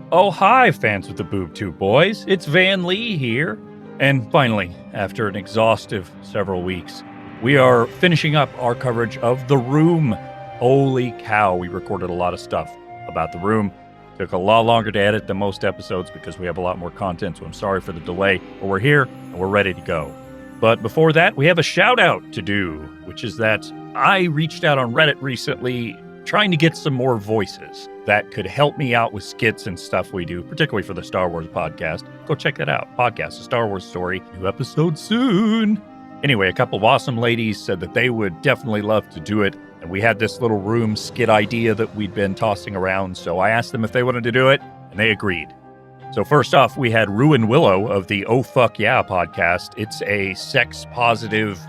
Oh, hi, fans of the Boob Tube Boys. It's Van Lee here. And finally, after an exhaustive several weeks, we are finishing up our coverage of The Room. Holy cow, we recorded a lot of stuff about The Room. Took a lot longer to edit than most episodes because we have a lot more content, so I'm sorry for the delay. But we're here, and we're ready to go. But before that, we have a shout-out to do, which is that I reached out on Reddit recently trying to get some more voices that could help me out with skits and stuff we do, particularly for the Star Wars podcast. Go check that out. Podcast, A Star Wars Story. New episode soon. Anyway, a couple of awesome ladies said that they would definitely love to do it. And we had this little room skit idea that we'd been tossing around. So I asked them if they wanted to do it, and they agreed. So first off, we had Ruan Willow of the Oh Fuck Yeah podcast. It's a sex podcast.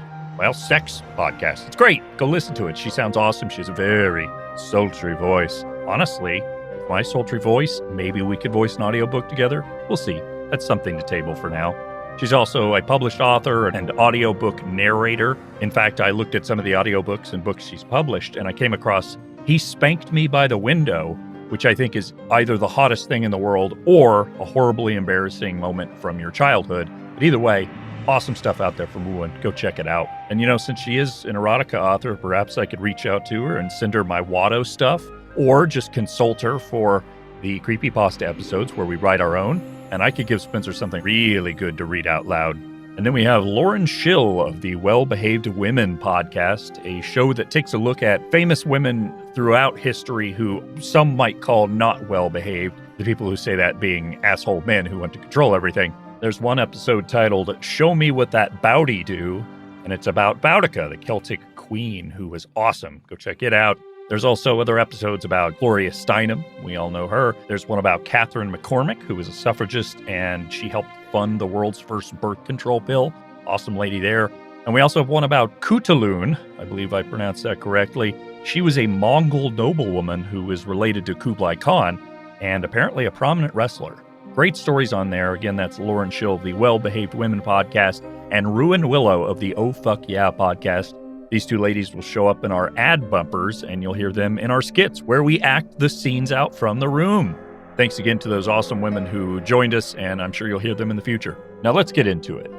It's great. Go listen to it. She sounds awesome. She has a very sultry voice. Honestly, with my sultry voice, maybe we could voice an audiobook together. We'll see. That's something to table for now. She's also a published author and audiobook narrator. In fact, I looked at some of the audiobooks and books she's published, and I came across He Spanked Me by the Window, which I think is either the hottest thing in the world or a horribly embarrassing moment from your childhood. But either way, awesome stuff out there from Ruan. Go check it out. And since she is an erotica author, perhaps I could reach out to her and send her my Watto stuff, or just consult her for the creepypasta episodes where we write our own, and I could give Spencer something really good to read out loud. And then we have Lauren Schill of the Well-Behaved Women podcast, a show that takes a look at famous women throughout history who some might call not well-behaved, the people who say that being asshole men who want to control everything. There's one episode titled, Show Me What That Bouty Do, and it's about Boudica, the Celtic queen, who was awesome. Go check it out. There's also other episodes about Gloria Steinem. We all know her. There's one about Catherine McCormick, who was a suffragist, and she helped fund the world's first birth control pill. Awesome lady there. And we also have one about Kutaloon. I believe I pronounced that correctly. She was a Mongol noblewoman who was related to Kublai Khan and apparently a prominent wrestler. Great stories on there. Again, that's Lauren Schill of the Well-Behaved Women podcast and Ruan Willow of the Oh Fuck Yeah podcast. These two ladies will show up in our ad bumpers, and you'll hear them in our skits where we act the scenes out from The Room. Thanks again to those awesome women who joined us, and I'm sure you'll hear them in the future. Now let's get into it.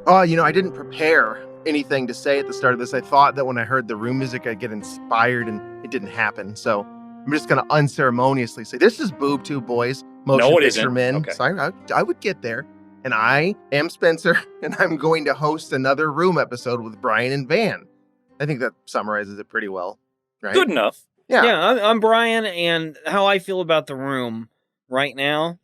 I didn't prepare anything to say at the start of this. I thought that when I heard the Room music, I'd get inspired, and it didn't happen. So I'm just going to unceremoniously say, this is Boob Tube Boys, motion picture men. Okay. So I would get there. And I am Spencer, and I'm going to host another Room episode with Brian and Van. I think that summarizes it pretty well, right? Good enough. Yeah. I'm Brian, and how I feel about The Room right now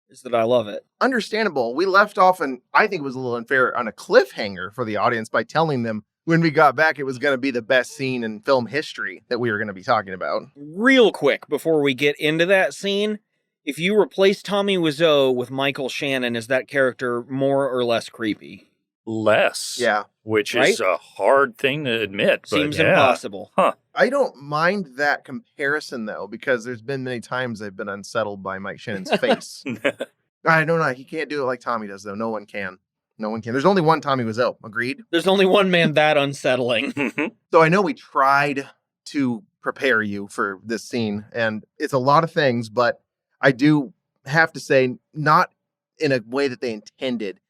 is that I love it. Understandable. We left off, and I think it was a little unfair, on a cliffhanger for the audience by telling them when we got back it was going to be the best scene in film history that we were going to be talking about. Real quick, before we get into that scene, if you replace Tommy Wiseau with Michael Shannon, is that character more or less creepy? Less. Yeah. Which Right? is a hard thing to admit. But Seems yeah. impossible. Huh. I don't mind that comparison, though, because there's been many times I've been unsettled by Mike Shannon's face. I don't know. He can't do it like Tommy does, though. No one can. There's only one Tommy Wiseau. Agreed? There's only one man that unsettling. So I know we tried to prepare you for this scene, and it's a lot of things, but I do have to say, not in a way that they intended.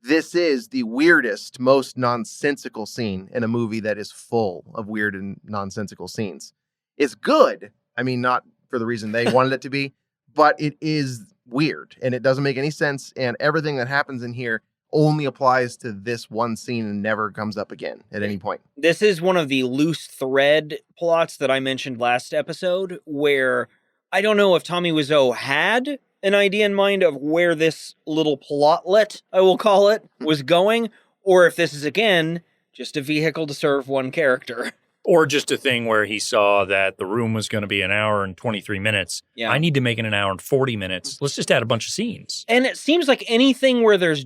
This is the weirdest, most nonsensical scene in a movie that is full of weird and nonsensical scenes. It's good. I mean, not for the reason they wanted it to be, but it is weird, and it doesn't make any sense, and everything that happens in here only applies to this one scene and never comes up again at any point. This is one of the loose thread plots that I mentioned last episode, where I don't know if Tommy Wiseau had an idea in mind of where this little plotlet, I will call it, was going, or if this is, again, just a vehicle to serve one character. Or just a thing where he saw that The Room was going to be an hour and 23 minutes. Yeah. I need to make it an hour and 40 minutes. Let's just add a bunch of scenes. And it seems like anything where there's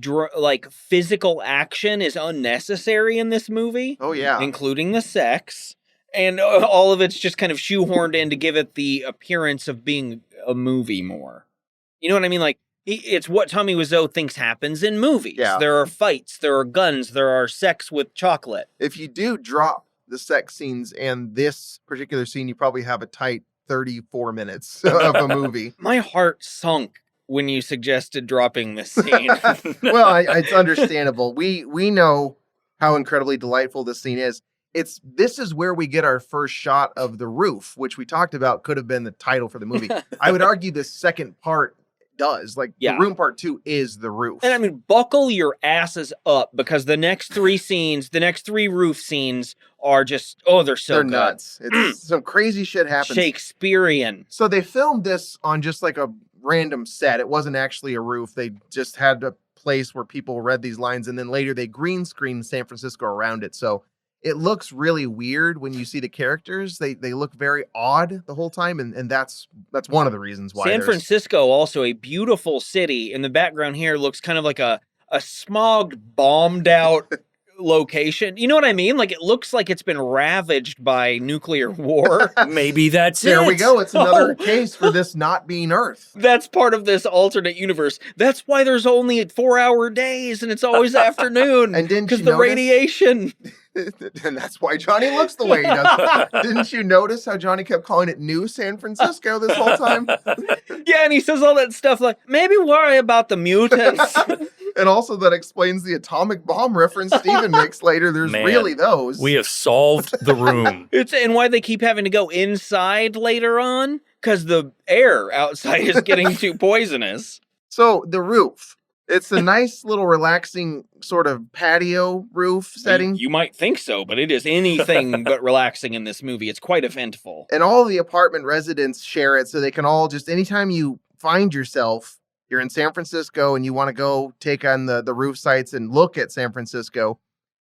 physical action is unnecessary in this movie. Oh, yeah. Including the sex. And all of it's just kind of shoehorned in to give it the appearance of being a movie more. You know what I mean? Like, it's what Tommy Wiseau thinks happens in movies. Yeah. There are fights, there are guns, there are sex with chocolate. If you do drop the sex scenes and this particular scene, you probably have a tight 34 minutes of a movie. My heart sunk when you suggested dropping this scene. Well, it's understandable. We know how incredibly delightful this scene is. This is where we get our first shot of the roof, which we talked about could have been the title for the movie. I would argue the second part does. Like, the room part 2 is the roof. And I mean, buckle your asses up, because the next 3 scenes, the next 3 roof scenes are just, they're so They're good. nuts. It's some crazy shit happens. Shakespearean. So they filmed this on just like a random set. It wasn't actually a roof. They just had a place where people read these lines, and then later they green screened San Francisco around it. So it looks really weird when you see the characters. They look very odd the whole time, and that's one of the reasons why. San Francisco, also a beautiful city. In the background here looks kind of like a smogged, bombed out location. You know what I mean? Like, it looks like it's been ravaged by nuclear war. Maybe that's there it. we go. It's another case for this not being Earth. That's part of this alternate universe. That's why there's only 4-hour days and it's always afternoon. And didn't because you the notice? radiation. And that's why Johnny looks the way he does. Didn't you notice how Johnny kept calling it New San Francisco this whole time? Yeah, and he says all that stuff like, maybe worry about the mutants. And also that explains the atomic bomb reference Steven makes later. There's really those. We have solved the room. And why they keep having to go inside later on, because the air outside is getting too poisonous. So the roof. It's a nice little relaxing sort of patio roof setting. You might think so, but it is anything but relaxing in this movie. It's quite eventful. And all the apartment residents share it, so they can all just, anytime you find yourself, you're in San Francisco and you want to go take on the roof sites and look at San Francisco,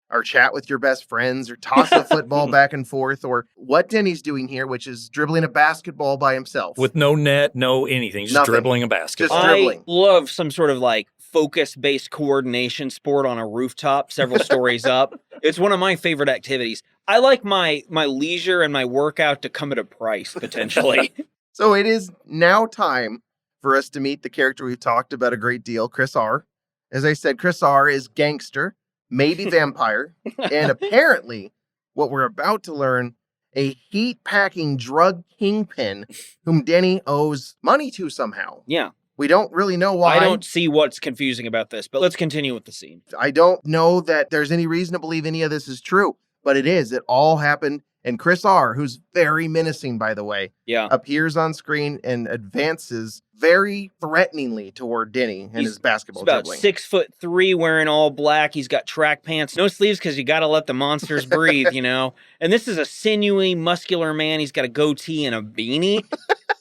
or chat with your best friends, or toss a football back and forth, or what Denny's doing here, which is dribbling a basketball by himself. With no net, no anything. Just Nothing. dribbling a basketball. Just dribbling. I love some sort of like focus-based coordination sport on a rooftop several stories up. It's one of my favorite activities. I like my leisure and my workout to come at a price, potentially. So it is now time for us to meet the character we've talked about a great deal, Chris R. As I said, Chris R is gangster, maybe vampire, and apparently, what we're about to learn, a heat-packing drug kingpin whom Denny owes money to somehow. Yeah. We don't really know why. I don't see what's confusing about this, but let's continue with the scene. I don't know that there's any reason to believe any of this is true, but it is. It all happened. And Chris R., who's very menacing, by the way, appears on screen and advances very threateningly toward Denny and his basketball dribbling. He's about 6'3", wearing all black. He's got track pants, no sleeves, because you got to let the monsters breathe, you know? And this is a sinewy, muscular man. He's got a goatee and a beanie.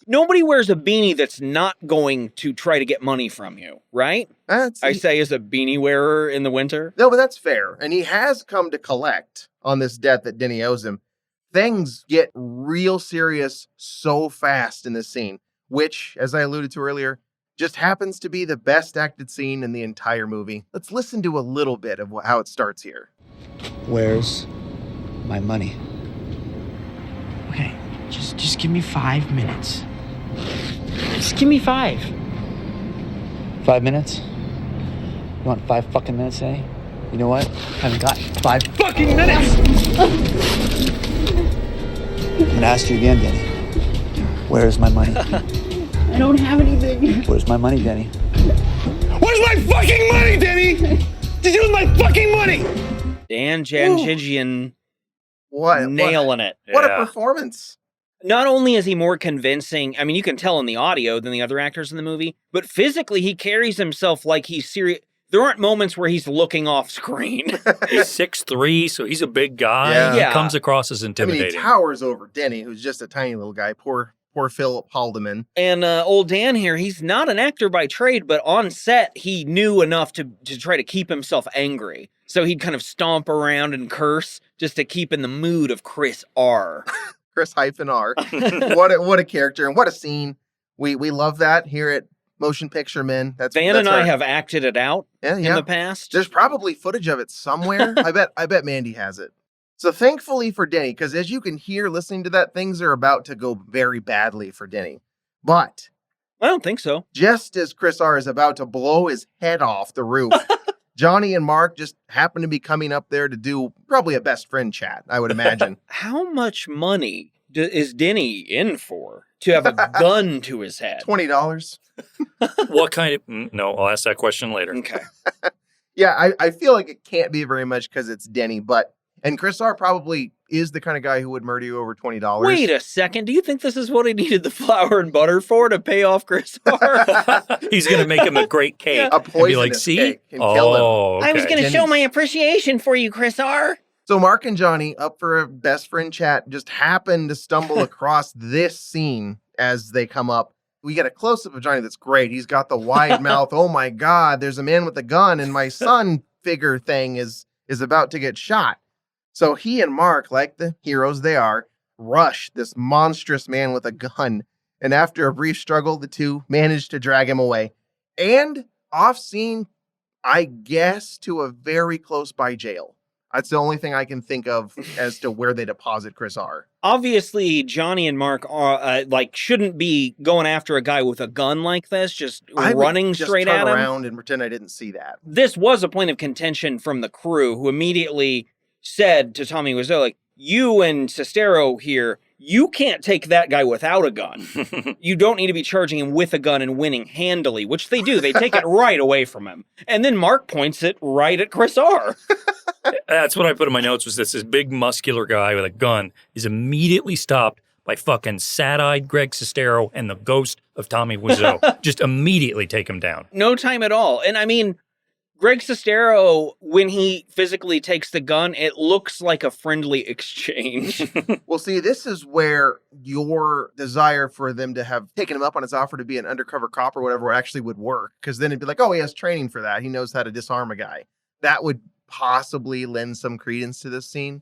Nobody wears a beanie that's not going to try to get money from you, right? I say as a beanie wearer in the winter. No, but that's fair. And he has come to collect on this debt that Denny owes him. Things get real serious so fast in this scene, which, as I alluded to earlier, just happens to be the best acted scene in the entire movie. Let's listen to a little bit of how it starts here. Where's my money? Okay, just give me 5 minutes. Just give me 5. 5 minutes? You want 5 fucking minutes, eh? You know what? I haven't got 5 fucking minutes! I'm gonna ask you again, Denny. Where's my money? I don't have anything. Where's my money, Denny? Where's my fucking money, Denny? Did you lose my fucking money? Dan Janjigian What? nailing it. What a performance. Not only is he more convincing, I mean, you can tell in the audio than the other actors in the movie, but physically he carries himself like he's serious. There aren't moments where he's looking off screen. He's 6'3", so he's a big guy. Yeah. He comes across as I intimidating. mean, he towers over Denny, who's just a tiny little guy. Poor Philip Haldeman. And old Dan here, he's not an actor by trade, but on set, he knew enough to try to keep himself angry. So he'd kind of stomp around and curse just to keep in the mood of Chris R. Chris-R. What a character and what a scene. We love that here at Motion Picture Men. Van and I have acted it out in the past. There's probably footage of it somewhere. I bet Mandy has it. So thankfully for Denny, because as you can hear listening to that, things are about to go very badly for Denny. But I don't think so. Just as Chris R is about to blow his head off the roof, Johnny and Mark just happen to be coming up there to do probably a best friend chat, I would imagine. How much money is Denny in for to have a gun to his head? $20. What kind of... No, I'll ask that question later. Okay. Yeah, I feel like it can't be very much because it's Denny, and Chris R probably is the kind of guy who would murder you over $20. Wait a second. Do you think this is what he needed the flour and butter for, to pay off Chris R? He's going to make him a great cake. A And be poisonous like, see? cake and kill him. Okay. I was going to show Denny's- my appreciation for you, Chris R. So Mark and Johnny, up for a best friend chat, just happen to stumble across this scene as they come up. We get a close-up of Johnny that's great. He's got the wide mouth. Oh my God, there's a man with a gun, and my son figure thing is about to get shot. So he and Mark, like the heroes they are, rush this monstrous man with a gun. And after a brief struggle, the two manage to drag him away. And off scene, I guess, to a very close by jail. That's the only thing I can think of as to where they deposit Chris R. Obviously, Johnny and Mark are shouldn't be going after a guy with a gun like this, just I would running just straight turn at him. around and pretend I didn't see that. This was a point of contention from the crew, who immediately said to Tommy Wiseau, like, you and Sestero here, you can't take that guy without a gun. You don't need to be charging him with a gun and winning handily, which they do. They take it right away from him. And then Mark points it right at Chris R. That's what I put in my notes, was this big muscular guy with a gun is immediately stopped by fucking sad-eyed Greg Sestero and the ghost of Tommy Wiseau. Just immediately take him down. No time at all. And I mean, Greg Sestero, when he physically takes the gun, it looks like a friendly exchange. Well, see, this is where your desire for them to have taken him up on his offer to be an undercover cop or whatever actually would work. Because then it'd be like, oh, he has training for that. He knows how to disarm a guy. That would possibly lend some credence to this scene.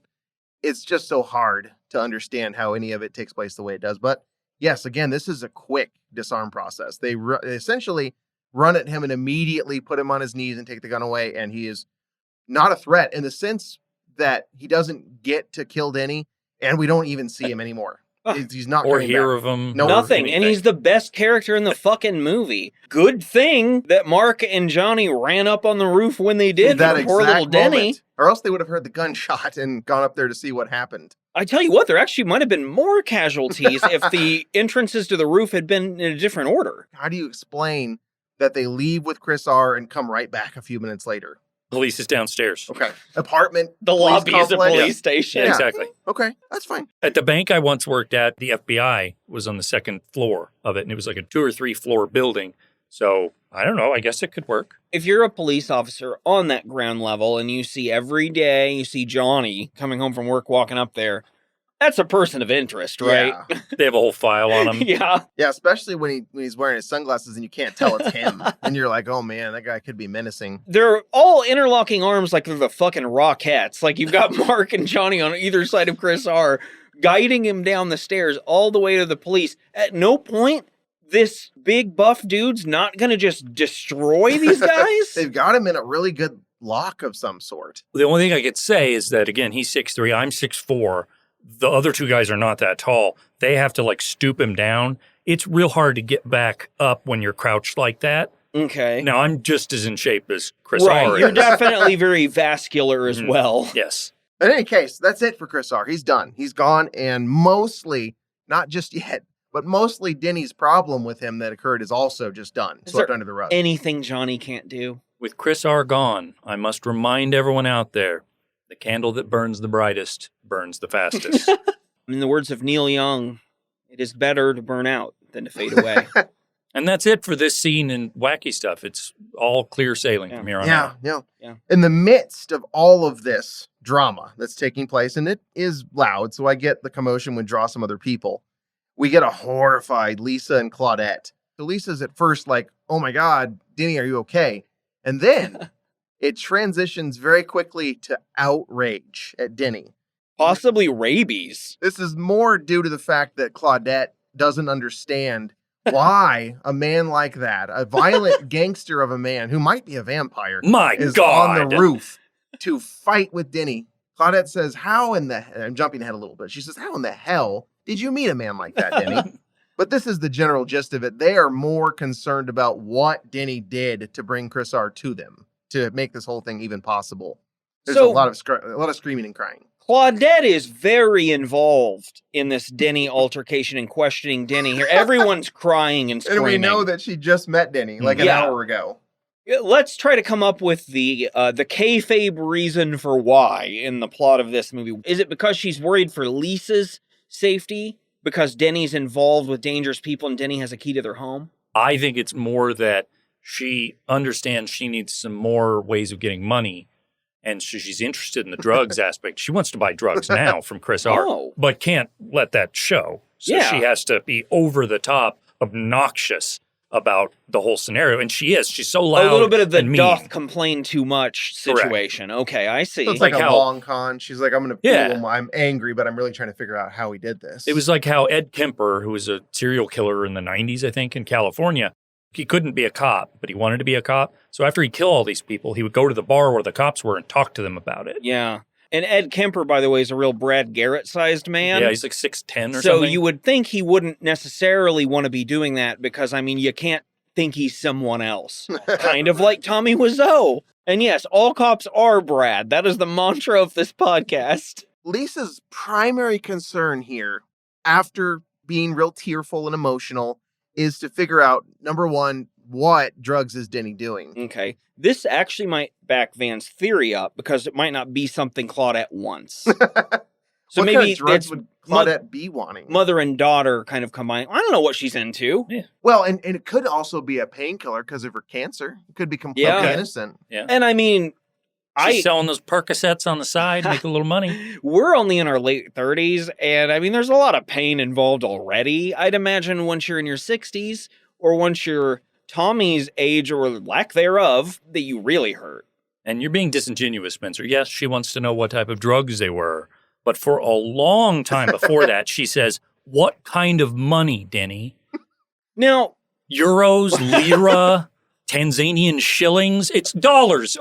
It's just so hard to understand how any of it takes place the way it does. But yes, again, this is a quick disarm process. They essentially run at him and immediately put him on his knees and take the gun away. And he is not a threat in the sense that he doesn't get to kill Denny, and we don't even see him anymore. He's not Or coming hear back. of him. No, or Nothing. And anything. he's the best character in the fucking movie. Good thing that Mark and Johnny ran up on the roof when they did that for poor exact little Denny. moment, or else they would have heard the gunshot and gone up there to see what happened. I tell you what, there actually might have been more casualties if the entrances to the roof had been in a different order. How do you explain that they leave with Chris R and come right back a few minutes later? Police is downstairs. Okay. Apartment. The police lobby is a complex. police station. Yeah, Yeah. exactly. Okay, that's fine. At the bank I once worked at, the FBI was on the second floor of it, and it was like a 2 or 3 floor building. So, I don't know, I guess it could work. If you're a police officer on that ground level and you see every day, you see Johnny coming home from work walking up there, that's a person of interest, right? Yeah, They have a whole file on him. Yeah. yeah, especially when he's wearing his sunglasses and you can't tell it's him. And you're like, oh man, that guy could be menacing. They're all interlocking arms like they're the fucking Rockettes. Like you've got Mark and Johnny on either side of Chris R, guiding him down the stairs all the way to the police. At no point, this big buff dude's not going to just destroy these guys. They've got him in a really good lock of some sort. The only thing I could say is that, again, he's 6'3", I'm 6'4". The other two guys are not that tall. They have to, like, stoop him down. It's real hard to get back up when you're crouched like that. Okay. Now, I'm just as in shape as Chris Right. R. You're is. definitely very vascular as Mhm. well. Yes. In any case, that's it for Chris R. He's done. He's gone, and mostly, not just yet, but mostly Denny's problem with him that occurred is also just done, Is swept there under the rug. Anything Johnny can't do. With Chris R. gone, I must remind everyone out there, the candle that burns the brightest burns the fastest. In the words of Neil Young, it is better to burn out than to fade away. And that's it for this scene and wacky stuff. It's all clear sailing from here on out. Yeah. In the midst of all of this drama that's taking place, and it is loud, so I get the commotion would draw some other people, we get a horrified Lisa and Claudette. So Lisa's at first like, oh my God, Denny, are you okay? And then it transitions very quickly to outrage at Denny. Possibly rabies. This is more due to the fact that Claudette doesn't understand why a man like that, a violent gangster of a man who might be a vampire, My is God. on the roof to fight with Denny. Claudette says, I'm jumping ahead a little bit. She says, how in the hell did you meet a man like that, Denny? But this is the general gist of it. They are more concerned about what Denny did to bring Chris R to them, to make this whole thing even possible. There's So- a lot of screaming and crying. Claudette is very involved in this Denny altercation and questioning Denny here. Everyone's crying and screaming. And we know that she just met Denny like an hour ago. Let's try to come up with the kayfabe reason for why in the plot of this movie. Is it because she's worried for Lisa's safety? Because Denny's involved with dangerous people and Denny has a key to their home? I think it's more that she understands she needs some more ways of getting money. And so she's interested in the drugs aspect. She wants to buy drugs now from Chris R, but can't let that show. So she has to be over the top, obnoxious about the whole scenario. And she is. She's so loud. A little bit of the and mean. doth complain too much situation. Correct. Okay, I see. So it's like a long con. She's like, I'm going to fool him. I'm angry, but I'm really trying to figure out how he did this. It was like how Ed Kemper, who was a serial killer in the 90s, I think, in California, he couldn't be a cop, but he wanted to be a cop. So after he'd kill all these people, he would go to the bar where the cops were and talk to them about it. Yeah. And Ed Kemper, by the way, is a real Brad Garrett-sized man. Yeah, he's like 6'10" or something. So you would think he wouldn't necessarily want to be doing that because, I mean, you can't think he's someone else. Kind of like Tommy Wiseau. And yes, all cops are Brad. That is the mantra of this podcast. Lisa's primary concern here, after being real tearful and emotional, is to figure out, number one, what drugs is Denny doing? Okay. This actually might back Van's theory up because it might not be something Claudette wants. So what maybe kind of drugs would Claudette be wanting? Mother and daughter kind of combine. I don't know what she's into. Yeah. Well, and it could also be a painkiller because of her cancer. It could be completely innocent. Yeah. And I mean, she's selling those Percocets on the side, making a little money. We're only in our late 30s, and I mean, there's a lot of pain involved already. I'd imagine once you're in your 60s, or once you're Tommy's age or lack thereof, that you really hurt. And you're being disingenuous, Spencer. Yes, she wants to know what type of drugs they were. But for a long time before that, she says, what kind of money, Denny? Now, euros, lira, Tanzanian shillings? It's dollars.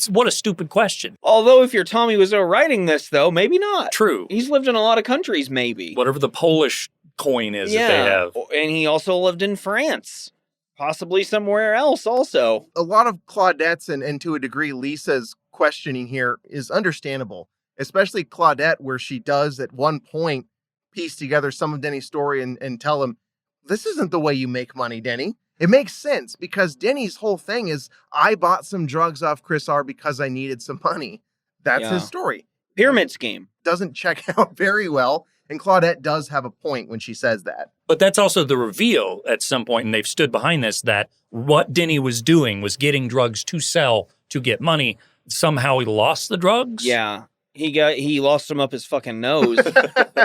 What a stupid question. Although if you're Tommy Wiseau writing this, though, maybe not. True. He's lived in a lot of countries, maybe. Whatever the Polish coin is that they have. And he also lived in France. Possibly somewhere else also. A lot of Claudette's and to a degree Lisa's questioning here is understandable, especially Claudette, where she does at one point piece together some of Denny's story and tell him, this isn't the way you make money, Denny. It makes sense because Denny's whole thing is, I bought some drugs off Chris R because I needed some money. That's his story. Pyramid scheme. Doesn't check out very well. And Claudette does have a point when she says that. But that's also the reveal at some point, and they've stood behind this, that what Denny was doing was getting drugs to sell to get money. Somehow he lost the drugs? Yeah. He lost them up his fucking nose.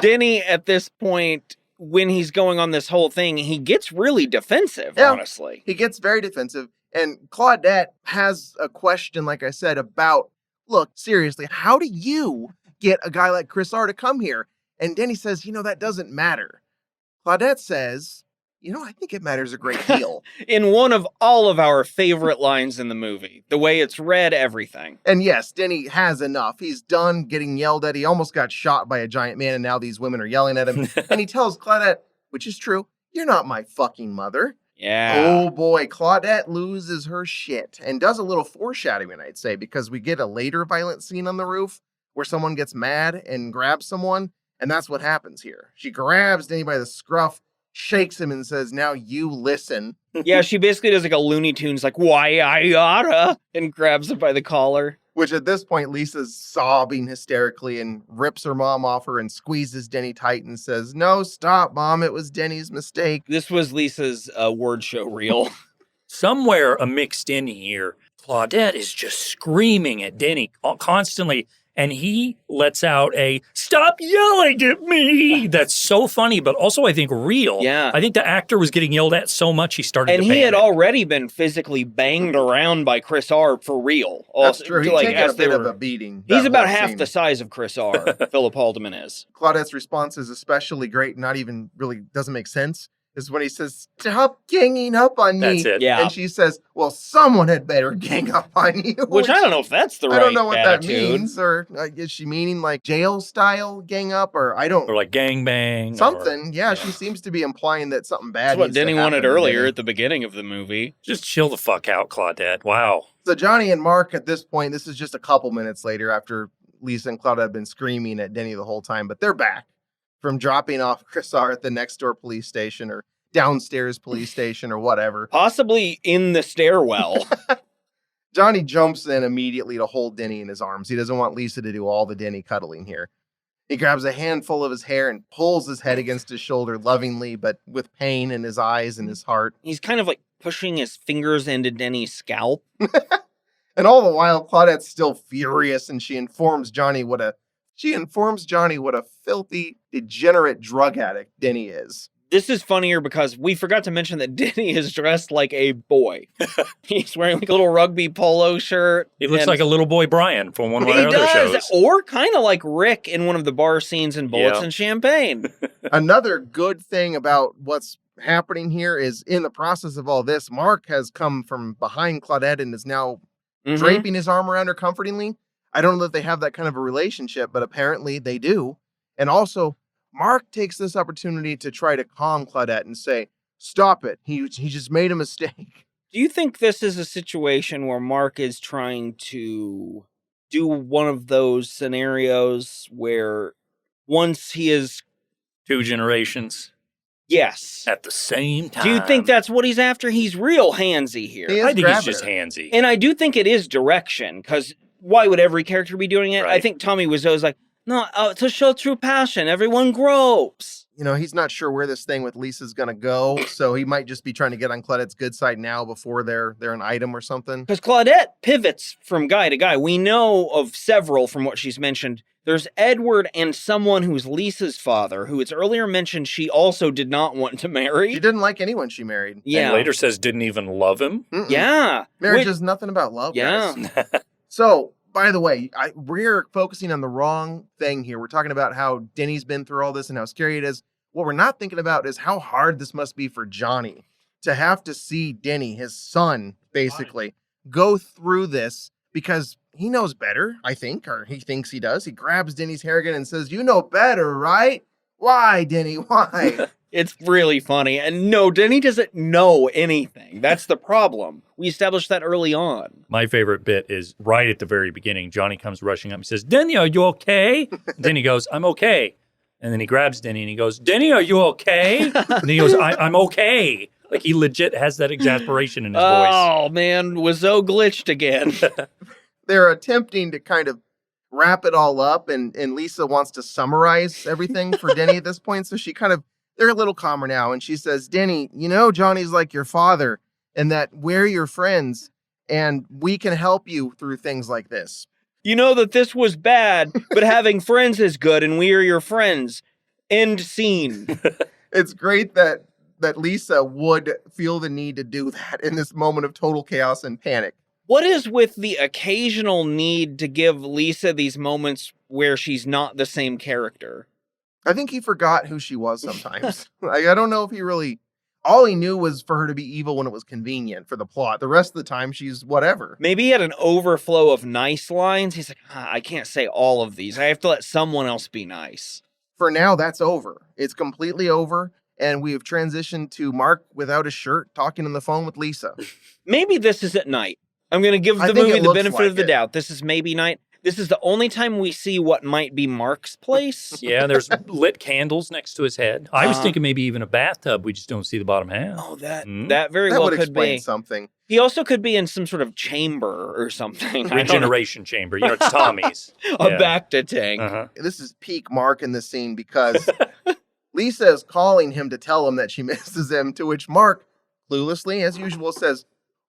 Denny, at this point, when he's going on this whole thing, he gets really defensive, honestly. He gets very defensive. And Claudette has a question, like I said, about, look, seriously, how do you get a guy like Chris R to come here? And Denny says, that doesn't matter. Claudette says, I think it matters a great deal. In one of all of our favorite lines in the movie, the way it's read, everything. And yes, Denny has enough. He's done getting yelled at. He almost got shot by a giant man, and now these women are yelling at him. And he tells Claudette, which is true, you're not my fucking mother. Yeah. Oh boy, Claudette loses her shit and does a little foreshadowing, I'd say, because we get a later violent scene on the roof where someone gets mad and grabs someone. And that's what happens here. She grabs Denny by the scruff, shakes him, and says, now you listen. Yeah, she basically does like a Looney Tunes, like, why I oughta, and grabs him by the collar. Which at this point, Lisa's sobbing hysterically and rips her mom off her and squeezes Denny tight and says, no, stop, Mom. It was Denny's mistake. This was Lisa's word show reel. Somewhere mixed in here, Claudette is just screaming at Denny constantly. And he lets out a, stop yelling at me. That's so funny, but also I think real. Yeah. I think the actor was getting yelled at so much he started to And he had already been physically banged around by Chris R for real. That's true. He's taking a bit of a beating. He's about half the size of Chris R, Philip Haldeman is. Claudette's response is especially great, not even really doesn't make sense, is when he says, stop ganging up on me. That's it. Yeah. And she says, well, someone had better gang up on you. Which I don't know if that's the right I don't know what attitude. that means. Or is she meaning like jail style gang up? Or I don't. Or like gang bang. Something. Yeah, she seems to be implying that something bad That's what needs to Denny wanted happen earlier today. at the beginning of the movie. Just chill the fuck out, Claudette. Wow. So Johnny and Mark at this point, this is just a couple minutes later after Lisa and Claudia have been screaming at Denny the whole time, but they're back from dropping off Chris R at the next door police station or downstairs police station or whatever. Possibly in the stairwell. Johnny jumps in immediately to hold Denny in his arms. He doesn't want Lisa to do all the Denny cuddling here. He grabs a handful of his hair and pulls his head against his shoulder lovingly, but with pain in his eyes and his heart. He's kind of like pushing his fingers into Denny's scalp. And all the while, Claudette's still furious, and she informs Johnny what a filthy, degenerate drug addict Denny is. This is funnier because we forgot to mention that Denny is dressed like a boy. He's wearing like a little rugby polo shirt. He looks like a little boy Brian from one of our other shows. Or kind of like Rick in one of the bar scenes in Bullets and Champagne. Another good thing about what's happening here is in the process of all this, Mark has come from behind Claudette and is now draping his arm around her comfortingly. I don't know that they have that kind of a relationship, but apparently they do. And also, Mark takes this opportunity to try to calm Claudette and say, stop it. He just made a mistake. Do you think this is a situation where Mark is trying to do one of those scenarios where once he is... 2 generations. Yes. At the same time. Do you think that's what he's after? He's real handsy here. I think he's just handsy. And I do think it is direction, because why would every character be doing it? Right. I think Tommy Wiseau is like, no, to show true passion, everyone grows. You know, he's not sure where this thing with Lisa's going to go, so he might just be trying to get on Claudette's good side now before they're an item or something. Because Claudette pivots from guy to guy. We know of several from what she's mentioned. There's Edward and someone who's Lisa's father, who it's earlier mentioned she also did not want to marry. She didn't like anyone she married. Yeah. And later says didn't even love him. Mm-mm. Yeah. Marriage is nothing about love, guys. So... By the way, we're focusing on the wrong thing here. We're talking about how Denny's been through all this and how scary it is. What we're not thinking about is how hard this must be for Johnny to have to see Denny, his son, basically, go through this because he knows better, I think, or he thinks he does. He grabs Denny's hair again and says, you know better, right? Why, Denny? Why? It's really funny. And no, Denny doesn't know anything. That's the problem. We established that early on. My favorite bit is right at the very beginning. Johnny comes rushing up and says, Denny, are you okay? And Denny goes, I'm okay. And then he grabs Denny and he goes, Denny, are you okay? And then he goes, I'm okay. Like he legit has that exasperation in his voice. Oh, man, Wiseau glitched again. They're attempting to kind of wrap it all up, and Lisa wants to summarize everything for Denny at this point. So they're a little calmer now, and she says, Denny, you know Johnny's like your father, and that we're your friends, and we can help you through things like this. You know that this was bad, but having friends is good, and we are your friends. End scene. It's great that Lisa would feel the need to do that in this moment of total chaos and panic. What is with the occasional need to give Lisa these moments where she's not the same character? I think he forgot who she was sometimes. I don't know if he really... All he knew was for her to be evil when it was convenient for the plot. The rest of the time, she's whatever. Maybe he had an overflow of nice lines. He's like, I can't say all of these. I have to let someone else be nice. For now, that's over. It's completely over. And we have transitioned to Mark without a shirt talking on the phone with Lisa. Maybe this is at night. I'm going to give the movie the benefit of the doubt. This is maybe night. This is the only time we see what might be Mark's place. Yeah, there's lit candles next to his head. I was thinking maybe even a bathtub. We just don't see the bottom half. Oh, that very well would could explain be something. He also could be in some sort of chamber or something. Regeneration chamber. You know, it's Tommy's. A Bacta tank. Uh-huh. This is peak Mark in this scene because Lisa is calling him to tell him that she misses him, to which Mark, cluelessly, as usual, says,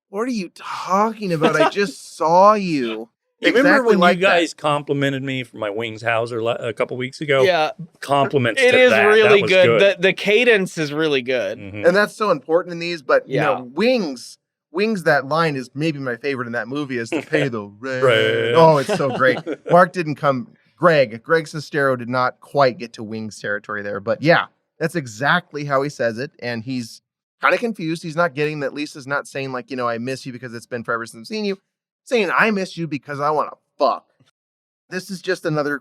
what are you talking about? I just saw you. Remember when you guys complimented me for my Wings Hauser a couple weeks ago? Yeah. Compliments it to is that. really that good. The cadence is really good. Mm-hmm. And that's so important in these, but you know, Wings, that line is maybe my favorite in that movie, is to pay the rent. Oh, it's so great. Mark didn't come. Greg Sestero did not quite get to Wings territory there, but yeah, that's exactly how he says it. And he's kind of confused. He's not getting that Lisa's not saying like, you know, I miss you because it's been forever since I've seen you. Saying I miss you because I want to fuck. This is just another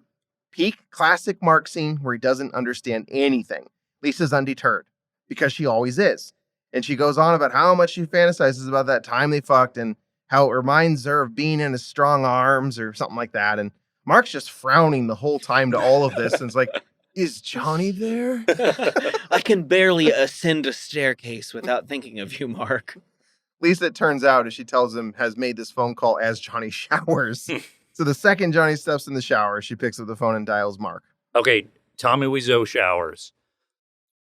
peak classic Mark scene where he doesn't understand anything. Lisa's undeterred because she always is. And she goes on about how much she fantasizes about that time they fucked and how it reminds her of being in his strong arms or something like that. And Mark's just frowning the whole time to all of this, and it's like, is Johnny there? I can barely ascend a staircase without thinking of you, Mark. Lisa, it turns out, as she tells him, has made this phone call as Johnny showers. So the second Johnny steps in the shower, she picks up the phone and dials Mark. Okay, Tommy Wiseau showers.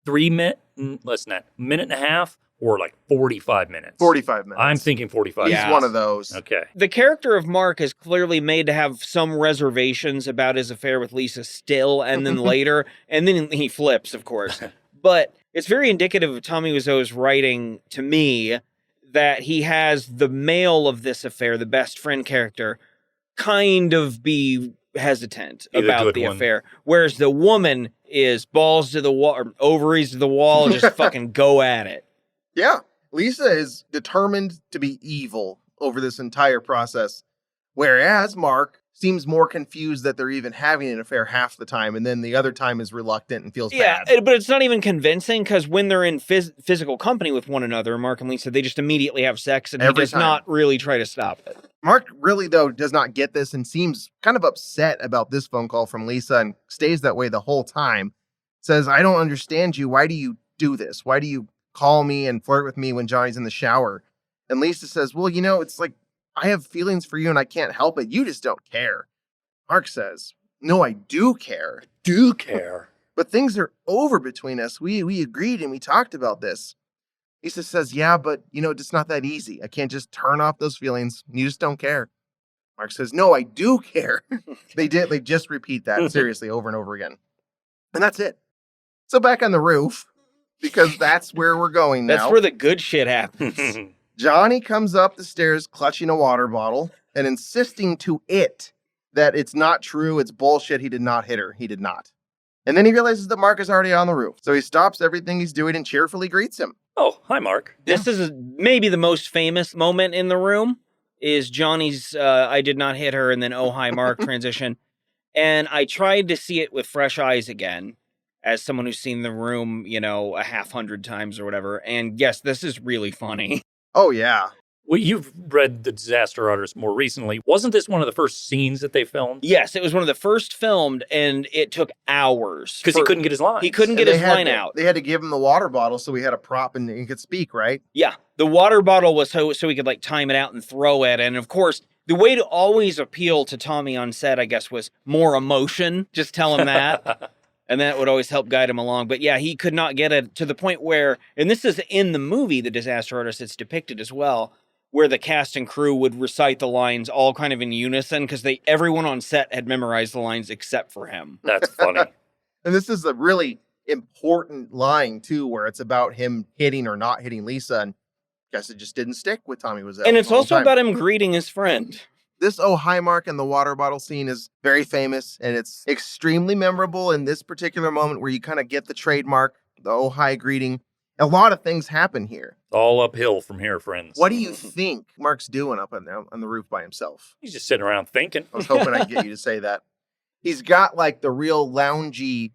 3 minutes, less than that, minute and a half, or like 45 minutes? 45 minutes. I'm thinking 45 He's minutes. one of those. Okay. The character of Mark is clearly made to have some reservations about his affair with Lisa still, and then later, and then he flips, of course. But it's very indicative of Tommy Wiseau's writing to me that he has the male of this affair, the best friend character, kind of be hesitant Be the about good the one. affair, whereas the woman is balls to the wall, or ovaries to the wall, just fucking go at it. Yeah. Lisa is determined to be evil over this entire process, whereas Mark seems more confused that they're even having an affair half the time, and then the other time is reluctant and feels bad. But it's not even convincing, because when they're in physical company with one another, Mark and Lisa, they just immediately have sex, and he Every does time. not really try to stop it. Mark really, though, does not get this and seems kind of upset about this phone call from Lisa and stays that way the whole time. Says, I don't understand you. Why do you do this? Why do you call me and flirt with me when Johnny's in the shower? And Lisa says, well, you know, it's like, I have feelings for you and I can't help it. You just don't care. Mark says, no, I do care. Do care. But things are over between us. We agreed and we talked about this. Lisa says, yeah, but, you know, it's not that easy. I can't just turn off those feelings. You just don't care. Mark says, no, I do care. They just repeat that seriously over and over again. And that's it. So back on the roof, because that's where we're going now. That's where the good shit happens. Johnny comes up the stairs clutching a water bottle and insisting to it that it's not true, it's bullshit, he did not hit her. He did not. And then he realizes that Mark is already on the roof. So he stops everything he's doing and cheerfully greets him. Oh, hi, Mark. This is maybe the most famous moment in the room, is Johnny's I did not hit her, and then oh, hi, Mark transition. And I tried to see it with fresh eyes again, as someone who's seen the room, you know, 100 times or whatever. And yes, this is really funny. Oh, yeah. Well, you've read The Disaster Artist more recently. Wasn't this one of the first scenes that they filmed? Yes, it was one of the first filmed, and it took hours. Because he couldn't get his line. He couldn't get his line out. They had to give him the water bottle so he had a prop and he could speak, right? Yeah, the water bottle was so he could like time it out and throw it. And of course, the way to always appeal to Tommy on set, I guess, was more emotion. Just tell him that. And that would always help guide him along. But yeah, he could not get it to the point where, and this is in the movie, The Disaster Artist, it's depicted as well, where the cast and crew would recite the lines all kind of in unison, because everyone on set had memorized the lines except for him. That's funny. And this is a really important line, too, where it's about him hitting or not hitting Lisa. And I guess it just didn't stick with Tommy Wiseau. And it's the whole also time. about him greeting his friend. This oh hi Mark and the water bottle scene is very famous, and it's extremely memorable in this particular moment where you kind of get the trademark, the oh hi greeting. A lot of things happen here. All uphill from here, friends. What do you think Mark's doing up on the roof by himself? He's just sitting around thinking. I was hoping I'd get you to say that. He's got like the real loungy,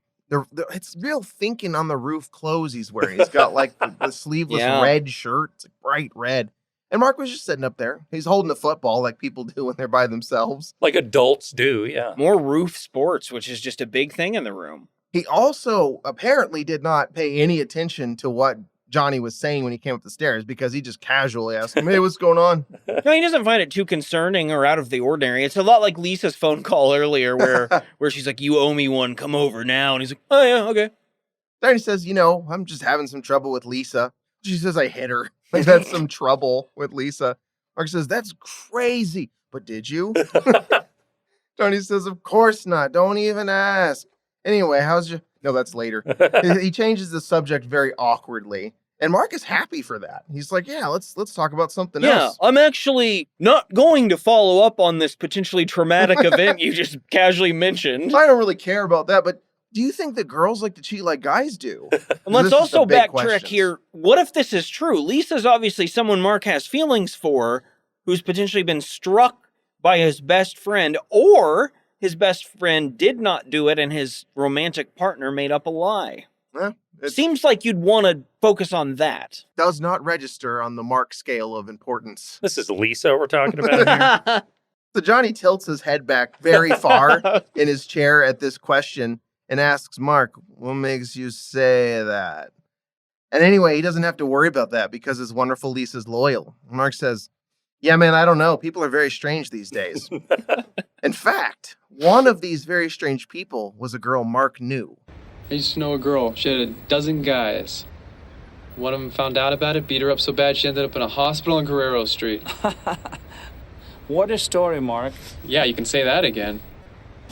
it's real thinking on the roof clothes he's wearing. He's got like the sleeveless red shirt. It's like bright red. And Mark was just sitting up there. He's holding a football like people do when they're by themselves. Like adults do, yeah. More roof sports, which is just a big thing in the room. He also apparently did not pay any attention to what Johnny was saying when he came up the stairs, because he just casually asked him, hey, what's going on? No, he doesn't find it too concerning or out of the ordinary. It's a lot like Lisa's phone call earlier where she's like, you owe me one, come over now. And he's like, oh yeah, okay. Then he says, you know, I'm just having some trouble with Lisa. She says, I hit her. Like, that's some trouble with Lisa. Mark says, that's crazy. But did you? Tony says, of course not. Don't even ask. Anyway, how's your... No, that's later. He changes the subject very awkwardly. And Mark is happy for that. He's like, yeah, let's talk about something else. Yeah, I'm actually not going to follow up on this potentially traumatic event you just casually mentioned. I don't really care about that, but do you think that girls like to cheat like guys do? And let's This is also the big backtrack questions. here. What if this is true? Lisa's obviously someone Mark has feelings for, who's potentially been struck by his best friend, or his best friend did not do it and his romantic partner made up a lie. Well, it Seems like you'd want to focus on that. does not register on the Mark scale of importance. This is Lisa we're talking about here. So Johnny tilts his head back very far in his chair at this question and asks Mark, what makes you say that? And anyway, he doesn't have to worry about that because his wonderful Lisa's loyal. Mark says, yeah, man, I don't know. People are very strange these days. In fact, one of these very strange people was a girl Mark knew. I used to know a girl. She had a dozen guys. One of them found out about it, beat her up so bad she ended up in a hospital on Guerrero Street. What a story, Mark. Yeah, you can say that again.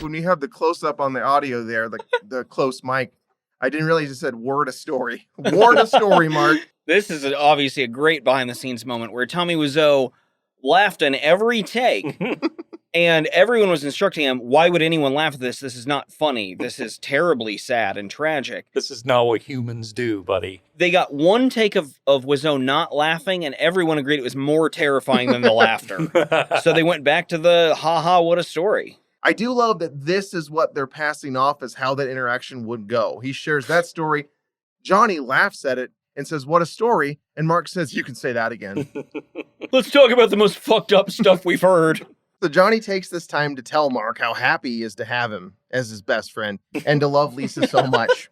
When we have the close-up on the audio there, the close mic, I didn't realize you said word a story. Word a story, Mark. This is obviously a great behind-the-scenes moment where Tommy Wiseau laughed in every take, and everyone was instructing him, why would anyone laugh at this? This is not funny. This is terribly sad and tragic. This is not what humans do, buddy. They got one take of Wiseau not laughing, and everyone agreed it was more terrifying than the laughter. So they went back to the, ha-ha, what a story. I do love that this is what they're passing off as how that interaction would go. He shares that story. Johnny laughs at it and says, what a story. And Mark says, you can say that again. Let's talk about the most fucked up stuff we've heard. So Johnny takes this time to tell Mark how happy he is to have him as his best friend and to love Lisa so much.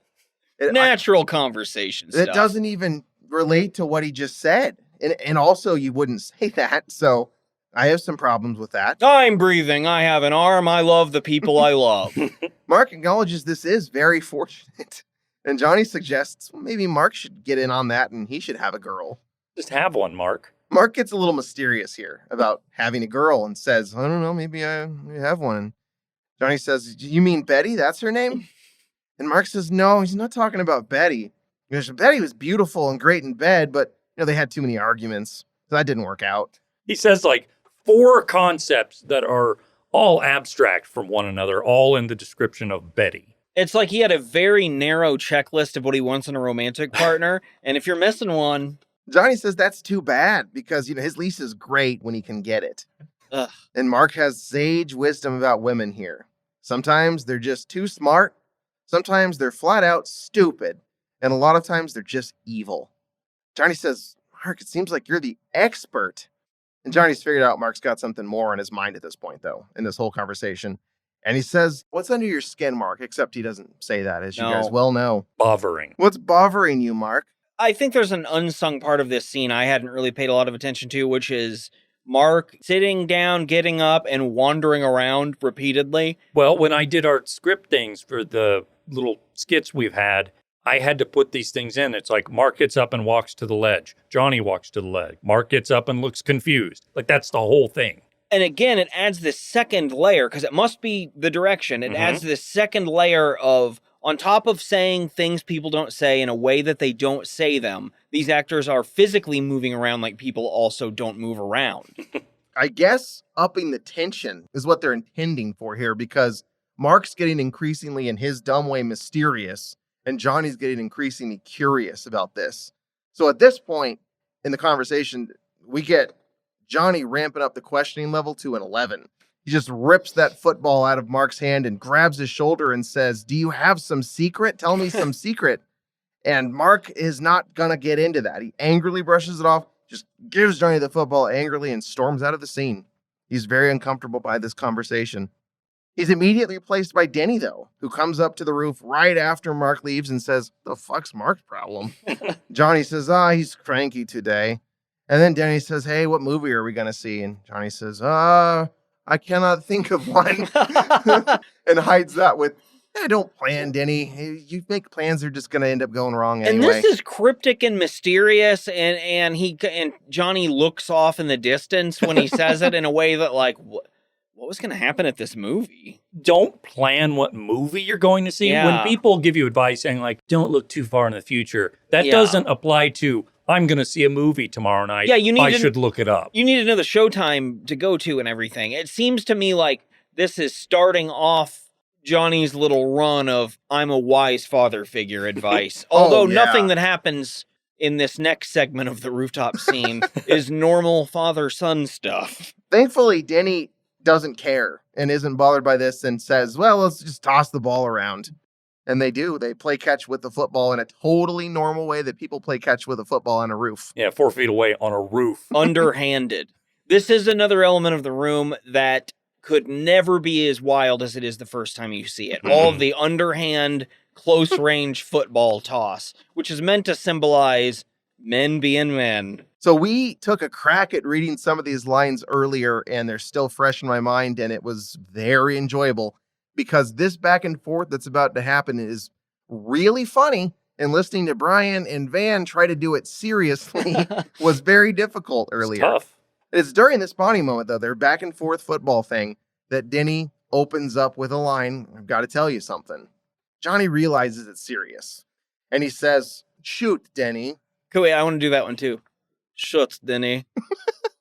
Natural conversation stuff. It doesn't even relate to what he just said. And also, you wouldn't say that. So I have some problems with that. I'm breathing. I have an arm. I love the people I love. Mark acknowledges this is very fortunate. And Johnny suggests, well, maybe Mark should get in on that and he should have a girl. Just have one, Mark. Mark gets a little mysterious here about having a girl and says, I don't know, maybe I have one. And Johnny says, you mean Betty? That's her name? And Mark says, no, he's not talking about Betty. Because Betty was beautiful and great in bed, but they had too many arguments. So that didn't work out. He says like 4 concepts that are all abstract from one another, all in the description of Betty. It's like he had a very narrow checklist of what he wants in a romantic partner. And if you're missing one... Johnny says that's too bad because, his Lisa's great when he can get it. Ugh. And Mark has sage wisdom about women here. Sometimes they're just too smart. Sometimes they're flat out stupid. And a lot of times they're just evil. Johnny says, Mark, it seems like you're the expert. And Johnny's figured out Mark's got something more on his mind at this point, though, in this whole conversation. And he says, what's under your skin, Mark? Except he doesn't say that, as you guys well know. Bothering. What's bothering you, Mark? I think there's an unsung part of this scene I hadn't really paid a lot of attention to, which is Mark sitting down, getting up, and wandering around repeatedly. Well, when I did our script things for the little skits we've had, I had to put these things in. It's like Mark gets up and walks to the ledge. Johnny walks to the ledge. Mark gets up and looks confused. Like, that's the whole thing. And again, it adds this second layer, because it must be the direction. It adds this second layer of, on top of saying things people don't say in a way that they don't say them, these actors are physically moving around like people also don't move around. I guess upping the tension is what they're intending for here, because Mark's getting increasingly in his dumb way mysterious, and Johnny's getting increasingly curious about this. So at this point in the conversation, we get Johnny ramping up the questioning level to an 11. He just rips that football out of Mark's hand and grabs his shoulder and says, do you have some secret? Tell me some secret. And Mark is not going to get into that. He angrily brushes it off, just gives Johnny the football angrily and storms out of the scene. He's very uncomfortable by this conversation. He's immediately replaced by Denny, though, who comes up to the roof right after Mark leaves and says, the fuck's Mark's problem? Johnny says, he's cranky today. And then Denny says, hey, what movie are we going to see? And Johnny says, I cannot think of one. And hides that with, don't plan, Denny. You make plans, they're just going to end up going wrong anyway. And this is cryptic and mysterious, and Johnny looks off in the distance when he says it in a way that, like, what was going to happen at this movie? Don't plan what movie you're going to see. Yeah. When people give you advice saying, like, don't look too far in the future, that doesn't apply to, I'm going to see a movie tomorrow night. Yeah, I should look it up. You need to know the showtime to go to and everything. It seems to me like this is starting off Johnny's little run of I'm a wise father figure advice. Although nothing that happens in this next segment of the rooftop scene is normal father-son stuff. Thankfully, Denny doesn't care and isn't bothered by this and says, well, let's just toss the ball around. And they do. They play catch with the football in a totally normal way that people play catch with a football on a roof. Yeah, 4 feet away on a roof. Underhanded. This is another element of the room that could never be as wild as it is the first time you see it. All of the underhand, close-range football toss, which is meant to symbolize men being men. So we took a crack at reading some of these lines earlier, and they're still fresh in my mind, and it was very enjoyable because this back and forth that's about to happen is really funny, and listening to Brian and Van try to do it seriously was very difficult earlier. It's tough. It's during this bonding moment, though, their back and forth football thing, that Denny opens up with a line, I've got to tell you something. Johnny realizes it's serious, and he says, shoot, Denny. Cool, wait, I want to do that one too. Shoot, Denny.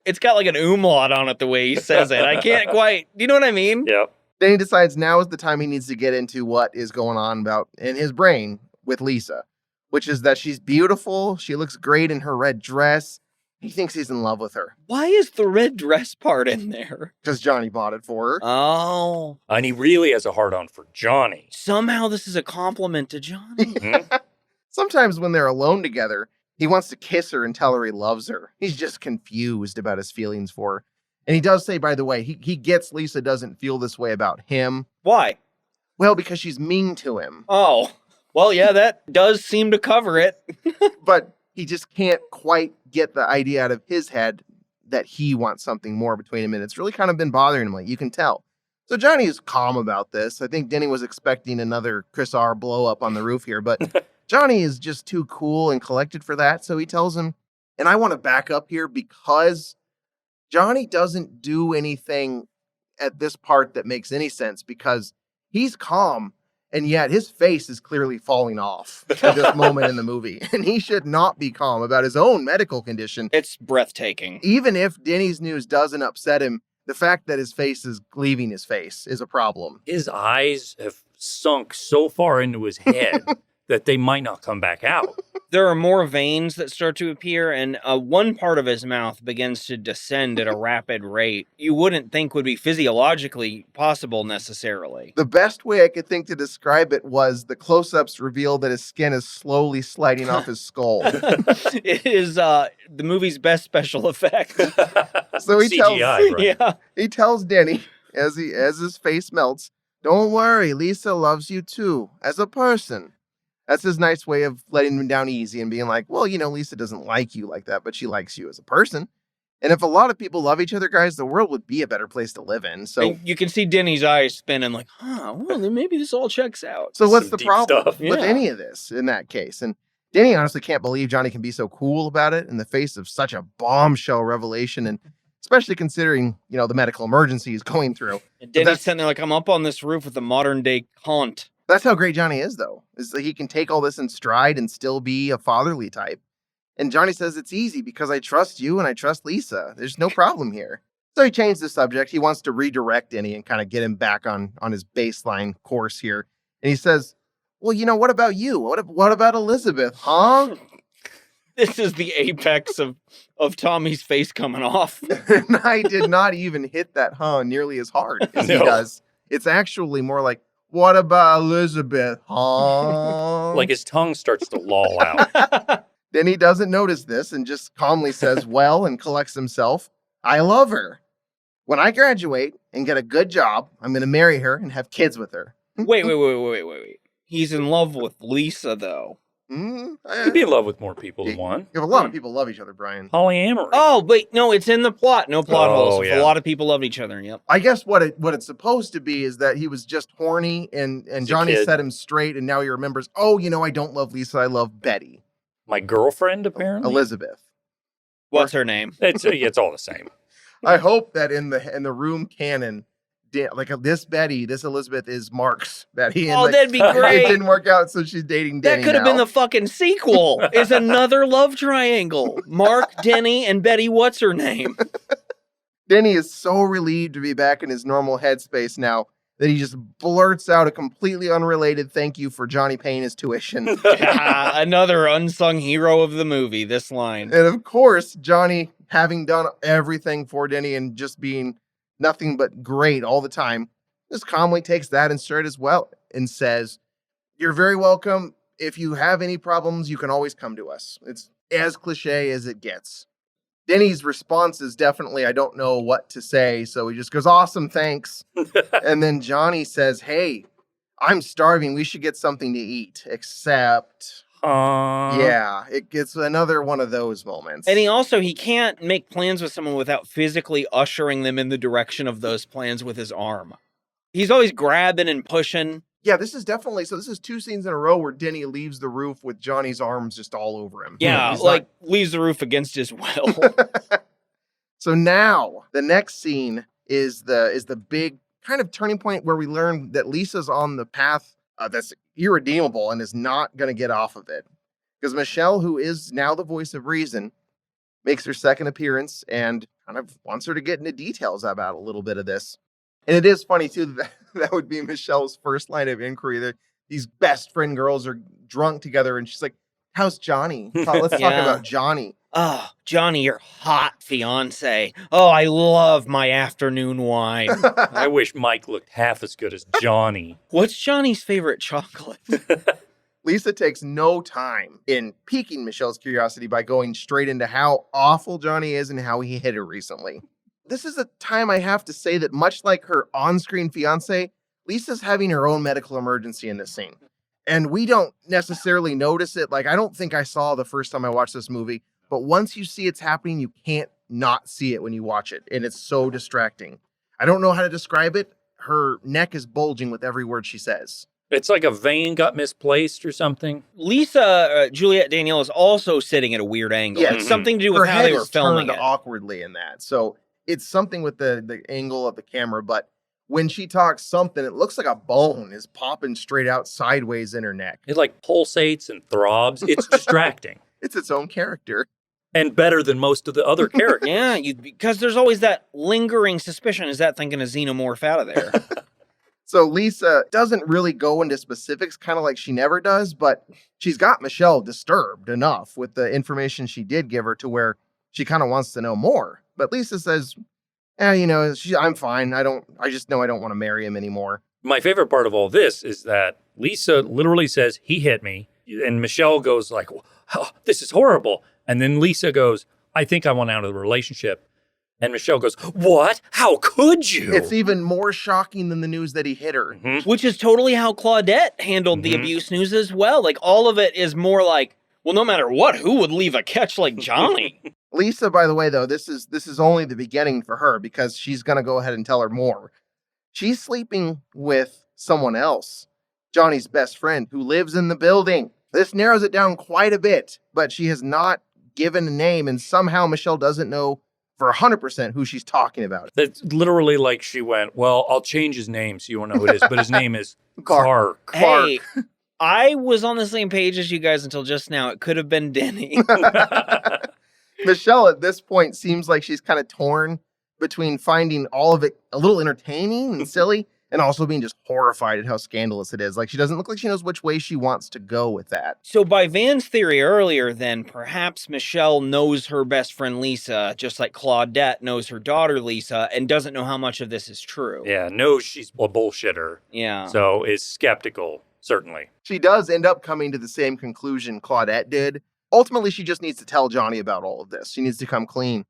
It's got like an umlaut on it the way he says it. I can't quite, do you know what I mean? Yep. Then he decides now is the time he needs to get into what is going on about in his brain with Lisa, which is that she's beautiful. She looks great in her red dress. He thinks he's in love with her. Why is the red dress part in there? Because Johnny bought it for her. Oh. And he really has a hard-on for Johnny. Somehow this is a compliment to Johnny. Sometimes when they're alone together, he wants to kiss her and tell her he loves her. He's just confused about his feelings for her. And he does say, by the way, he gets Lisa doesn't feel this way about him. Why? Well, because she's mean to him. Oh. Well, yeah, that does seem to cover it. But he just can't quite get the idea out of his head that he wants something more between him. And it's really kind of been bothering him, like you can tell. So Johnny is calm about this. I think Denny was expecting another Chris R. blow up on the roof here, but Johnny is just too cool and collected for that. So he tells him, and I want to back up here because Johnny doesn't do anything at this part that makes any sense because he's calm. And yet his face is clearly falling off at this moment in the movie. And he should not be calm about his own medical condition. It's breathtaking. Even if Denny's news doesn't upset him, the fact that his face is leaving his face is a problem. His eyes have sunk so far into his head that they might not come back out. There are more veins that start to appear, and one part of his mouth begins to descend at a rapid rate. You wouldn't think would be physiologically possible necessarily. The best way I could think to describe it was the close-ups reveal that his skin is slowly sliding off his skull. It is the movie's best special effect. So he CGI, right? Yeah. He tells Denny as his face melts, "Don't worry, Lisa loves you too, as a person." That's his nice way of letting him down easy and being like, well, you know, Lisa doesn't like you like that, but she likes you as a person. And if a lot of people love each other, guys, the world would be a better place to live in. So And you can see Denny's eyes spinning like, well, then maybe this all checks out. So what's Some the deep problem stuff. with Yeah. any of this in that case? And Denny honestly can't believe Johnny can be so cool about it in the face of such a bombshell revelation, and especially considering, you know, the medical emergency he's going through. And Denny's that's- sitting there like, I'm up on this roof with a modern day haunt. That's how great Johnny is, though, is that he can take all this in stride and still be a fatherly type. And Johnny says, it's easy because I trust you and I trust Lisa. There's no problem here. So he changed the subject. He wants to redirect Denny and kind of get him back on his baseline course here. And he says, well, you know, what about you? What about Elizabeth, huh? This is the apex of Tommy's face coming off. And I did not even hit that huh nearly as hard as he No. does. It's actually more like, what about Elizabeth, huh? Like his tongue starts to loll out. Then he doesn't notice this and just calmly says, well, and collects himself. I love her. When I graduate and get a good job, I'm going to marry her and have kids with her. Wait. He's in love with Lisa, though. He'd be in love with more people than one. A lot of people love each other, Brian. Polyamory. Oh, wait, no, it's in the plot. No plot Oh, holes. yeah. A lot of people love each other, yep. I guess what it's supposed to be is that he was just horny and a Johnny kid. set him straight, and now he remembers, oh, you know, I don't love Lisa, I love Betty. My girlfriend, apparently. Elizabeth. What's her name? It's all the same. I hope that in the room canon, this Elizabeth is Mark's Betty. And Oh, that'd be great. It didn't work out, so she's dating Denny That could have now. been the fucking sequel. Is another love triangle. Mark, Denny, and Betty, what's her name? Denny is so relieved to be back in his normal headspace now that he just blurts out a completely unrelated thank you for Johnny paying his tuition. Another unsung hero of the movie, this line. And of course, Johnny, having done everything for Denny and just being nothing but great all the time, just calmly takes that in stride as well and says, you're very welcome. If you have any problems, you can always come to us. It's as cliche as it gets. Denny's response is definitely, I don't know what to say. So he just goes, awesome, thanks. And then Johnny says, hey, I'm starving. We should get something to eat. Except, yeah, it gets another one of those moments. And he can't make plans with someone without physically ushering them in the direction of those plans with his arm. He's always grabbing and pushing. Yeah, this is 2 scenes in a row where Denny leaves the roof with Johnny's arms just all over him. Yeah, leaves the roof against his will. So now the next scene is the big kind of turning point where we learn that Lisa's on the path that's irredeemable and is not going to get off of it. Because Michelle, who is now the voice of reason, makes her second appearance and kind of wants her to get into details about a little bit of this. And it is funny, too, that would be Michelle's first line of inquiry. These best friend girls are drunk together, and she's like, how's Johnny? Let's talk about Johnny. Oh, Johnny, your hot fiance. Oh, I love my afternoon wine. I wish Mike looked half as good as Johnny. What's Johnny's favorite chocolate? Lisa takes no time in piquing Michelle's curiosity by going straight into how awful Johnny is and how he hit her recently. This is a time I have to say that much like her on-screen fiance, Lisa's having her own medical emergency in this scene. And we don't necessarily notice it. Like, I don't think I saw the first time I watched this movie, but once you see it's happening, you can't not see it when you watch it. And it's so distracting. I don't know how to describe it. Her neck is bulging with every word she says. It's like a vein got misplaced or something. Lisa, Juliette Danielle, is also sitting at a weird angle. Yeah, it's something to do with how they were filming it. Awkwardly in that. So it's something with the angle of the camera, but when she talks something, it looks like a bone is popping straight out sideways in her neck. It like pulsates and throbs. It's distracting. It's its own character. And better than most of the other characters. Yeah, because there's always that lingering suspicion. Is that thing going to xenomorph out of there? So Lisa doesn't really go into specifics, kind of like she never does, but she's got Michelle disturbed enough with the information she did give her to where she kind of wants to know more. But Lisa says, I'm fine. I just know I don't want to marry him anymore. My favorite part of all this is that Lisa literally says, he hit me. And Michelle goes like, oh, this is horrible. And then Lisa goes, I think I want out of the relationship. And Michelle goes, what? How could you? It's even more shocking than the news that he hit her. Mm-hmm. Which is totally how Claudette handled the abuse news as well. Like, all of it is more like, well, no matter what, who would leave a catch like Johnny? Lisa, by the way, though, this is only the beginning for her because she's going to go ahead and tell her more. She's sleeping with someone else, Johnny's best friend, who lives in the building. This narrows it down quite a bit, but she has not given a name, and somehow Michelle doesn't know for 100% who she's talking about. It's literally like she went, well, I'll change his name so you won't know who it is, but his name is Clark. Hey, I was on the same page as you guys until just now. It could have been Denny. Michelle, at this point, seems like she's kind of torn between finding all of it a little entertaining and silly and also being just horrified at how scandalous it is. Like, she doesn't look like she knows which way she wants to go with that. So by Van's theory earlier, then, perhaps Michelle knows her best friend Lisa, just like Claudette knows her daughter Lisa, and doesn't know how much of this is true. Yeah, knows she's a bullshitter. Yeah. So is skeptical, certainly. She does end up coming to the same conclusion Claudette did. Ultimately, she just needs to tell Johnny about all of this. She needs to come clean.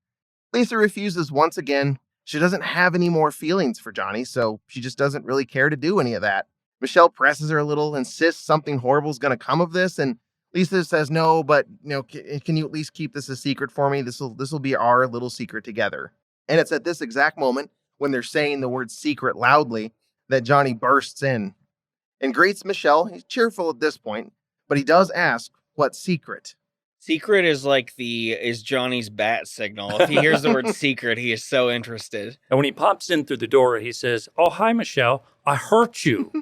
Lisa refuses once again. She doesn't have any more feelings for Johnny, so she just doesn't really care to do any of that. Michelle presses her a little, insists something horrible is going to come of this, and Lisa says, no, but can you at least keep this a secret for me? This will be our little secret together. And it's at this exact moment, when they're saying the word secret loudly, that Johnny bursts in and greets Michelle. He's cheerful at this point, but he does ask, what secret? Secret is Johnny's bat signal. If he hears the word secret, he is so interested. And when he pops in through the door, he says, oh, hi, Michelle. I hurt you.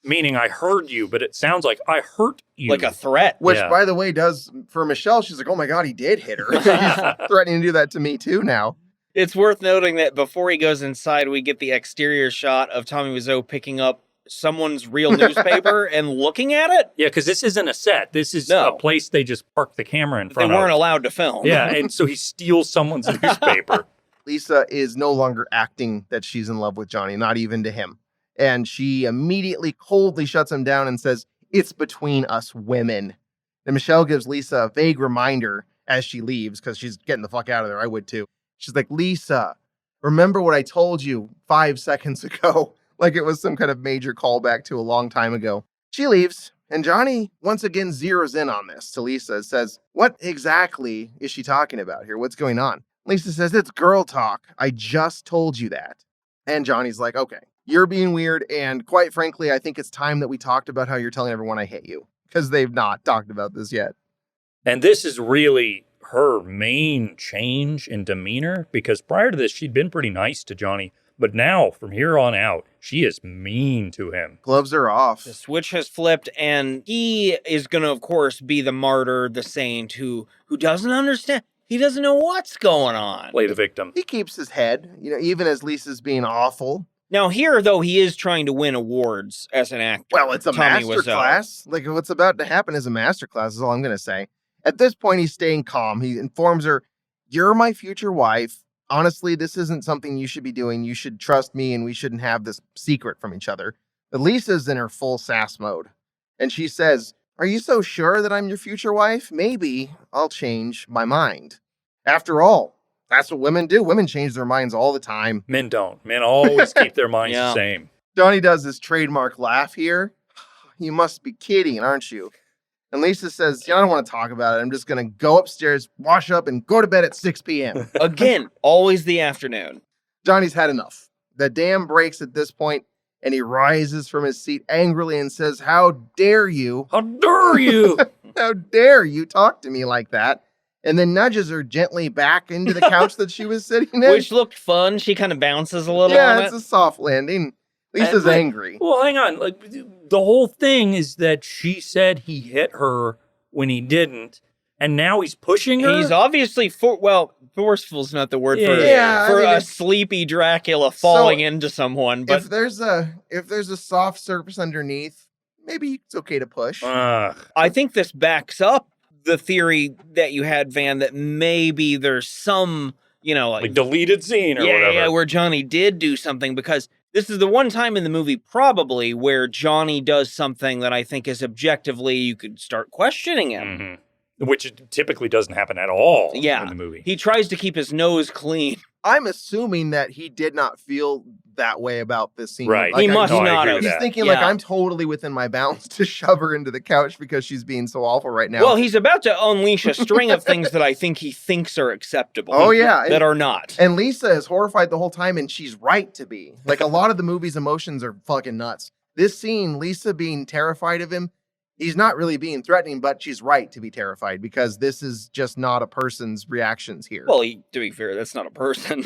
Meaning I heard you, but it sounds like I hurt you. Like a threat. Which, by the way, does for Michelle, she's like, oh my God, he did hit her. He's threatening to do that to me too now. It's worth noting that before he goes inside, we get the exterior shot of Tommy Wiseau picking up someone's real newspaper and looking at it. Yeah, because this isn't a set. This is a place they just parked the camera in front of. They weren't allowed to film. Yeah, and so he steals someone's newspaper. Lisa is no longer acting that she's in love with Johnny, not even to him. And she immediately coldly shuts him down and says, it's between us women. And Michelle gives Lisa a vague reminder as she leaves, because she's getting the fuck out of there. I would too. She's like, Lisa, remember what I told you 5 seconds ago? Like it was some kind of major callback to a long time ago. She leaves, and Johnny once again zeroes in on this to Lisa and says, what exactly is she talking about here? What's going on? Lisa says, it's girl talk. I just told you that. And Johnny's like, okay, you're being weird. And quite frankly, I think it's time that we talked about how you're telling everyone I hate you, because they've not talked about this yet. And this is really her main change in demeanor, because prior to this, she'd been pretty nice to Johnny. But now, from here on out, she is mean to him. Gloves are off. The switch has flipped, and he is going to, of course, be the martyr, the saint who doesn't understand. He doesn't know what's going on. Play the victim. He keeps his head, even as Lisa's being awful. Now here, though, he is trying to win awards as an actor. Well, it's a Tommy master Wiseau. class. Like, what's about to happen is a master class is all I'm going to say. At this point, he's staying calm. He informs her, you're my future wife. Honestly, this isn't something you should be doing. You should trust me, and we shouldn't have this secret from each other. But Lisa's in her full sass mode. And she says, are you so sure that I'm your future wife? Maybe I'll change my mind. After all, that's what women do. Women change their minds all the time. Men don't. Men always keep their minds Yeah. the same. Johnny does this trademark laugh here. You must be kidding, aren't you? And Lisa says, I don't want to talk about it. I'm just going to go upstairs, wash up, and go to bed at 6 p.m. Again, always the afternoon. Johnny's had enough. The dam breaks at this point, and he rises from his seat angrily and says, how dare you? How dare you? How dare you talk to me like that? And then nudges her gently back into the couch that she was sitting in. Which looked fun. She kind of bounces a little Yeah, on it's it. a soft landing. Lisa's But- angry. Well, hang on. Like, the whole thing is that she said he hit her when he didn't, and now he's pushing her? He's obviously, forceful's not the word for, Yeah, for I mean, a sleepy Dracula falling into someone. But If there's a soft surface underneath, maybe it's okay to push. Ugh. I think this backs up the theory that you had, Van, that maybe there's some, Like deleted scene or whatever. Yeah, where Johnny did do something, because this is the one time in the movie probably where Johnny does something that I think is objectively you could start questioning him. Mhm. Which typically doesn't happen at all Yeah. in the movie. He tries to keep his nose clean. I'm assuming that he did not feel that way about this scene. Right. He must I not agree have. with He's that. thinking like, Yeah. I'm totally within my bounds to shove her into the couch because she's being so awful right now. Well, he's about to unleash a string of things that I think he thinks are acceptable. Oh, yeah. That are not. And Lisa is horrified the whole time, and she's right to be. Like, a lot of the movie's emotions are fucking nuts. This scene, Lisa being terrified of him, he's not really being threatening, but she's right to be terrified because this is just not a person's reactions here. Well, to be fair, that's not a person.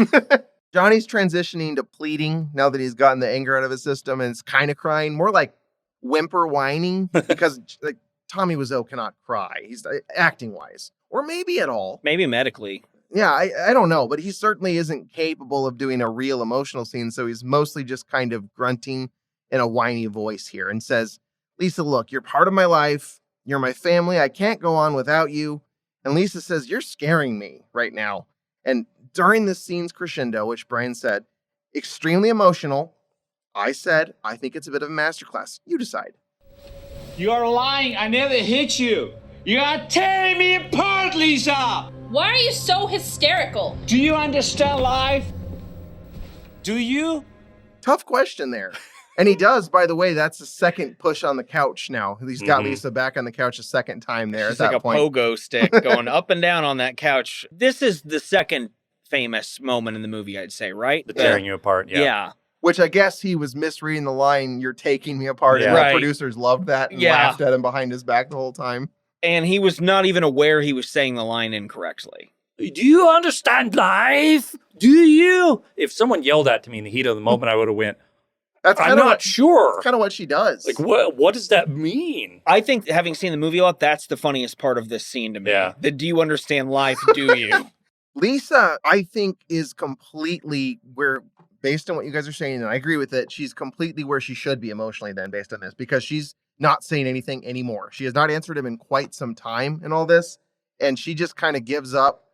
Johnny's transitioning to pleading now that he's gotten the anger out of his system, and it's kind of crying, more like whimper whining, because like Tommy Wiseau cannot cry. He's acting wise, or maybe at all. Maybe medically. Yeah, I don't know, but he certainly isn't capable of doing a real emotional scene. So he's mostly just kind of grunting in a whiny voice here and says, Lisa, look, you're part of my life. You're my family. I can't go on without you. And Lisa says, you're scaring me right now. And during this scene's crescendo, which Brian said, extremely emotional, I said, I think it's a bit of a masterclass. You decide. You are lying. I never hit you. You are tearing me apart, Lisa. Why are you so hysterical? Do you understand life? Do you? Tough question there. And he does, by the way. That's the second push on the couch now. He's got Lisa back on the couch a second time there It's at like that a point. pogo stick going up and down on that couch. This is the second famous moment in the movie, I'd say, right? The tearing you apart, yeah. Which I guess he was misreading the line, you're taking me apart. And Right. the producers loved that and Yeah. laughed at him behind his back the whole time. And he was not even aware he was saying the line incorrectly. Do you understand life? Do you? If someone yelled that to me in the heat of the moment, I would have went, That's I'm kind of not sure. kind of what she does. Like, what does that mean? I think, having seen the movie a lot, that's the funniest part of this scene to me. Yeah. The do you understand life, do you? Lisa, I think, is completely where, based on what you guys are saying, and I agree with it, she's completely where she should be emotionally then, based on this, because she's not saying anything anymore. She has not answered him in quite some time in all this, and she just kind of gives up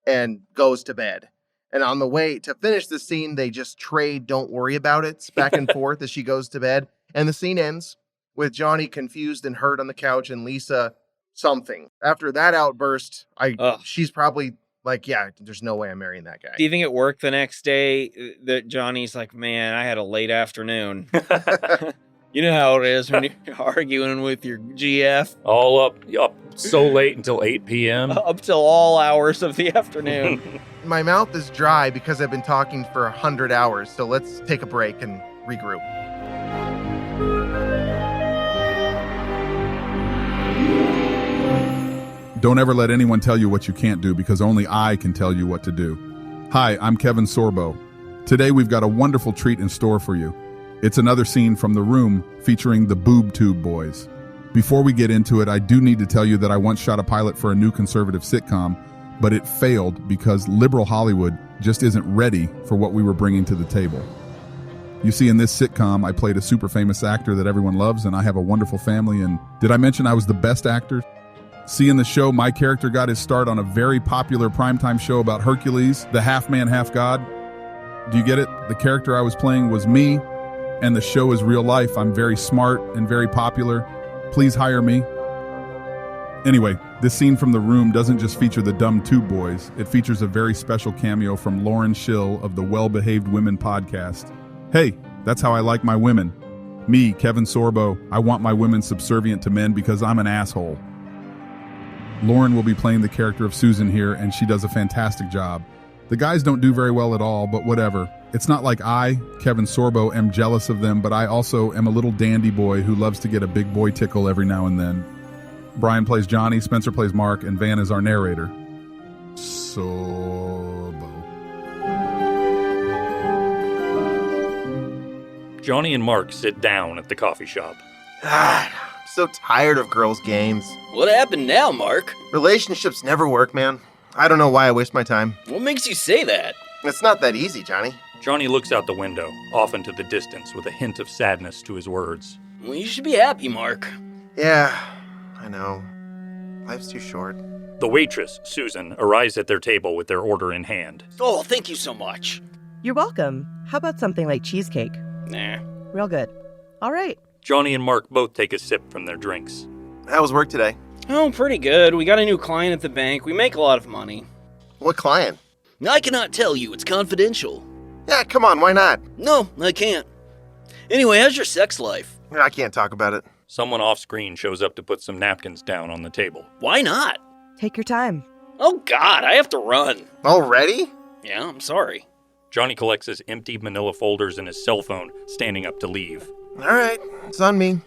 and goes to bed. And on the way to finish the scene, they just trade don't worry about it back and forth as she goes to bed. And the scene ends with Johnny confused and hurt on the couch and Lisa something. After that outburst, Ugh. she's probably like, yeah, there's no way I'm marrying that guy. Do you think at work the next day that Johnny's like, man, I had a late afternoon? You know how it is when you're arguing with your GF. All up so late until 8 p.m. Up till all hours of the afternoon. My mouth is dry because I've been talking for 100 hours, so let's take a break and regroup. Don't ever let anyone tell you what you can't do, because only I can tell you what to do. Hi, I'm Kevin Sorbo. Today we've got a wonderful treat in store for you. It's another scene from The Room featuring the Boob Tube Boys. Before we get into it, I do need to tell you that I once shot a pilot for a new conservative sitcom, but it failed because liberal Hollywood just isn't ready for what we were bringing to the table. You see, in this sitcom, I played a super famous actor that everyone loves, and I have a wonderful family, and did I mention I was the best actor? See, in the show, my character got his start on a very popular primetime show about Hercules, the half-man, half-god. Do you get it? The character I was playing was me, and the show is real life. I'm very smart and very popular. Please hire me. Anyway, this scene from The Room doesn't just feature the dumb Tube Boys. It features a very special cameo from Lauren Schill of the Well-Behaved Women podcast. Hey, that's how I like my women. Me, Kevin Sorbo, I want my women subservient to men because I'm an asshole. Lauren will be playing the character of Susan here, and she does a fantastic job. The guys don't do very well at all, but whatever. It's not like I, Kevin Sorbo, am jealous of them, but I also am a little dandy boy who loves to get a big boy tickle every now and then. Brian plays Johnny, Spencer plays Mark, and Van is our narrator. Sorbo. Johnny and Mark sit down at the coffee shop. I'm so tired of girls' games. What happened now, Mark? Relationships never work, man. I don't know why I waste my time. What makes you say that? It's not that easy, Johnny. Johnny looks out the window, off into the distance, with a hint of sadness to his words. Well, you should be happy, Mark. Yeah, I know. Life's too short. The waitress, Susan, arrives at their table with their order in hand. Oh, thank you so much. You're welcome. How about something like cheesecake? Nah. Real good. All right. Johnny and Mark both take a sip from their drinks. How was work today? Oh, pretty good. We got a new client at the bank. We make a lot of money. What client? I cannot tell you. It's confidential. Yeah, come on, why not? No, I can't. Anyway, how's your sex life? I can't talk about it. Someone off-screen shows up to put some napkins down on the table. Why not? Take your time. Oh, God, I have to run. Already? Yeah, I'm sorry. Johnny collects his empty manila folders and his cell phone, standing up to leave. All right, it's on me.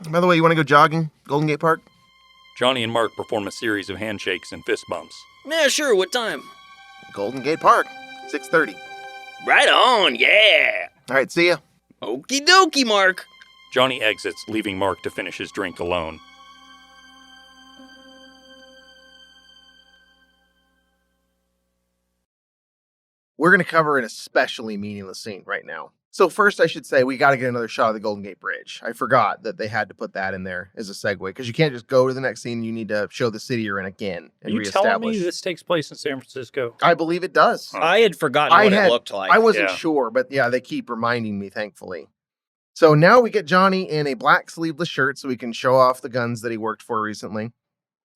By the way, you want to go jogging? Golden Gate Park? Johnny and Mark perform a series of handshakes and fist bumps. Yeah, sure, what time? Golden Gate Park, 6:30. Right on, yeah! All right, see ya. Okie dokie, Mark. Johnny exits, leaving Mark to finish his drink alone. We're going to cover an especially meaningless scene right now. So first, I should say we got to get another shot of the Golden Gate Bridge. I forgot that they had to put that in there as a segue, because you can't just go to the next scene. You need to show the city you're in again and Are you reestablish. telling me this takes place in San Francisco? I believe it does. I had forgotten what it looked like. I wasn't sure, but yeah, they keep reminding me, thankfully. So now we get Johnny in a black sleeveless shirt so he can show off the guns that he worked for recently.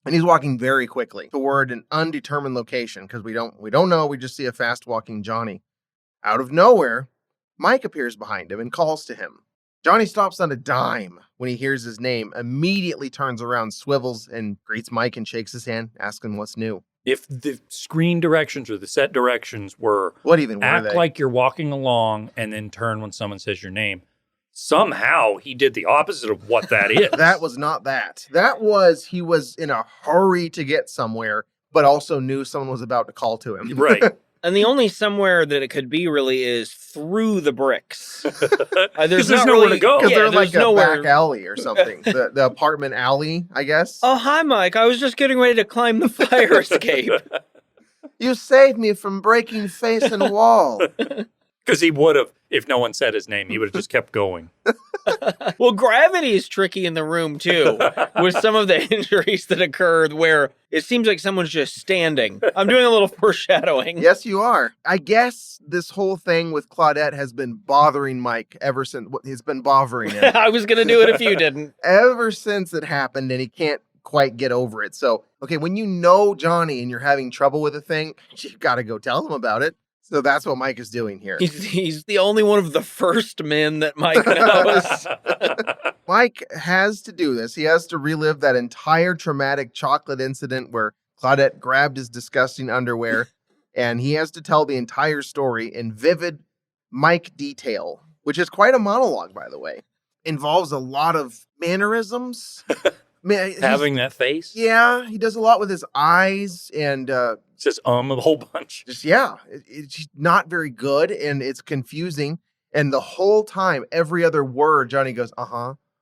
And he's walking very quickly toward an undetermined location, because we don't know. We just see a fast walking Johnny. Out of nowhere, Mike appears behind him and calls to him. Johnny stops on a dime when he hears his name, immediately turns around, swivels, and greets Mike and shakes his hand, asking what's new. If the screen directions or the set directions were what even were act they? like you're walking along and then turn when someone says your name, somehow he did the opposite of what that is. That was not that. That was he was in a hurry to get somewhere, but also knew someone was about to call to him. Right. And the only somewhere that it could be really is through the bricks. There's nowhere really, to go. Because Yeah, they're like there's nowhere. a back alley or something. the apartment alley, I guess. Oh, hi, Mike. I was just getting ready to climb the fire escape. You saved me from breaking face and wall. Because he would have, if no one said his name, he would have just kept going. Well, gravity is tricky in the room, too, with some of the injuries that occurred where it seems like someone's just standing. I'm doing a little foreshadowing. Yes, you are. I guess this whole thing with Claudette has been bothering Mike ever since. It's been bothering him. I was going to do it if you didn't. Ever since it happened, and he can't quite get over it. So, okay, when you know Johnny and you're having trouble with a thing, you got to go tell him about it. So that's what Mike is doing here. He's the only one of the first men that Mike knows. Mike has to do this. He has to relive that entire traumatic chocolate incident where Claudette grabbed his disgusting underwear, and he has to tell the entire story in vivid Mike detail, which is quite a monologue, by the way. Involves a lot of mannerisms. Having that face? Yeah, he does a lot with his eyes and says a whole bunch. Just it's not very good and it's confusing. And the whole time, every other word, Johnny goes,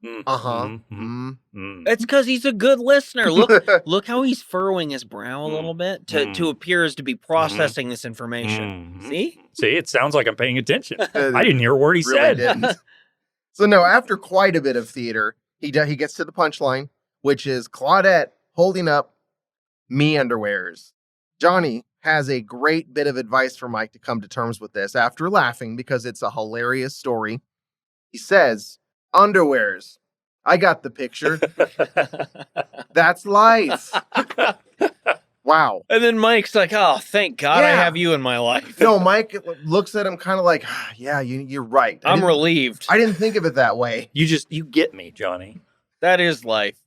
It's because he's a good listener. Look how he's furrowing his brow a little bit to appear as to be processing this information. See, it sounds like I'm paying attention. I didn't hear a word he said. Didn't. So no, after quite a bit of theater, he gets to the punchline, which is Claudette holding up me underwears. Johnny has a great bit of advice for Mike to come to terms with this after laughing because it's a hilarious story. He says, underwears. I got the picture. That's life. Wow. And then Mike's like, oh, thank God I have you in my life. No, Mike looks at him kind of like, yeah, you're right. I'm relieved. I didn't think of it that way. You get me, Johnny. That is life.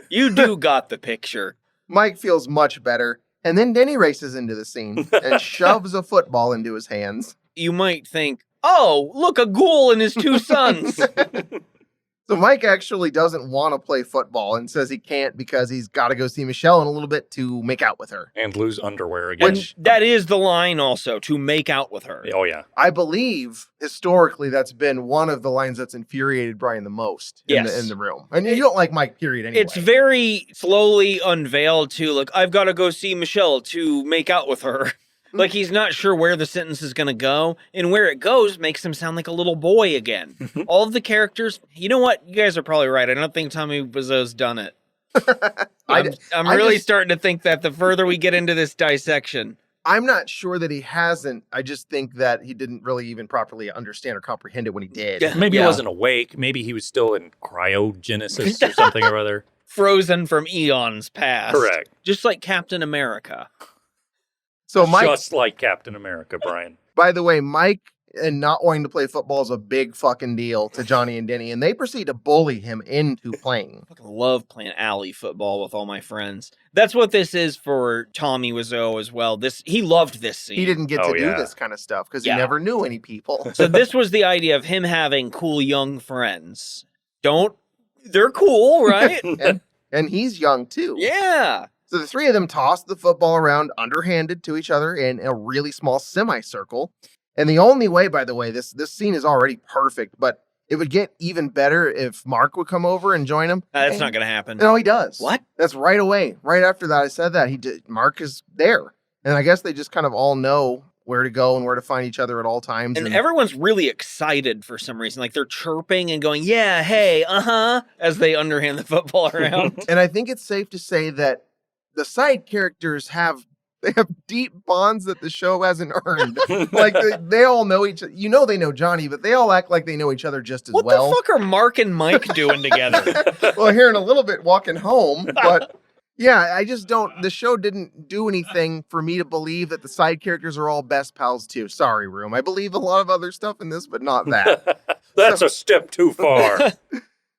You do got the picture. Mike feels much better. And then Denny races into the scene and shoves a football into his hands. You might think, oh, look, a ghoul and his two sons. So Mike actually doesn't want to play football and says he can't because he's got to go see Michelle in a little bit to make out with her. And lose underwear again. Which, that is the line also, to make out with her. Oh, yeah. I believe, historically, that's been one of the lines that's infuriated Brian the most in the room. And you don't like Mike, period, anyway. It's very slowly unveiled to, like, I've got to go see Michelle to make out with her. Like, he's not sure where the sentence is going to go, and where it goes makes him sound like a little boy again. All of the characters, you know what? You guys are probably right. I don't think Tommy Wiseau's done it. I'm really starting to think that the further we get into this dissection. I'm not sure that he hasn't. I just think that he didn't really even properly understand or comprehend it when he did. Maybe he wasn't awake. Maybe he was still in cryogenesis or something or other. Frozen from eons past. Correct. Just like Captain America. So Mike, just like Captain America, Brian. By the way, Mike and not wanting to play football is a big fucking deal to Johnny and Denny, and they proceed to bully him into playing. I love playing alley football with all my friends. That's what this is for Tommy Wiseau as well. He loved this scene. He didn't get to do this kind of stuff because he never knew any people. So this was the idea of him having cool young friends. They're cool, right? and he's young too. Yeah. So the three of them toss the football around underhanded to each other in a really small semicircle. And the only way, by the way, this scene is already perfect, but it would get even better if Mark would come over and join him. That's not going to happen. No, he does. What? That's right away. Right after that, I said that. Mark is there. And I guess they just kind of all know where to go and where to find each other at all times. And everyone's really excited for some reason. Like they're chirping and going, yeah, hey, as they underhand the football around. And I think it's safe to say that the side characters have deep bonds that the show hasn't earned. Like they all know each other. You know they know Johnny, but they all act like they know each other just as well. What the fuck are Mark and Mike doing together? Well, here in a little bit walking home, but yeah, I just don't. The show didn't do anything for me to believe that the side characters are all best pals too. Sorry, Room. I believe a lot of other stuff in this, but not that. That's a step too far.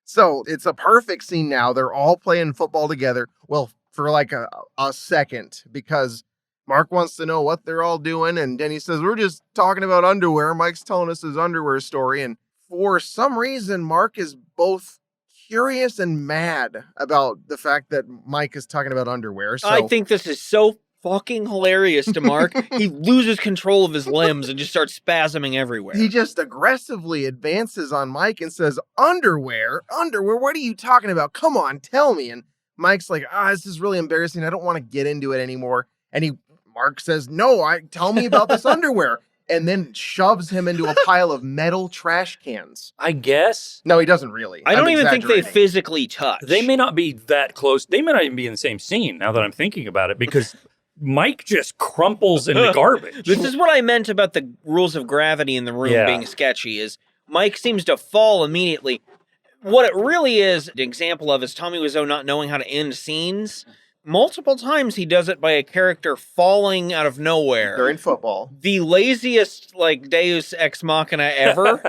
So it's a perfect scene now. They're all playing football together. Well, for like a second, because Mark wants to know what they're all doing. And Denny says, we're just talking about underwear. Mike's telling us his underwear story. And for some reason, Mark is both curious and mad about the fact that Mike is talking about underwear. So I think this is so fucking hilarious to Mark. He loses control of his limbs and just starts spasming everywhere. He just aggressively advances on Mike and says, underwear? What are you talking about? Come on, tell me. And Mike's like, this is really embarrassing. I don't want to get into it anymore. And Mark says, no, tell me about this underwear. And then shoves him into a pile of metal trash cans. I guess. No, he doesn't really. I don't even think they physically touch. They may not be that close. They may not even be in the same scene now that I'm thinking about it, because Mike just crumples in the garbage. This is what I meant about the rules of gravity in the room being sketchy, is Mike seems to fall immediately. What it really is an example of is Tommy Wiseau not knowing how to end scenes. Multiple times he does it by a character falling out of nowhere. During football. The laziest, Deus Ex Machina ever.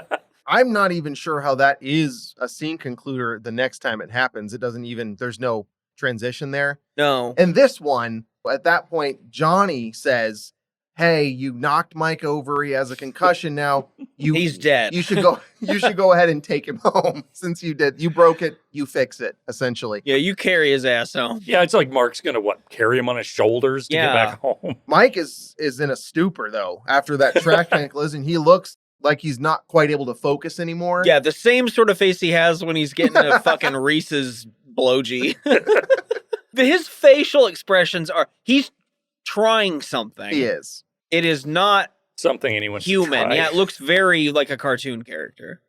I'm not even sure how that is a scene concluder the next time it happens. It doesn't even, there's no transition there. No. And this one, at that point, Johnny says, hey, you knocked Mike over. He has a concussion now. He's dead. You should go ahead and take him home since you broke it, you fix it, essentially. Yeah, you carry his ass home. Yeah, it's like Mark's going to, carry him on his shoulders to get back home? Mike is in a stupor, though, after that track collision. He looks like he's not quite able to focus anymore. Yeah, the same sort of face he has when he's getting a fucking Reese's blowgie. His facial expressions he's trying something. He is. It is not something anyone human. Yeah, it looks very like a cartoon character.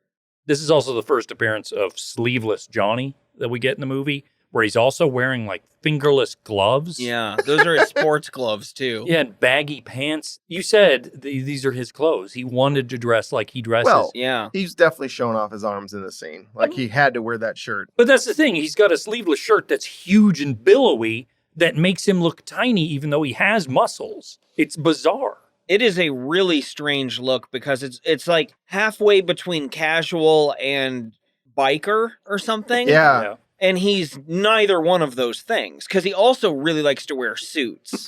This is also the first appearance of sleeveless Johnny that we get in the movie, where he's also wearing fingerless gloves. Yeah, those are his sports gloves too. Yeah, and baggy pants. You said these are his clothes. He wanted to dress like he dresses. Well, yeah. He's definitely showing off his arms in the scene. He had to wear that shirt. But that's the thing. He's got a sleeveless shirt that's huge and billowy that makes him look tiny even though he has muscles. It's bizarre. It is a really strange look because it's halfway between casual and biker or something. Yeah. And he's neither one of those things because he also really likes to wear suits.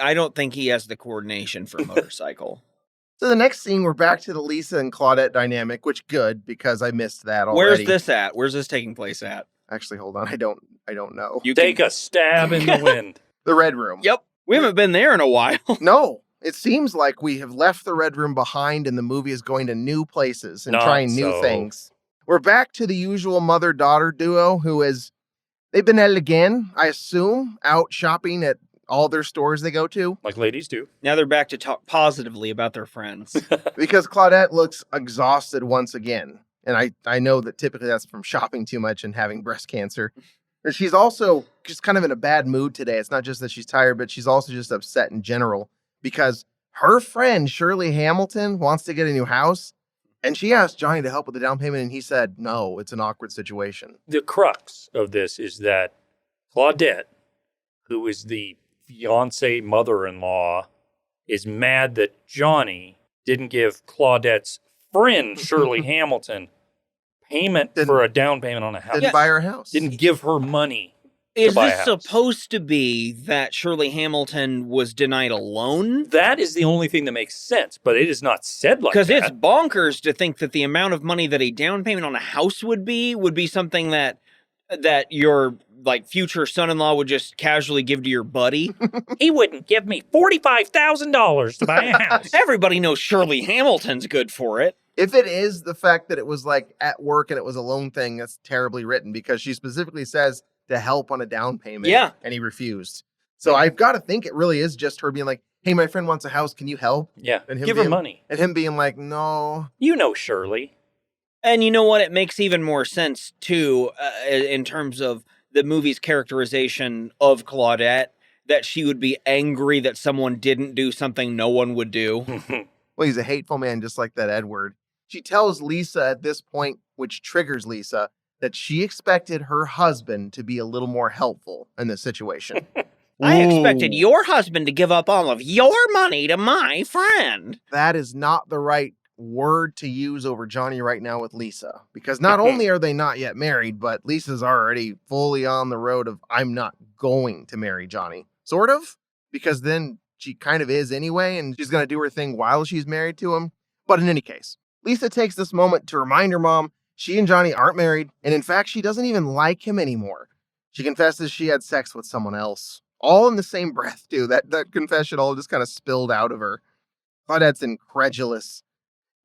I don't think he has the coordination for a motorcycle. So the next scene, we're back to the Lisa and Claudette dynamic, which good because I missed that already. Where's this at? Where's this taking place at? Actually, hold on. I don't know. You take a stab in the wind. The Red Room. Yep. We haven't been there in a while. No. It seems like we have left the Red Room behind and the movie is going to new places and trying new things. We're back to the usual mother-daughter duo they've been at it again, I assume, out shopping at all their stores they go to. Like ladies do. Now they're back to talk positively about their friends. Because Claudette looks exhausted once again. And I know that typically that's from shopping too much and having breast cancer. And she's also just kind of in a bad mood today. It's not just that she's tired, but she's also just upset in general. Because her friend, Shirley Hamilton, wants to get a new house. And she asked Johnny to help with the down payment, and he said, no, it's an awkward situation. The crux of this is that Claudette, who is the fiancé mother-in-law, is mad that Johnny didn't give Claudette's friend, Shirley Hamilton, payment for a down payment on a house. Didn't buy her a house. Didn't give her money. Is this supposed to be that Shirley Hamilton was denied a loan? That is the only thing that makes sense, but it is not said like that. Because it's bonkers to think that the amount of money that a down payment on a house would be something that your future son-in-law would just casually give to your buddy. He wouldn't give me $45,000 to buy a house. Everybody knows Shirley Hamilton's good for it. If it is the fact that it was at work and it was a loan thing, that's terribly written because she specifically says to help on a down payment. Yeah. And he refused. So I've got to think it really is just her being like, hey, my friend wants a house. Can you help? Yeah. And him give her money. And him being like, no. You know Shirley. And you know what? It makes even more sense, too, in terms of the movie's characterization of Claudette, that she would be angry that someone didn't do something no one would do. Well, he's a hateful man, just like that Edward. She tells Lisa at this point, which triggers Lisa, that she expected her husband to be a little more helpful in this situation. I expected your husband to give up all of your money to my friend. That is not the right word to use over Johnny right now with Lisa. Because not only are they not yet married, but Lisa's already fully on the road of, I'm not going to marry Johnny. Sort of. Because then she kind of is anyway, and she's going to do her thing while she's married to him. But in any case, Lisa takes this moment to remind her mom she and Johnny aren't married, and in fact, she doesn't even like him anymore. She confesses she had sex with someone else. All in the same breath, too. That confession all just kind of spilled out of her. Claudette's incredulous.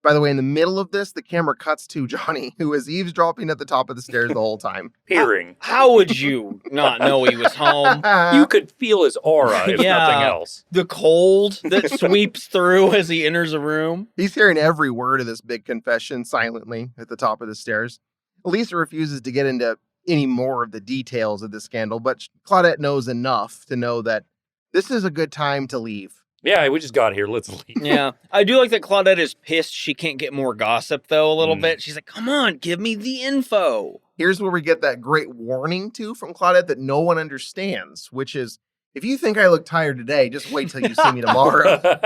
By the way, in the middle of this, the camera cuts to Johnny, who is eavesdropping at the top of the stairs the whole time. Peering. How would you not know he was home? You could feel his aura, if nothing else. The cold that sweeps through as he enters a room. He's hearing every word of this big confession silently at the top of the stairs. Lisa refuses to get into any more of the details of the scandal, but Claudette knows enough to know that this is a good time to leave. Yeah, we just got here. Let's leave. Yeah. I do like that Claudette is pissed she can't get more gossip, though, a little bit. She's like, come on, give me the info. here's where we get that great warning too from Claudette that no one understands, which is, if you think I look tired today, just wait till you see me tomorrow.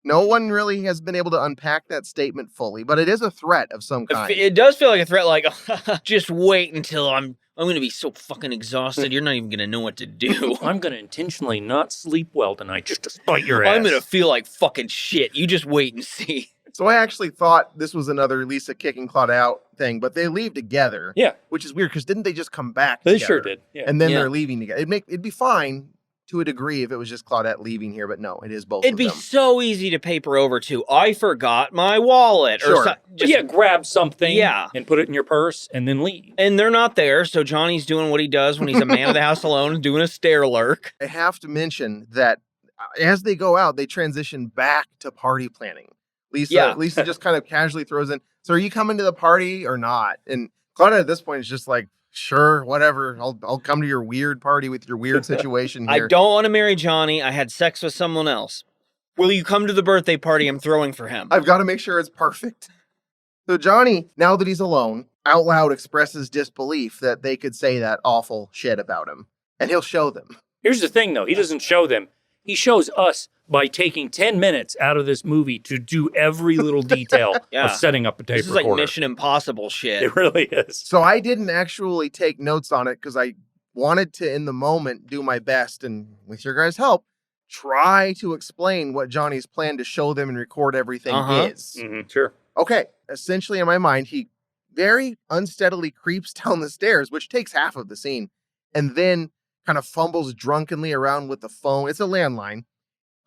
No one really has been able to unpack that statement fully, but it is a threat of some kind. It does feel like a threat, like, just wait until I'm going to be so fucking exhausted, you're not even going to know what to do. I'm going to intentionally not sleep well tonight just to spite your ass. I'm going to feel like fucking shit. You just wait and see. So I actually thought this was another Lisa kicking Claude out thing, but they leave together. Yeah. Which is weird, because didn't they just come back They together? sure did. Yeah. And then Yeah. they're leaving together. It'd be fine to a degree if it was just Claudette leaving here, but no, it is both It'd of be them. so easy to paper over to, I forgot my wallet. Sure. Or just, grab something Yeah. and put it in your purse and then leave. And they're not there, so Johnny's doing what he does when he's a man of the house alone, doing a stair lurk. I have to mention that as they go out, they transition back to party planning. Lisa just kind of casually throws in, so are you coming to the party or not? And Claudette at this point is just like, sure, whatever. I'll come to your weird party with your weird situation here. I don't want to marry Johnny. I had sex with someone else. Will you come to the birthday party I'm throwing for him? I've got to make sure it's perfect. So Johnny, now that he's alone, out loud expresses disbelief that they could say that awful shit about him. And he'll show them. Here's the thing, though. He doesn't show them. He shows us by taking 10 minutes out of this movie to do every little detail of setting up a tape This is recorder. like Mission Impossible shit. It really is. So I didn't actually take notes on it because I wanted to, in the moment, do my best and, with your guys' help, try to explain what Johnny's plan to show them and record everything is. Mm-hmm, sure. Okay, essentially in my mind, he very unsteadily creeps down the stairs, which takes half of the scene, and then kind of fumbles drunkenly around with the phone. It's a landline.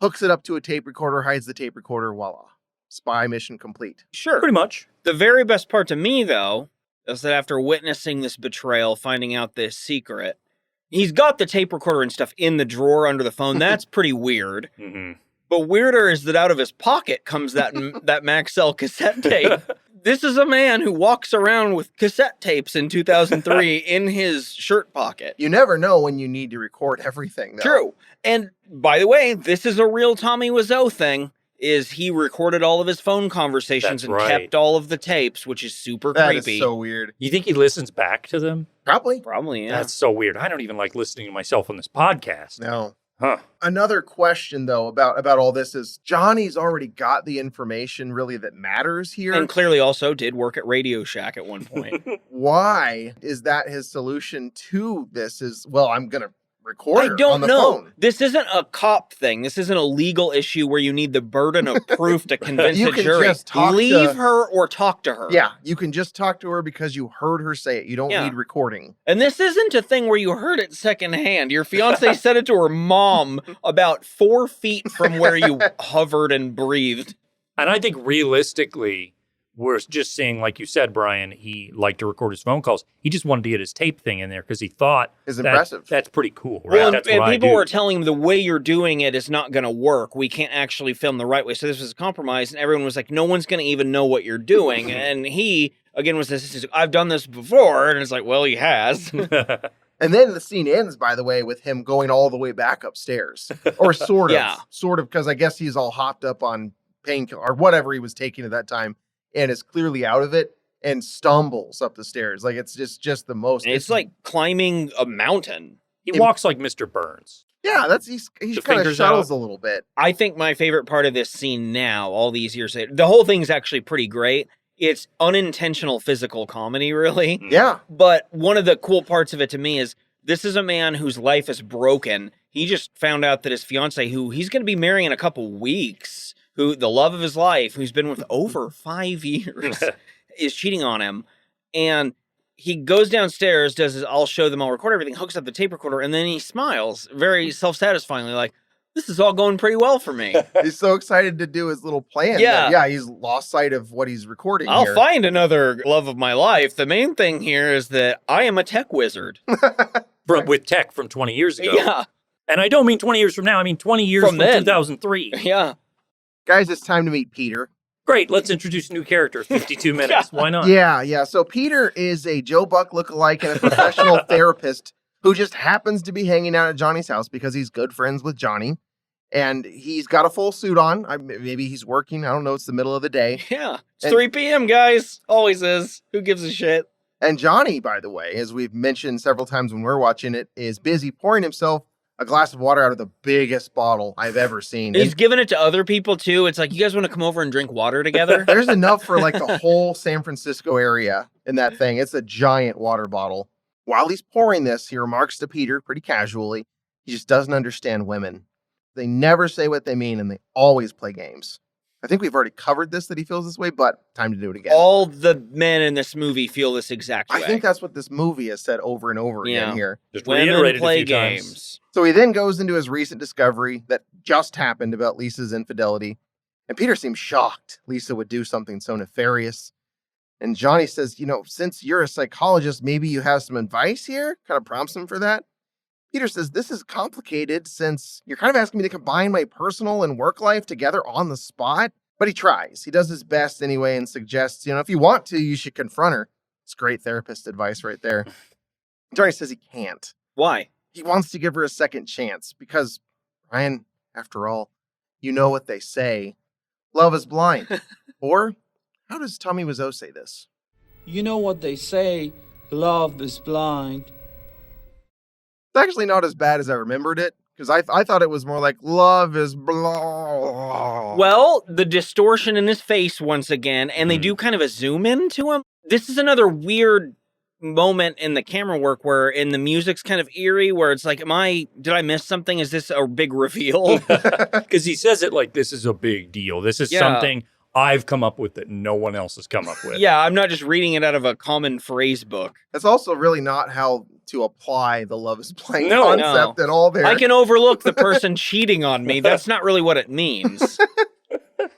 Hooks it up to a tape recorder, hides the tape recorder, voila. Spy mission complete. Sure. Pretty much. The very best part to me, though, is that after witnessing this betrayal, finding out this secret, he's got the tape recorder and stuff in the drawer under the phone. That's pretty weird. Mm-hmm. But weirder is that out of his pocket comes that that Maxell cassette tape. This is a man who walks around with cassette tapes in 2003 in his shirt pocket. You never know when you need to record everything, though. True. And by the way, this is a real Tommy Wiseau thing, is he recorded all of his phone conversations and kept all of the tapes, which is super That creepy. is so weird. You think he listens back to them? Probably. Probably, yeah. That's so weird. I don't even like listening to myself on this podcast. No. Huh. Another question, though, about all this is Johnny's already got the information really that matters here. And clearly also did work at Radio Shack at one point. Why is that his solution to this? Is, well, I'm going to record her I don't on the know. phone. This isn't a cop thing. This isn't a legal issue where you need the burden of proof to convince You a can jury. just talk Leave to- her or talk to her. Yeah, you can just talk to her because you heard her say it. You don't need recording. And this isn't a thing where you heard it secondhand. Your fiance said it to her mom about 4 feet from where you hovered and breathed. And I think realistically, we're just saying, like you said, Brian, he liked to record his phone calls. He just wanted to get his tape thing in there because he thought It's impressive. That's pretty cool, right? Well, That's and what I people do. were telling him the way you're doing it is not going to work. We can't actually film the right way. So this was a compromise, and everyone was like, no one's going to even know what you're doing. And he, again, was this, I've done this before. And it's like, well, he has. And then the scene ends, by the way, with him going all the way back upstairs. Or sort of. Yeah. Sort of, because I guess he's all hopped up on painkiller or whatever he was taking at that time and is clearly out of it and stumbles up the stairs. Like, it's just the most. It's like climbing a mountain. He walks like Mr. Burns. Yeah, he's kind of fingers shuttles out. a little bit. I think my favorite part of this scene now, all these years later, the whole thing's actually pretty great. It's unintentional physical comedy, really. Yeah. But one of the cool parts of it to me is this is a man whose life is broken. He just found out that his fiance, who he's going to be marrying in a couple weeks, who the love of his life, who's been with over 5 years, is cheating on him. And he goes downstairs, does his, I'll show them, I'll record everything, hooks up the tape recorder, and then he smiles very self-satisfyingly, like, this is all going pretty well for me. He's so excited to do his little plan. Yeah. Yeah, he's lost sight of what he's recording I'll here. find another love of my life. The main thing here is that I am a tech wizard. With tech from 20 years ago. Yeah. And I don't mean 20 years from now. I mean 20 years from then. 2003. Yeah. Guys, it's time to meet Peter. Great. Let's introduce a new character. 52 minutes. Why not? Yeah. So Peter is a Joe Buck lookalike and a professional therapist who just happens to be hanging out at Johnny's house because he's good friends with Johnny. And he's got a full suit on. Maybe he's working. I don't know. It's the middle of the day. Yeah. It's 3 p.m., guys. Always is. Who gives a shit? And Johnny, by the way, as we've mentioned several times when we're watching it, is busy pouring himself a glass of water out of the biggest bottle I've ever seen. He's giving it to other people too. It's like, you guys want to come over and drink water together? There's enough for like the whole San Francisco area in that thing. It's a giant water bottle. While he's pouring this, he remarks to Peter pretty casually, he just doesn't understand women. They never say what they mean and they always play games. I think we've already covered this, that he feels this way, but time to do it again. All the men in this movie feel this exact way. I think that's what this movie has said over and over again here. Just women reiterated play a few games. times. So he then goes into his recent discovery that just happened about Lisa's infidelity. And Peter seems shocked Lisa would do something so nefarious. And Johnny says, since you're a psychologist, maybe you have some advice here? Kind of prompts him for that. Peter says, this is complicated since you're kind of asking me to combine my personal and work life together on the spot. But he tries. He does his best anyway and suggests, if you want to, you should confront her. It's great therapist advice right there. Johnny says he can't. Why? He wants to give her a second chance because, Ryan, after all, you know what they say. Love is blind. Or, how does Tommy Wiseau say this? You know what they say, love is blind. It's actually not as bad as I remembered it, because I thought it was more like, love is blah. Well, the distortion in his face once again, and they do kind of a zoom in to him. This is another weird moment in the camera work the music's kind of eerie, where it's like, did I miss something? Is this a big reveal? Because he says it like this is a big deal. This is something I've come up with that no one else has come up with. Yeah, I'm not just reading it out of a common phrase book. That's also really not how to apply the love is blind concept at all there. I can overlook the person cheating on me. That's not really what it means.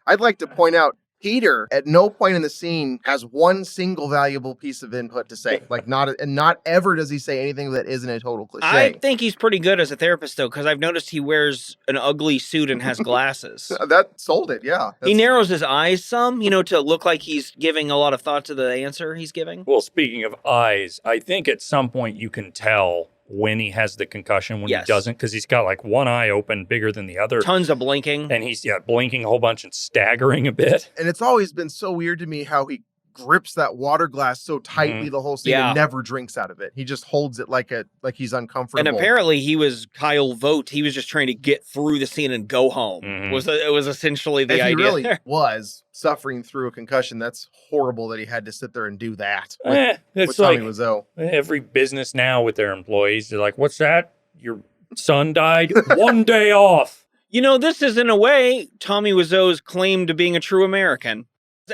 I'd like to point out, Peter, at no point in the scene, has one single valuable piece of input to say. Not ever does he say anything that isn't a total cliche. I think he's pretty good as a therapist, though, because I've noticed he wears an ugly suit and has glasses. That sold it, yeah. He narrows his eyes some, to look like he's giving a lot of thought to the answer he's giving. Well, speaking of eyes, I think at some point you can tell when he has the concussion, when he doesn't, because he's got like one eye open bigger than the other. Tons of blinking. And he's blinking a whole bunch and staggering a bit. And it's always been so weird to me how he grips that water glass so tightly the whole scene and never drinks out of it. He just holds it like he's uncomfortable. And apparently he was Kyle Vogt. He was just trying to get through the scene and go home. It was essentially the idea. He really was suffering through a concussion. That's horrible that he had to sit there and do that with Tommy Wiseau. Every business now with their employees, they're like, what's that? Your son died? 1 day off. This is in a way Tommy Wiseau's claim to being a true American.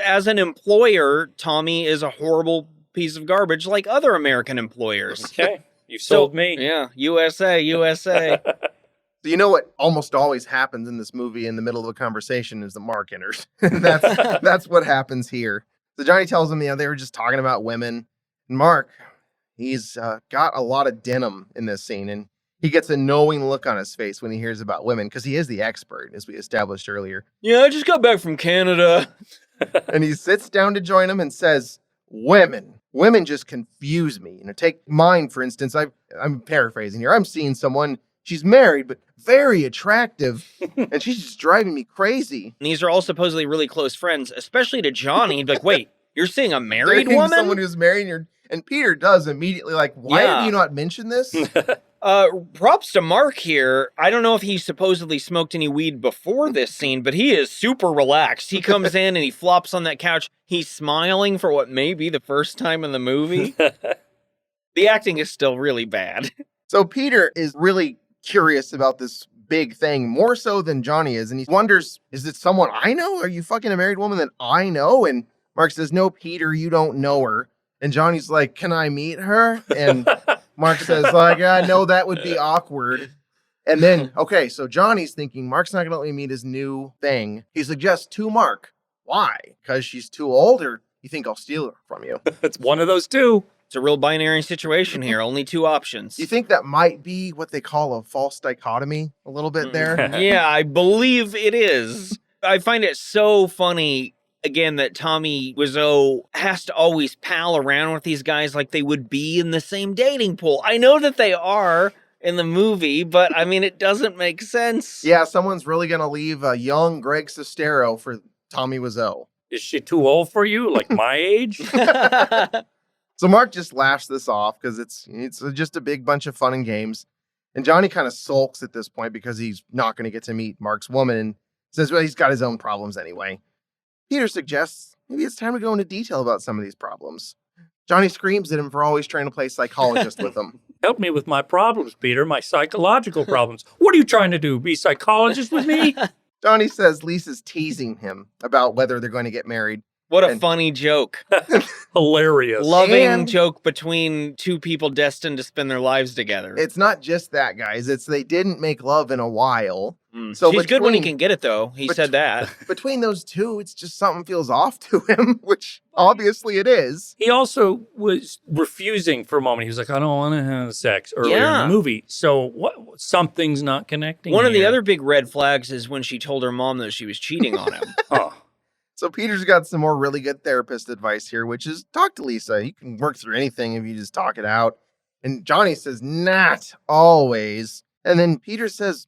As an employer, Tommy is a horrible piece of garbage like other American employers. Okay, you sold me. Yeah, USA. So what almost always happens in this movie in the middle of a conversation is that Mark enters. That's what happens here. So Johnny tells him, they were just talking about women. And Mark, he's got a lot of denim in this scene, and he gets a knowing look on his face when he hears about women, because he is the expert, as we established earlier. Yeah, I just got back from Canada. And he sits down to join him and says, women just confuse me. Take mine, for instance. I'm paraphrasing here. I'm seeing someone, she's married, but very attractive, and she's just driving me crazy. And these are all supposedly really close friends, especially to Johnny. He'd be like, wait, you're seeing a married woman? Someone who's married, and Peter does immediately why have you not mentioned this? Props to Mark here. I don't know if he supposedly smoked any weed before this scene, but he is super relaxed. He comes in and he flops on that couch. He's smiling for what may be the first time in the movie. The acting is still really bad. So Peter is really curious about this big thing, more so than Johnny is, and he wonders, is it someone I know? Are you fucking a married woman that I know? And Mark says, no, Peter, you don't know her. And Johnny's like, can I meet her? And Mark says, no, that would be awkward. And then, so Johnny's thinking Mark's not going to let me meet his new thing. He suggests to Mark, why? Because she's too old, or you think I'll steal her from you? It's one of those two. It's a real binary situation here. Only two options. You think that might be what they call a false dichotomy a little bit there? Yeah, I believe it is. I find it so funny, again, that Tommy Wiseau has to always pal around with these guys like they would be in the same dating pool. I know that they are in the movie, but it doesn't make sense. Yeah, someone's really going to leave a young Greg Sestero for Tommy Wiseau. Is she too old for you? Like my age? So Mark just laughs this off because it's just a big bunch of fun and games. And Johnny kind of sulks at this point because he's not going to get to meet Mark's woman and says, well, he's got his own problems anyway. Peter suggests maybe it's time to go into detail about some of these problems. Johnny screams at him for always trying to play psychologist with him. Help me with my problems, Peter, my psychological problems. What are you trying to do, be psychologist with me? Johnny says Lisa's teasing him about whether they're going to get married. What a funny joke. Hilarious. Loving joke between two people destined to spend their lives together. It's not just that, guys. It's they didn't make love in a while. So she's good when he can get it, though. He said that. Between those two, it's just something feels off to him, which obviously it is. He also was refusing for a moment. He was like, I don't want to have sex earlier in the movie. So what? Something's not connecting. One of the other big red flags is when she told her mom that she was cheating on him. So Peter's got some more really good therapist advice here, which is talk to Lisa. You can work through anything if you just talk it out. And Johnny says, not always. And then Peter says,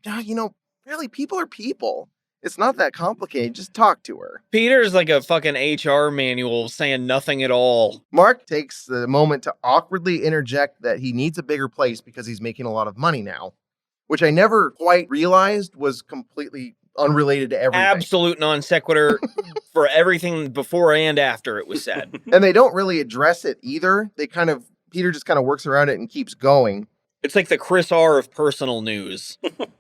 really, people are people. It's not that complicated. Just talk to her. Peter's like a fucking HR manual saying nothing at all. Mark takes the moment to awkwardly interject that he needs a bigger place because he's making a lot of money now, which I never quite realized was completely unrelated to everything. Absolute non sequitur for everything before and after it was said. And they don't really address it either. Peter just kind of works around it and keeps going. It's like the Chris R of personal news.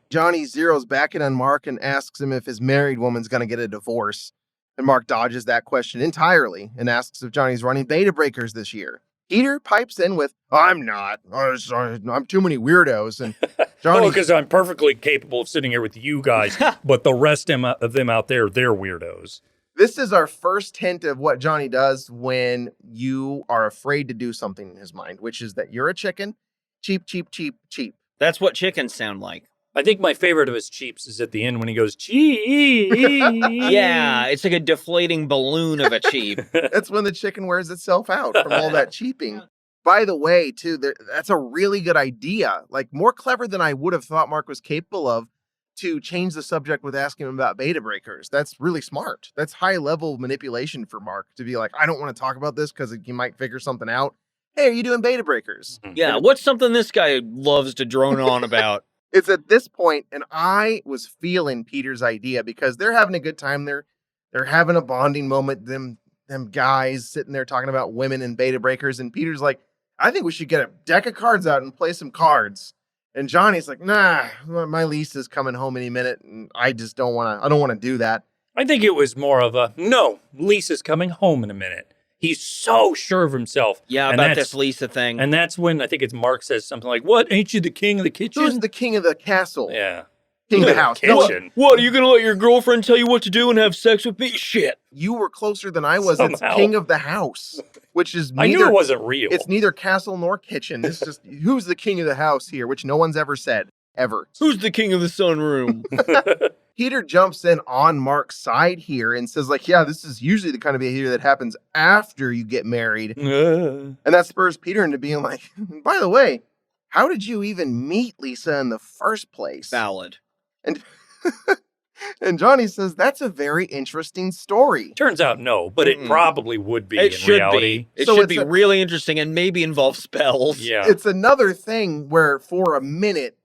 Johnny zeroes back in on Mark and asks him if his married woman's going to get a divorce. And Mark dodges that question entirely and asks if Johnny's running beta breakers this year. Peter pipes in with, I'm not. I'm too many weirdos. And Johnny, because I'm perfectly capable of sitting here with you guys, but the rest of them out there, they're weirdos. This is our first hint of what Johnny does when you are afraid to do something in his mind, which is that you're a chicken. Cheap, cheap, cheap, cheap. That's what chickens sound like. I think my favorite of his cheeps is at the end when he goes, cheap. Yeah, it's like a deflating balloon of a cheap. That's when the chicken wears itself out from all that cheaping. By the way, too, that's a really good idea. Like, more clever than I would have thought Mark was capable of to change the subject with asking him about beta breakers. That's really smart. That's high-level manipulation for Mark to be like, I don't want to talk about this because he might figure something out. Hey, are you doing beta breakers? Yeah, what's something this guy loves to drone on about? It's at this point, and I was feeling Peter's idea because they're having a good time. They're having a bonding moment. Them guys sitting there talking about women and beta breakers, and Peter's like, I think we should get a deck of cards out and play some cards. And Johnny's like, nah, my Lisa's coming home any minute, and I don't want to do that. I think it was more of a, no, Lisa's coming home in a minute. He's so sure of himself. Yeah, about this Lisa thing. And that's when I think it's Mark says something like, what, ain't you the king of the kitchen? Who's the king of the castle? Yeah. King of the house. Kitchen. What, are you going to let your girlfriend tell you what to do and have sex with me? Shit. You were closer than I was. Somehow. It's king of the house, which is neither, I knew it wasn't real. It's neither castle nor kitchen. It's just, who's the king of the house here, which no one's ever said, ever. Who's the king of the sunroom? Peter jumps in on Mark's side here and says, like, yeah, this is usually the kind of behavior that happens after you get married. And that spurs Peter into being like, by the way, how did you even meet Lisa in the first place? Valid. And Johnny says, that's a very interesting story. Turns out no, but it probably would be it in should reality. Be. It should be really interesting and maybe involve spells. Yeah. It's another thing where for a minute,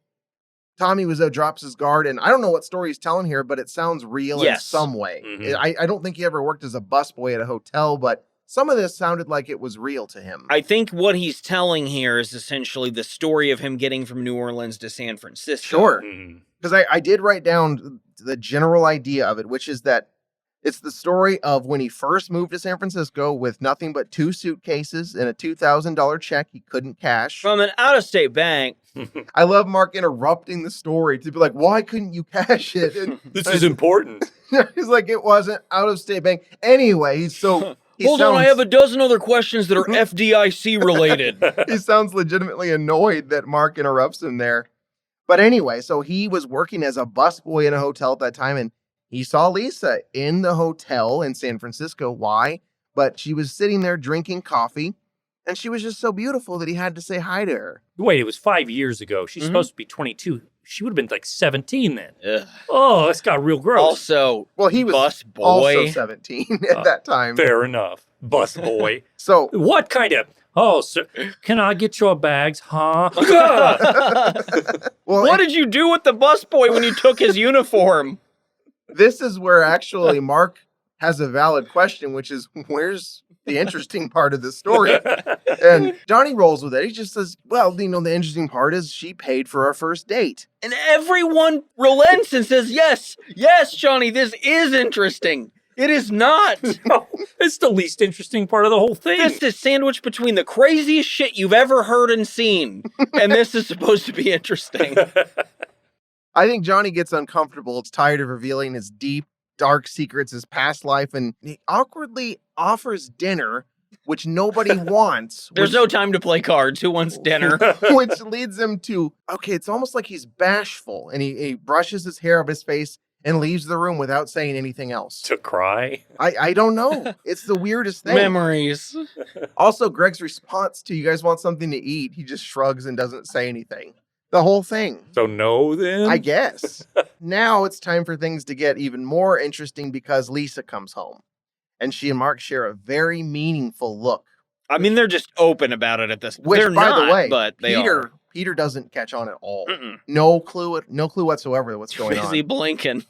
Tommy Wiseau drops his guard, and I don't know what story he's telling here, but it sounds real in some way. Mm-hmm. I don't think he ever worked as a busboy at a hotel, but some of this sounded like it was real to him. I think what he's telling here is essentially the story of him getting from New Orleans to San Francisco. Sure. Because I did write down the general idea of it, which is that it's the story of when he first moved to San Francisco with nothing but 2 suitcases and a $2,000 check he couldn't cash. From an out-of-state bank. I love Mark interrupting the story to be like, why couldn't you cash it? And this is important. He's like, it wasn't out-of-state bank. Anyway, so... Hold on, I have a dozen other questions that are FDIC related. He sounds legitimately annoyed that Mark interrupts him there. But anyway, so he was working as a busboy in a hotel at that time, and he saw Lisa in the hotel in San Francisco. Why? But she was sitting there drinking coffee, and she was just so beautiful that he had to say hi to her. Wait, it was 5 years ago. She's supposed to be 22. She would have been like 17 then. Ugh. Oh, that's got real gross. Also, well, he was also 17 at that time. Fair enough. Busboy. So what kind of Oh, sir, can I get your bags, huh? Well, What did you do with the busboy when you took his uniform? this is where actually Mark has a valid question, which is, where's the interesting part of this story? And Johnny rolls with it. He just says, well, the interesting part is she paid for our first date. And everyone relents and says, yes, Johnny, this is interesting. It is not. No, it's the least interesting part of the whole thing. This is sandwiched between the craziest shit you've ever heard and seen. And this is supposed to be interesting. I think Johnny gets uncomfortable. It's tired of revealing his deep, dark secrets, his past life, and he awkwardly offers dinner, which nobody wants. There's no time to play cards. Who wants dinner? Which leads him to, okay, it's almost like he's bashful, and he brushes his hair off his face and leaves the room without saying anything else. To cry? I don't know. It's the weirdest thing. Memories. Also, Greg's response to, you guys want something to eat? He just shrugs and doesn't say anything. The whole thing. So no, then? I guess. Now it's time for things to get even more interesting because Lisa comes home. And she and Mark share a very meaningful look. I mean, they're just open about it at this point. Which, They're by not, the way, but they are. Peter doesn't catch on at all. Mm-mm. No clue whatsoever what's going Busy on. blinking.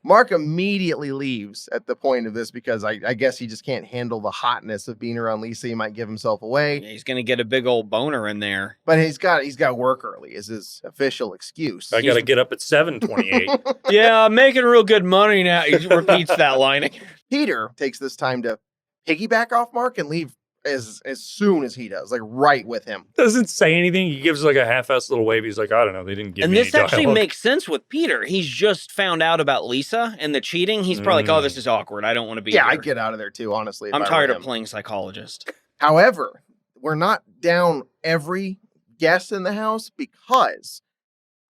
Mark immediately leaves at the point of this because I guess he just can't handle the hotness of being around Lisa. He might give himself away. Yeah, he's going to get a big old boner in there. But he's got work early is his official excuse. I got to get up at 7:28. Yeah, I'm making real good money now. He repeats that line. Peter takes this time to piggyback off Mark and leave as soon as he does, like right with him. Doesn't say anything. He gives like a half-assed little wave. He's like, I don't know. They didn't give And me this any actually dialogue. makes sense with Peter. He's just found out about Lisa and the cheating. He's probably like, oh, this is awkward. I don't want to be Yeah, here. I'd get out of there too, honestly. I'm tired of playing psychologist. However, we're not down every guest in the house because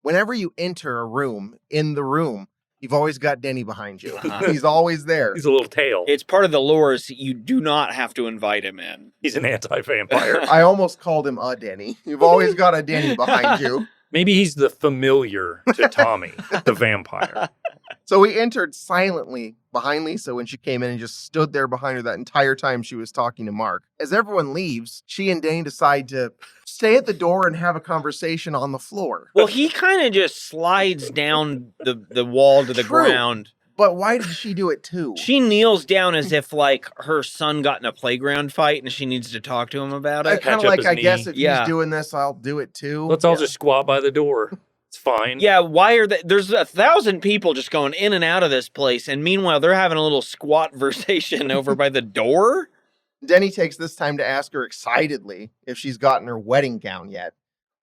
whenever you enter a room, in the room, you've always got Denny behind you. He's always there. He's a little tail. It's part of the lore is you do not have to invite him in. He's an anti-vampire. I almost called him a Denny. You've always got a Denny behind you. Maybe he's the familiar to Tommy, the vampire. So we entered silently behind Lisa when she came in and just stood there behind her that entire time she was talking to Mark. As everyone leaves, she and Denny decide to stay at the door and have a conversation on the floor. Well, he kind of just slides down the wall to the True. ground. But why did she do it too? She kneels down as if like her son got in a playground fight and she needs to talk to him about I it. kind of up like, his I guess knee. if Yeah. he's doing this, I'll do it too. Let's all just squat by the door. It's fine. Yeah, why are they? There's 1,000 people just going in and out of this place, and meanwhile they're having a little squat versation over by the door. Denny takes this time to ask her excitedly if she's gotten her wedding gown yet.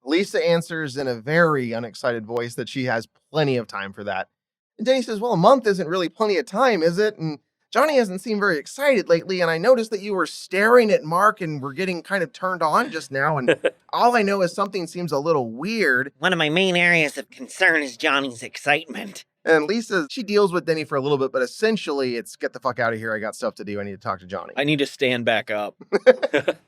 Lisa answers in a very unexcited voice that she has plenty of time for that. And Denny says, well, a month isn't really plenty of time, is it? And Johnny hasn't seemed very excited lately, and I noticed that you were staring at Mark and were getting kind of turned on just now, and all I know is something seems a little weird. One of my main areas of concern is Johnny's excitement. And Lisa, she deals with Denny for a little bit, but essentially it's get the fuck out of here. I got stuff to do. I need to talk to Johnny. I need to stand back up.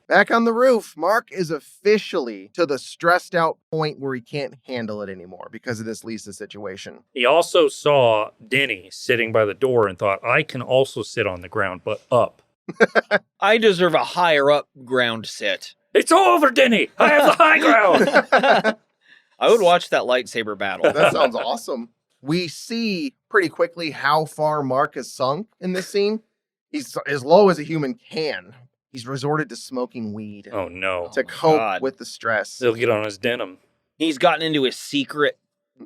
Back on the roof, Mark is officially to the stressed out point where he can't handle it anymore because of this Lisa situation. He also saw Denny sitting by the door and thought, I can also sit on the ground, but up. I deserve a higher up ground sit. It's over, Denny! I have the high ground! I would watch that lightsaber battle. That sounds awesome. We see pretty quickly how far Mark has sunk in this scene. He's as low as a human can. He's resorted to smoking weed Oh, no. to cope God. with the stress. He'll get on his denim. He's gotten into his secret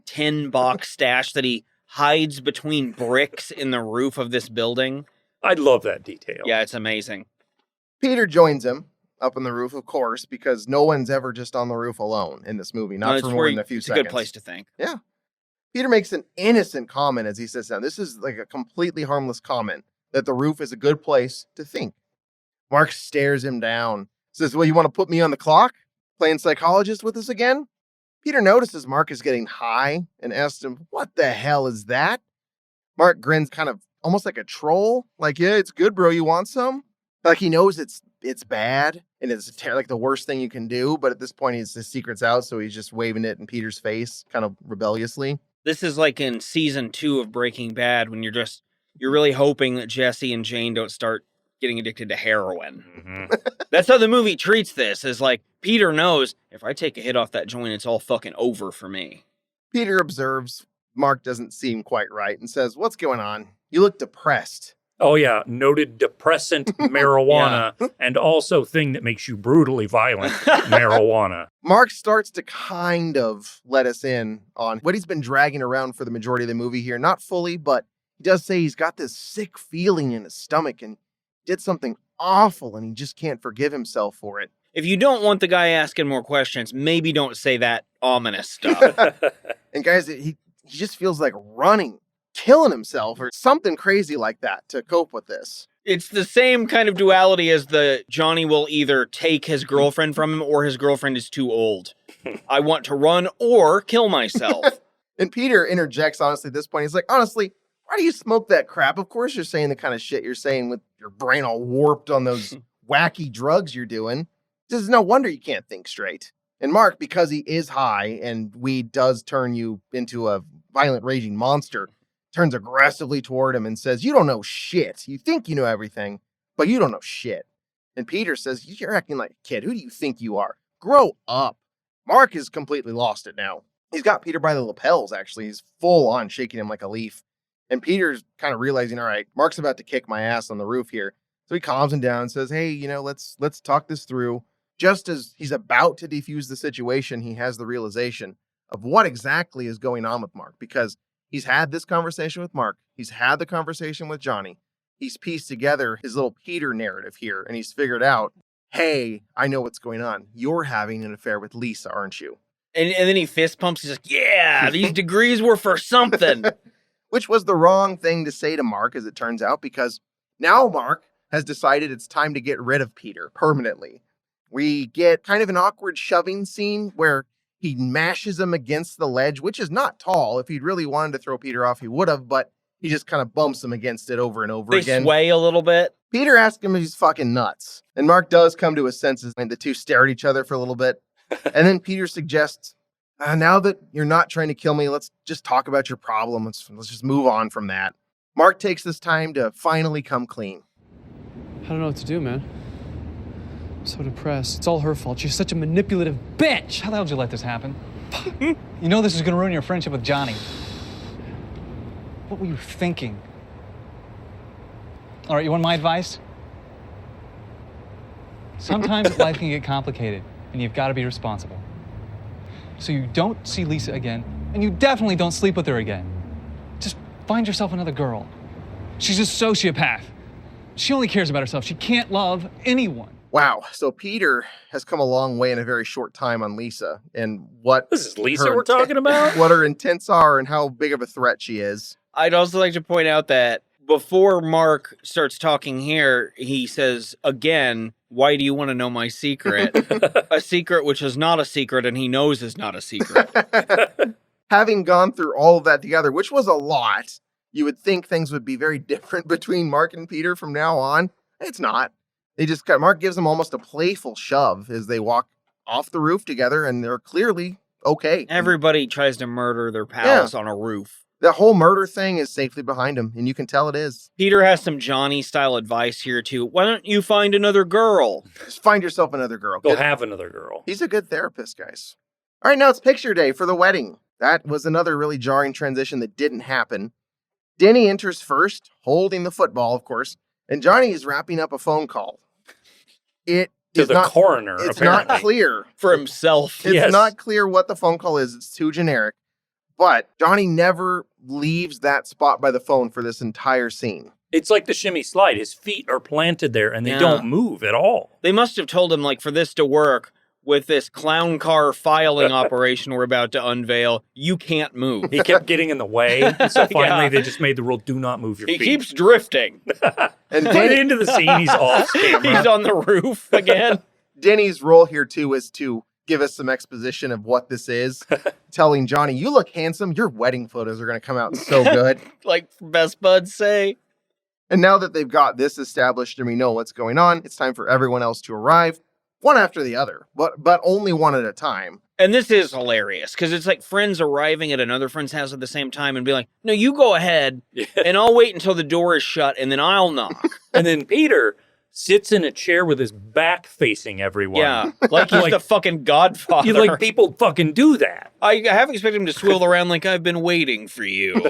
10-box stash that he hides between bricks in the roof of this building. I love that detail. Yeah, it's amazing. Peter joins him up on the roof, of course, because no one's ever just on the roof alone in this movie, not It's for where more than a few it's seconds. a good place to think. Yeah. Peter makes an innocent comment as he sits down. This is like a completely harmless comment that the roof is a good place to think. Mark stares him down, says, well, you want to put me on the clock? Playing psychologist with us again? Peter notices Mark is getting high and asks him, what the hell is that? Mark grins kind of almost like a troll. Like, yeah, it's good, bro. You want some? Like he knows it's bad and it's like the worst thing you can do. But at this point, his secret's out. So he's just waving it in Peter's face kind of rebelliously. This is like in season 2 of Breaking Bad when you're really hoping that Jesse and Jane don't start getting addicted to heroin. Mm-hmm. That's how the movie treats this, is like, Peter knows, if I take a hit off that joint, it's all fucking over for me. Peter observes Mark doesn't seem quite right and says, "What's going on? You look depressed." Oh, yeah. Noted depressant marijuana and also thing that makes you brutally violent marijuana. Mark starts to kind of let us in on what he's been dragging around for the majority of the movie here. Not fully, but he does say he's got this sick feeling in his stomach and did something awful and he just can't forgive himself for it. If you don't want the guy asking more questions, maybe don't say that ominous stuff. And guys, he just feels like running, killing himself or something crazy like that to cope with this. It's the same kind of duality as the Johnny will either take his girlfriend from him or his girlfriend is too old. I want to run or kill myself. And Peter interjects, honestly, at this point. He's like, honestly, why do you smoke that crap? Of course you're saying the kind of shit you're saying with your brain all warped on those wacky drugs you're doing. This is no wonder you can't think straight. And Mark, because he is high and weed does turn you into a violent, raging monster, turns aggressively toward him and says, "You don't know shit. You think you know everything, but you don't know shit." And Peter says, "You're acting like a kid. Who do you think you are? Grow up." Mark is completely lost it now. He's got Peter by the lapels, actually. He's full on shaking him like a leaf. And Peter's kind of realizing, all right, Mark's about to kick my ass on the roof here. So he calms him down and says, "Hey, let's talk this through." Just as he's about to defuse the situation, he has the realization of what exactly is going on with Mark, because he's had this conversation with Mark. He's had the conversation with Johnny. He's pieced together his little Peter narrative here, and he's figured out, hey, I know what's going on. You're having an affair with Lisa, aren't you? And then he fist pumps. He's like, yeah, these degrees were for something. Which was the wrong thing to say to Mark, as it turns out, because now Mark has decided it's time to get rid of Peter permanently. We get kind of an awkward shoving scene where he mashes him against the ledge, which is not tall. If he'd really wanted to throw Peter off, he would have, but he just kind of bumps him against it over and over again. They sway a little bit. Peter asks him if he's fucking nuts. And Mark does come to his senses, and the two stare at each other for a little bit. And then Peter suggests, now that you're not trying to kill me, let's just talk about your problem. Let's just move on from that. Mark takes this time to finally come clean. I don't know what to do, man. I'm so depressed. It's all her fault. She's such a manipulative bitch. How the hell did you let this happen? You know this is going to ruin your friendship with Johnny. What were you thinking? All right, you want my advice? Sometimes life can get complicated, and you've got to be responsible. So you don't see Lisa again, and you definitely don't sleep with her again. Just find yourself another girl. She's a sociopath. She only cares about herself. She can't love anyone. Wow. So Peter has come a long way in a very short time on Lisa, and what This is Lisa we're talking about? what her intents are and how big of a threat she is. I'd also like to point out that before Mark starts talking here, he says, again, why do you want to know my secret? A secret which is not a secret and he knows is not a secret. Having gone through all of that together, which was a lot, you would think things would be very different between Mark and Peter from now on. It's not. Mark gives them almost a playful shove as they walk off the roof together, and they're clearly okay. Everybody tries to murder their pals on a roof. The whole murder thing is safely behind him, and you can tell it is. Peter has some Johnny-style advice here, too. Why don't you find another girl? Just find yourself another girl. Go have another girl. He's a good therapist, guys. All right, now it's picture day for the wedding. That was another really jarring transition that didn't happen. Denny enters first, holding the football, of course, and Johnny is wrapping up a phone call. It to is the not, coroner, it's apparently. not clear. For himself. It's not clear what the phone call is. It's too generic. But Johnny never leaves that spot by the phone for this entire scene. It's like the shimmy slide. His feet are planted there and they don't move at all. They must have told him, like, for this to work with this clown car filing operation we're about to unveil, you can't move. He kept getting in the way. So finally they just made the rule, do not move your feet. He keeps drifting. And By the end of the scene, he's off camera. He's on the roof again. Denny's role here, too, is to give us some exposition of what this is. Telling Johnny, you look handsome. Your wedding photos are going to come out so good. Like best buds say. And now that they've got this established and we know what's going on, it's time for everyone else to arrive. One after the other, but only one at a time. And this is hilarious, because it's like friends arriving at another friend's house at the same time and be like, no, you go ahead, and I'll wait until the door is shut, and then I'll knock. And then Peter sits in a chair with his back facing everyone. Yeah, like he's the fucking godfather. You like people fucking do that. I half expect him to swivel around like I've been waiting for you.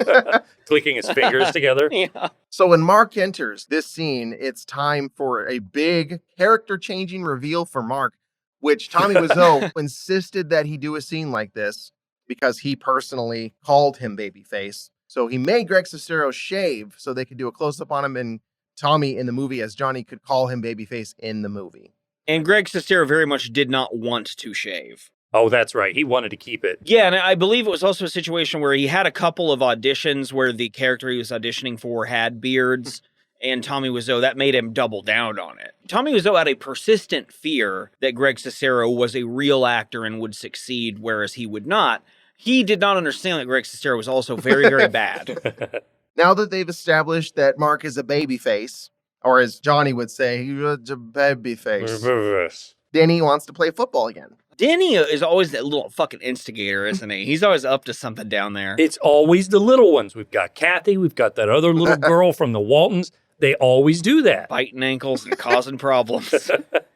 Clicking his fingers together. Yeah. So when Mark enters this scene, it's time for a big character-changing reveal for Mark, which Tommy Wiseau insisted that he do a scene like this because he personally called him Babyface. So he made Greg Sestero shave so they could do a close-up on him, and Tommy in the movie as Johnny could call him Babyface in the movie. And Greg Sestero very much did not want to shave. Oh, that's right. He wanted to keep it. Yeah, and I believe it was also a situation where he had a couple of auditions where the character he was auditioning for had beards, and Tommy Wiseau, that made him double down on it. Tommy Wiseau had a persistent fear that Greg Sestero was a real actor and would succeed, whereas he would not. He did not understand that Greg Sestero was also very, very bad. Now that they've established that Mark is a babyface, or as Johnny would say, he's a babyface, Denny wants to play football again. Denny is always that little fucking instigator, isn't he? He's always up to something down there. It's always the little ones. We've got Kathy. We've got that other little girl from the Waltons. They always do that. Biting ankles and causing problems.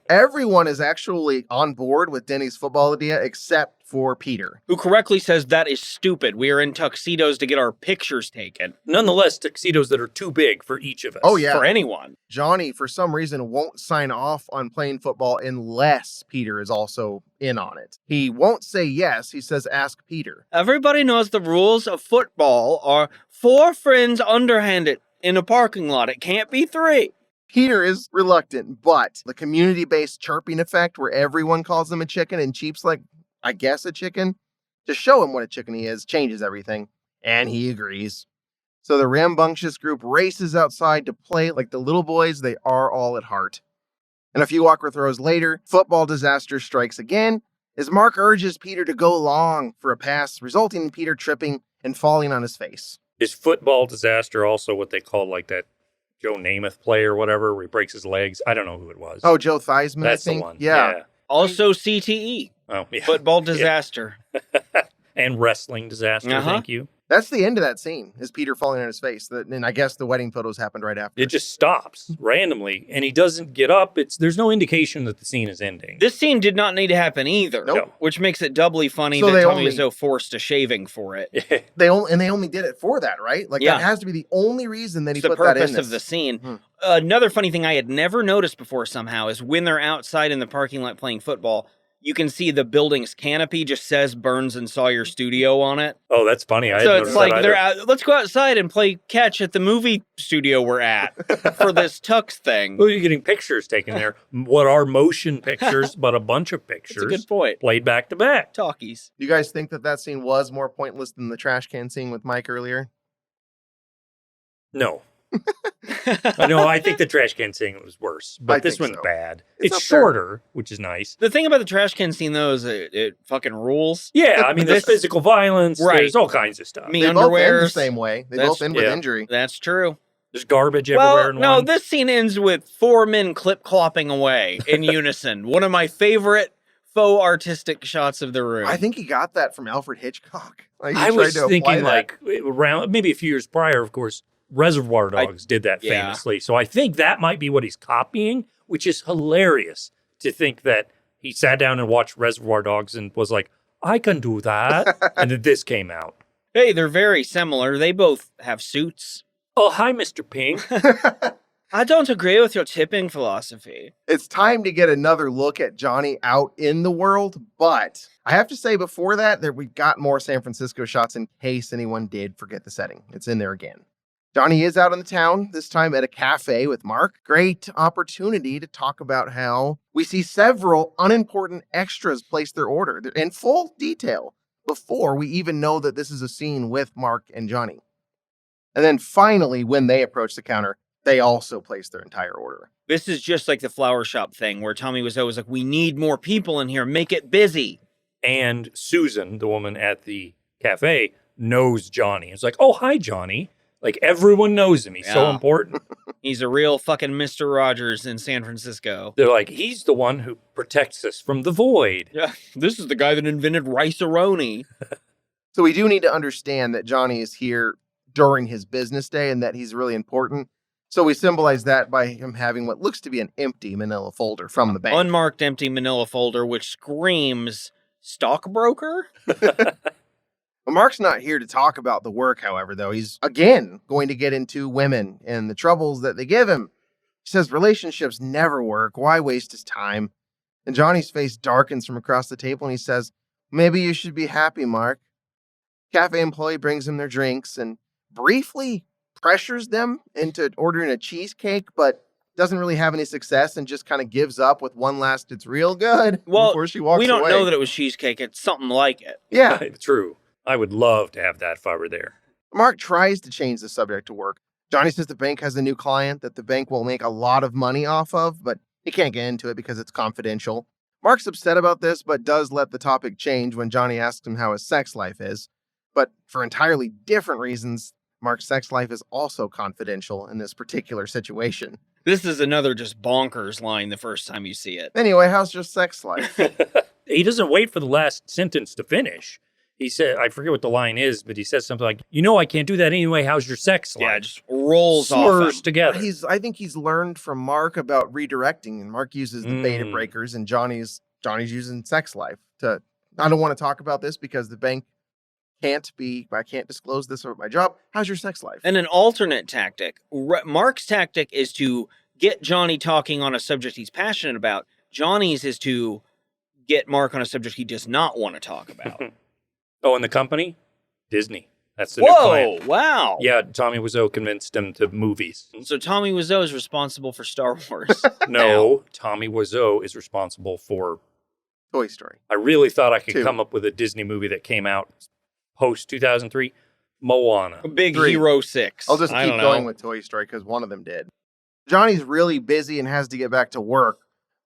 Everyone is actually on board with Denny's football idea except for Peter, who correctly says that is stupid. We are in tuxedos to get our pictures taken. Nonetheless, tuxedos that are too big for each of us. Oh, yeah. For anyone. Johnny, for some reason, won't sign off on playing football unless Peter is also in on it. He won't say yes. He says, ask Peter. Everybody knows the rules of football are 4 friends underhanded in a parking lot. It can't be 3. Peter is reluctant, but the community-based chirping effect where everyone calls him a chicken and Cheap's like, I guess a chicken, to show him what a chicken he is, changes everything, and he agrees. So the rambunctious group races outside to play like the little boys they are all at heart. And a few awkward throws later, football disaster strikes again as Mark urges Peter to go long for a pass, resulting in Peter tripping and falling on his face. Is football disaster also what they call like that Joe Namath play or whatever, where he breaks his legs? I don't know who it was. Oh, Joe Theismann, That's I think. The one. Yeah. Also CTE. Oh, yeah. Football disaster. And wrestling disaster, thank you. That's the end of that scene, is Peter falling on his face. And I guess the wedding photos happened right after. It just stops randomly, and he doesn't get up. There's no indication that the scene is ending. This scene did not need to happen either, Nope. Which makes it doubly funny So that they Tommy only- Wiseau forced a shaving for it. They only did it for that, right? Like, Yeah. that has to be the only reason that he It's the put that in purpose this. of the scene. Another funny thing I had never noticed before somehow is when they're outside in the parking lot playing football, you can see the building's canopy just says Burns and Sawyer Studio on it. Oh, that's funny. I So hadn't it's noticed that like they're either. out, let's go outside and play catch at the movie studio we're at for this Tux thing. Well, you're getting pictures taken there. What are motion pictures, but a bunch of pictures. That's a good point. Played back to back. Talkies. Do you guys think that scene was more pointless than the trash can scene with Mike earlier? No. No, I think the trash can scene was worse, but I this think one's so. bad. It's It's up there. shorter, which is nice. The thing about the trash can scene, though, is it fucking rules. Yeah, I mean, there's This- physical violence. Right. There's all kinds of stuff. Me They both end the underwears. same way. They That's- both end with yeah. injury. That's true. There's garbage everywhere Well, in no, one. this scene ends with 4 men clip-clopping away in unison. One of my favorite faux artistic shots of the room. I think he got that from Alfred Hitchcock. Like, he I tried was to apply thinking that. like around maybe a few years prior, of course, Reservoir Dogs did that yeah. famously. So I think that might be what he's copying, which is hilarious to think that he sat down and watched Reservoir Dogs and was like, I can do that. And then this came out. Hey, they're very similar. They both have suits. Oh, hi, Mr. Pink. I don't agree with your tipping philosophy. It's time to get another look at Johnny out in the world, but I have to say before that we got more San Francisco shots in case anyone did forget the setting. It's in there again. Johnny is out in the town, this time at a cafe with Mark. Great opportunity to talk about how we see several unimportant extras place their order in full detail before we even know that this is a scene with Mark and Johnny. And then finally, when they approach the counter, they also place their entire order. This is just like the flower shop thing where Tommy Wiseau was like, we need more people in here. Make it busy. And Susan, the woman at the cafe, knows Johnny. It's like, oh, hi, Johnny. Like, everyone knows him. He's so Yeah. important. He's a real fucking Mr. Rogers in San Francisco. They're like, he's the one who protects us from the void. Yeah, this is the guy that invented rice-a-roni. So we do need to understand that Johnny is here during his business day and that he's really important. So we symbolize that by him having what looks to be an empty manila folder from the bank. Unmarked empty manila folder, which screams stockbroker? Well, Mark's not here to talk about the work, however, though. He's, again, going to get into women and the troubles that they give him. He says relationships never work. Why waste his time? And Johnny's face darkens from across the table, and he says, maybe you should be happy, Mark. Cafe employee brings him their drinks and briefly pressures them into ordering a cheesecake, but doesn't really have any success and just kind of gives up with one last, it's real good, before she walks away. We don't know that it was cheesecake. It's something like it. Yeah. True. I would love to have that if I were there. Mark tries to change the subject to work. Johnny says the bank has a new client that the bank will make a lot of money off of, but he can't get into it because it's confidential. Mark's upset about this, but does let the topic change when Johnny asks him how his sex life is. But for entirely different reasons, Mark's sex life is also confidential in this particular situation. This is another just bonkers line the first time you see it. Anyway, how's your sex life? He doesn't wait for the last sentence to finish. He said, I forget what the line is, but he says something like, I can't do that anyway. How's your sex life? Yeah, just rolls Slurs off together. I think he's learned from Mark about redirecting, and Mark uses the beta breakers, and Johnny's using sex life to, I don't want to talk about this because the bank I can't disclose this about my job. How's your sex life? And an alternate tactic. Mark's tactic is to get Johnny talking on a subject he's passionate about. Johnny's is to get Mark on a subject he does not want to talk about. And the company? Disney. That's the new client. Whoa, wow. Yeah, Tommy Wiseau convinced him to movies. So Tommy Wiseau is responsible for Star Wars. No, Tommy Wiseau is responsible for Toy Story. I really thought I could come up with a Disney movie that came out post 2003. Moana. Big Hero 6. I'll just keep going with Toy Story because one of them did. Johnny's really busy and has to get back to work.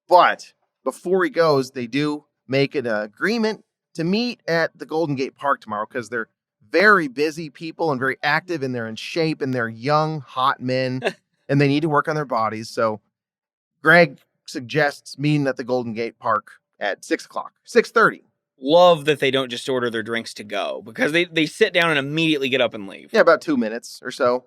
But before he goes, they do make an agreement to meet at the Golden Gate Park tomorrow because they're very busy people and very active and they're in shape and they're young, hot men and they need to work on their bodies. So Greg suggests meeting at the Golden Gate Park at 6 o'clock, 6:30. Love that they don't just order their drinks to go because they sit down and immediately get up and leave. Yeah, about 2 minutes or so.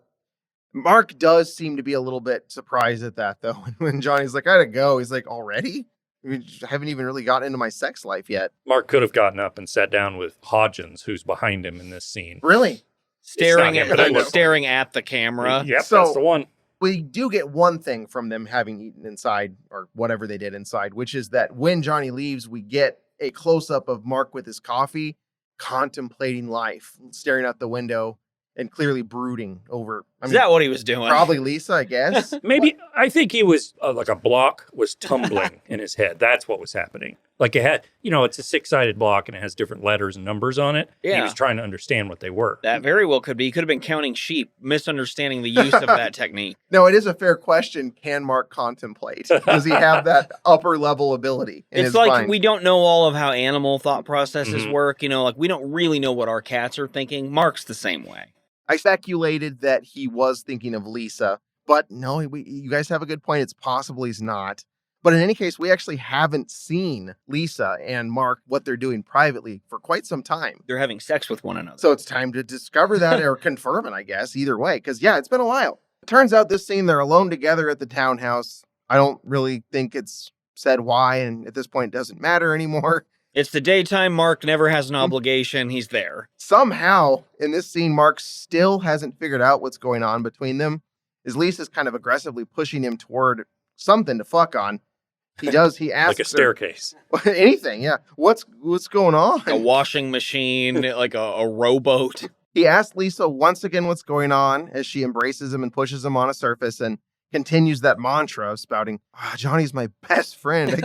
Mark does seem to be a little bit surprised at that, though. When Johnny's like, I gotta go. He's like, already? I haven't even really gotten into my sex life yet. Mark could have gotten up and sat down with Hodgins, who's behind him in this scene. Really? Staring at the camera. Yep, that's the one. We do get one thing from them having eaten inside, or whatever they did inside, which is that when Johnny leaves, we get a close-up of Mark with his coffee, contemplating life, staring out the window, and clearly brooding over... Is that what he was doing? Probably Lisa, I guess. Maybe, I think he was, like a block was tumbling in his head. That's what was happening. Like it had, it's a 6-sided block and it has different letters and numbers on it. Yeah. He was trying to understand what they were. That very well could be. He could have been counting sheep, misunderstanding the use of that technique. No, it is a fair question. Can Mark contemplate? Does he have that upper level ability in It's his like mind? we don't know all of how animal thought processes work. We don't really know what our cats are thinking. Mark's the same way. I speculated that he was thinking of Lisa, but no, you guys have a good point. It's possible he's not. But in any case, we actually haven't seen Lisa and Mark, what they're doing privately for quite some time. They're having sex with one another. So it's time to discover that or confirm it, I guess, either way. Because, it's been a while. It turns out this scene, they're alone together at the townhouse. I don't really think it's said why, and at this point, it doesn't matter anymore. It's the daytime. Mark never has an obligation. He's there. Somehow, in this scene, Mark still hasn't figured out what's going on between them. As Lisa's kind of aggressively pushing him toward something to fuck on. He asks like a staircase. Anything, yeah. What's going on? A washing machine, like a rowboat. He asks Lisa once again what's going on as she embraces him and pushes him on a surface and continues that mantra of spouting, Johnny's my best friend.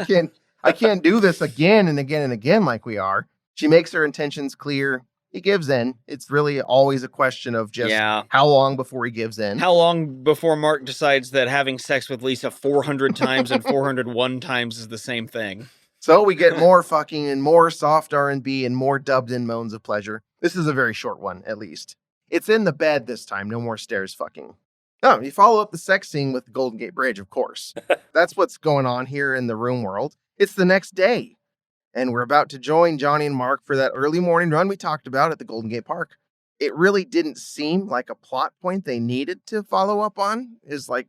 I can't do this again and again and again like we are. She makes her intentions clear. He gives in. It's really always a question of just how long before he gives in. How long before Mark decides that having sex with Lisa 400 times and 401 times is the same thing. So we get more fucking and more soft R&B and more dubbed in moans of pleasure. This is a very short one, at least. It's in the bed this time. No more stairs fucking. Oh, you follow up the sex scene with the Golden Gate Bridge, of course. That's what's going on here in the room world. It's the next day, and we're about to join Johnny and Mark for that early morning run we talked about at the Golden Gate Park. it really didn't seem like a plot point they needed to follow up on. Is like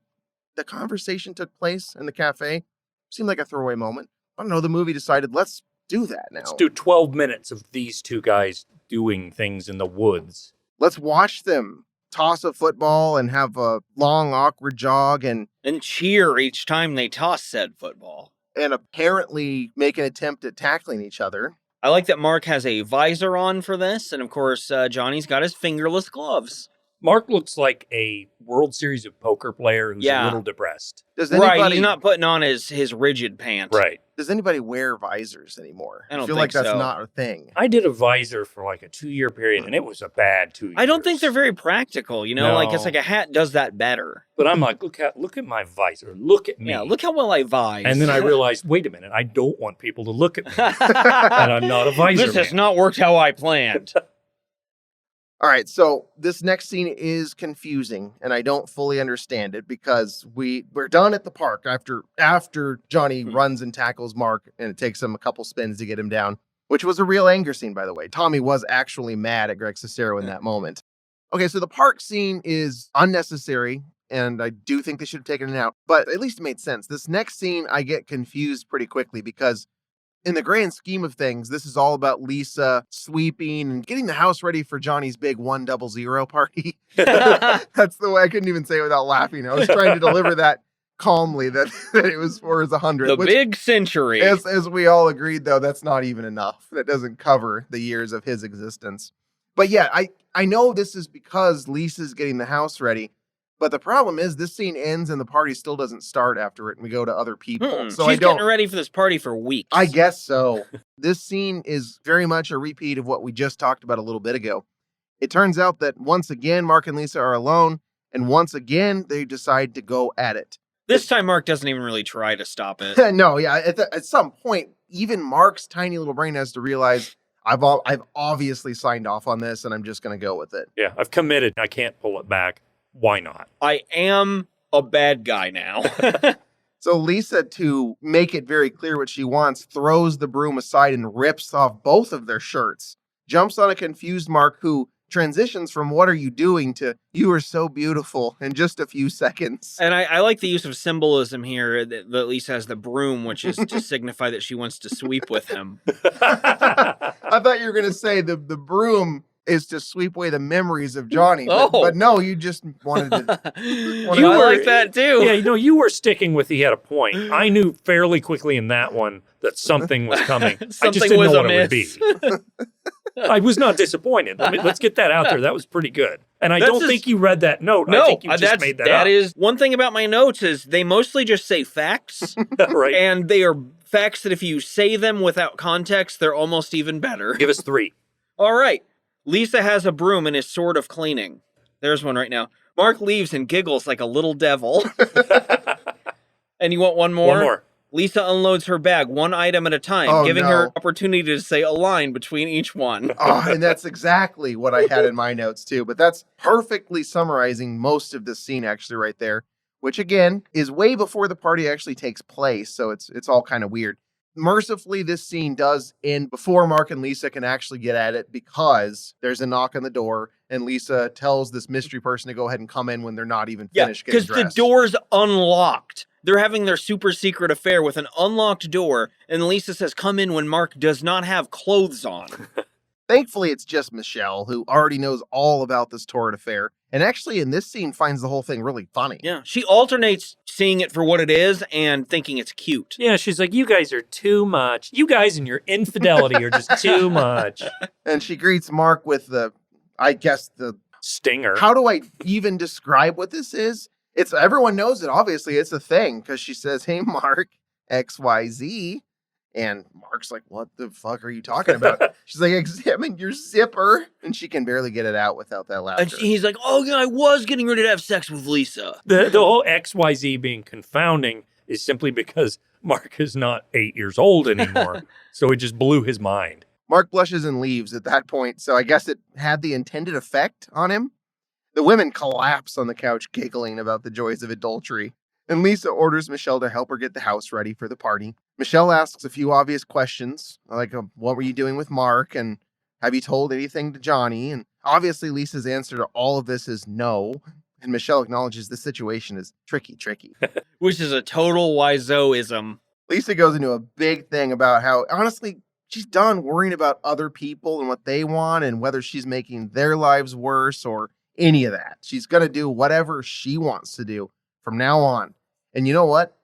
the conversation took place in the cafe. Seemed like a throwaway moment. I don't know, the movie decided, let's do that now. Let's do 12 minutes of these two guys doing things in the woods. Let's watch them toss a football and have a long, awkward jog and cheer each time they toss said football. And apparently make an attempt at tackling each other. I like that Mark has a visor on for this, and of course, Johnny's got his fingerless gloves. Mark looks like a World Series of Poker player who's a little depressed. Right, he's not putting on his rigid pants. Right. Does anybody wear visors anymore? I don't feel think like that's so. not a thing. I did a visor for like a 2-year period, and it was a bad 2 years. I don't think they're very practical, you know? No. Like, it's like a hat does that better. But I'm like, look at my visor. Look at me. Yeah, look how well I vise. And then I realized, wait a minute, I don't want people to look at me. And I'm not a visor This has not worked how I planned. All right, so this next scene is confusing, and I don't fully understand it because we're done at the park after Johnny runs and tackles Mark, and it takes him a couple spins to get him down, which was a real anger scene, by the way. Tommy was actually mad at Greg Sestero in that moment. Okay, so the park scene is unnecessary, and I do think they should have taken it out, but at least it made sense. This next scene, I get confused pretty quickly because in the grand scheme of things, this is all about Lisa sweeping and getting the house ready for Johnny's big 100 party. That's the way I couldn't even say it without laughing. I was trying to deliver that calmly, that it was for his 100. The big century. As we all agreed, though, that's not even enough. That doesn't cover the years of his existence. But yeah, I know this is because Lisa's getting the house ready. But the problem is this scene ends and the party still doesn't start after it and we go to other people. So She's getting ready for this party for weeks. I guess so. This scene is very much a repeat of what we just talked about a little bit ago. It turns out that once again, Mark and Lisa are alone. And once again, they decide to go at it. This time, Mark doesn't even really try to stop it. No, yeah. At some point, even Mark's tiny little brain has to realize I've obviously signed off on this and I'm just going to go with it. Yeah, I've committed. I can't pull it back. Why not? I am a bad guy now. So Lisa, to make it very clear what she wants, throws the broom aside and rips off both of their shirts. Jumps on a confused Mark who transitions from "what are you doing" to "you are so beautiful" in just a few seconds. And I like the use of symbolism here that Lisa has the broom, which is to signify that she wants to sweep with him. I thought you were going to say the broom is to sweep away the memories of Johnny. But no, you just wanted to. I like that too. Yeah, you were sticking with he had a point. I knew fairly quickly in that one that something was coming. I just didn't know what it would be. I was not disappointed. Let's get that out there. That was pretty good. And I don't think you read that note. No, I think you just made that up. That is one thing about my notes is they mostly just say facts. Right. And they are facts that if you say them without context, they're almost even better. Give us 3. All right. Lisa has a broom and is sort of cleaning. There's one right now. Mark leaves and giggles like a little devil. And you want one more? One more. Lisa unloads her bag one item at a time, giving her opportunity to say a line between each one. And that's exactly what I had in my notes too. But that's perfectly summarizing most of this scene actually right there, which again is way before the party actually takes place. So it's all kind of weird. Mercifully, this scene does end before Mark and Lisa can actually get at it because there's a knock on the door and Lisa tells this mystery person to go ahead and come in when they're not even finished getting dressed. Because the door's unlocked. They're having their super secret affair with an unlocked door, and Lisa says, come in when Mark does not have clothes on. Thankfully, it's just Michelle, who already knows all about this torrid affair, and actually in this scene finds the whole thing really funny. Yeah, she alternates seeing it for what it is and thinking it's cute. Yeah, she's like, you guys are too much. You guys and your infidelity are just too much. And she greets Mark with the stinger. How do I even describe what this is? Everyone knows it, obviously. It's a thing, because she says, hey, Mark, XYZ. And Mark's like, what the fuck are you talking about? She's like, examine your zipper. And she can barely get it out without that laughter. And he's like, oh, yeah, I was getting ready to have sex with Lisa. The whole XYZ being confounding is simply because Mark is not 8 years old anymore. So it just blew his mind. Mark blushes and leaves at that point. So I guess it had the intended effect on him. The women collapse on the couch, giggling about the joys of adultery. And Lisa orders Michelle to help her get the house ready for the party. Michelle asks a few obvious questions, like, what were you doing with Mark? And have you told anything to Johnny? And Obviously, Lisa's answer to all of this is no. And Michelle acknowledges the situation is tricky. Which is a total Wiseau-ism. Lisa goes into a big thing about how, honestly, she's done worrying about other people and what they want and whether she's making their lives worse or any of that. She's going to do whatever she wants to do from now on. And you know what?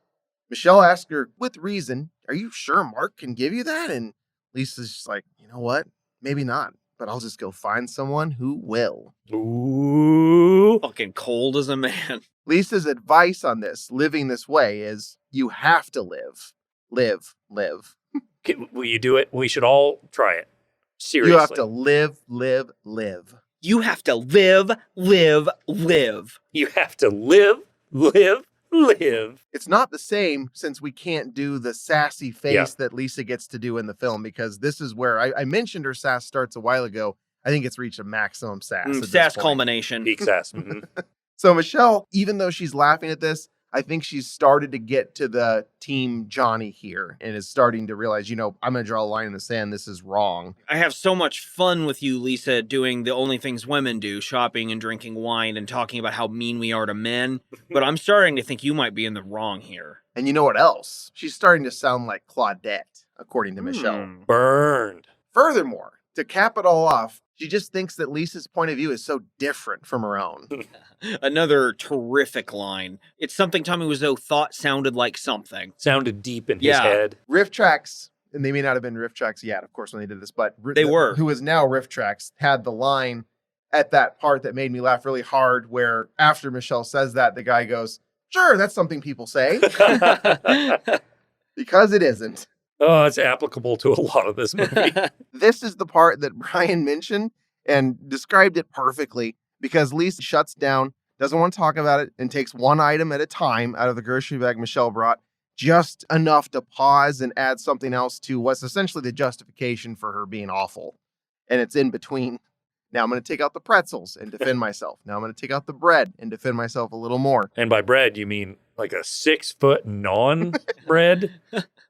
Michelle asked her with reason, are you sure Mark can give you that? And Lisa's just like, you know what? Maybe not, but I'll just go find someone who will. Ooh. Fucking cold as a man. Lisa's advice on this, living this way, is you have to live. Live. Will you do it? We should all try it. Seriously. You have to live. You have to live. You have to live. It's not the same since we can't do the sassy face that Lisa gets to do in the film, because this is where I mentioned her sass starts a while ago. I think it's reached a maximum sass. Sass culmination. Peak sass. Mm-hmm. So Michelle, even though she's laughing at this, I think she's started to get to the team Johnny here and is starting to realize, I'm going to draw a line in the sand. This is wrong. I have so much fun with you, Lisa, doing the only things women do, shopping and drinking wine and talking about how mean we are to men. But I'm starting to think you might be in the wrong here. And you know what else? She's starting to sound like Claudette, according to Michelle. Burned. Furthermore, to cap it all off, she just thinks that Lisa's point of view is so different from her own. Another terrific line. It's something Tommy Wiseau thought sounded like something. Sounded deep in his head. Riff Tracks, and they may not have been Riff Tracks yet, of course, when they did this, but they were. Who is now Riff Tracks, had the line at that part that made me laugh really hard, where after Michelle says that, the guy goes, sure, that's something people say. Because it isn't. Oh, it's applicable to a lot of this movie. This is the part that Brian mentioned and described it perfectly, because Lisa shuts down, doesn't want to talk about it, and takes one item at a time out of the grocery bag Michelle brought, just enough to pause and add something else to what's essentially the justification for her being awful. And it's in between. Now I'm going to take out the pretzels and defend myself. Now I'm going to take out the bread and defend myself a little more. And by bread, you mean like a 6-foot non-bread?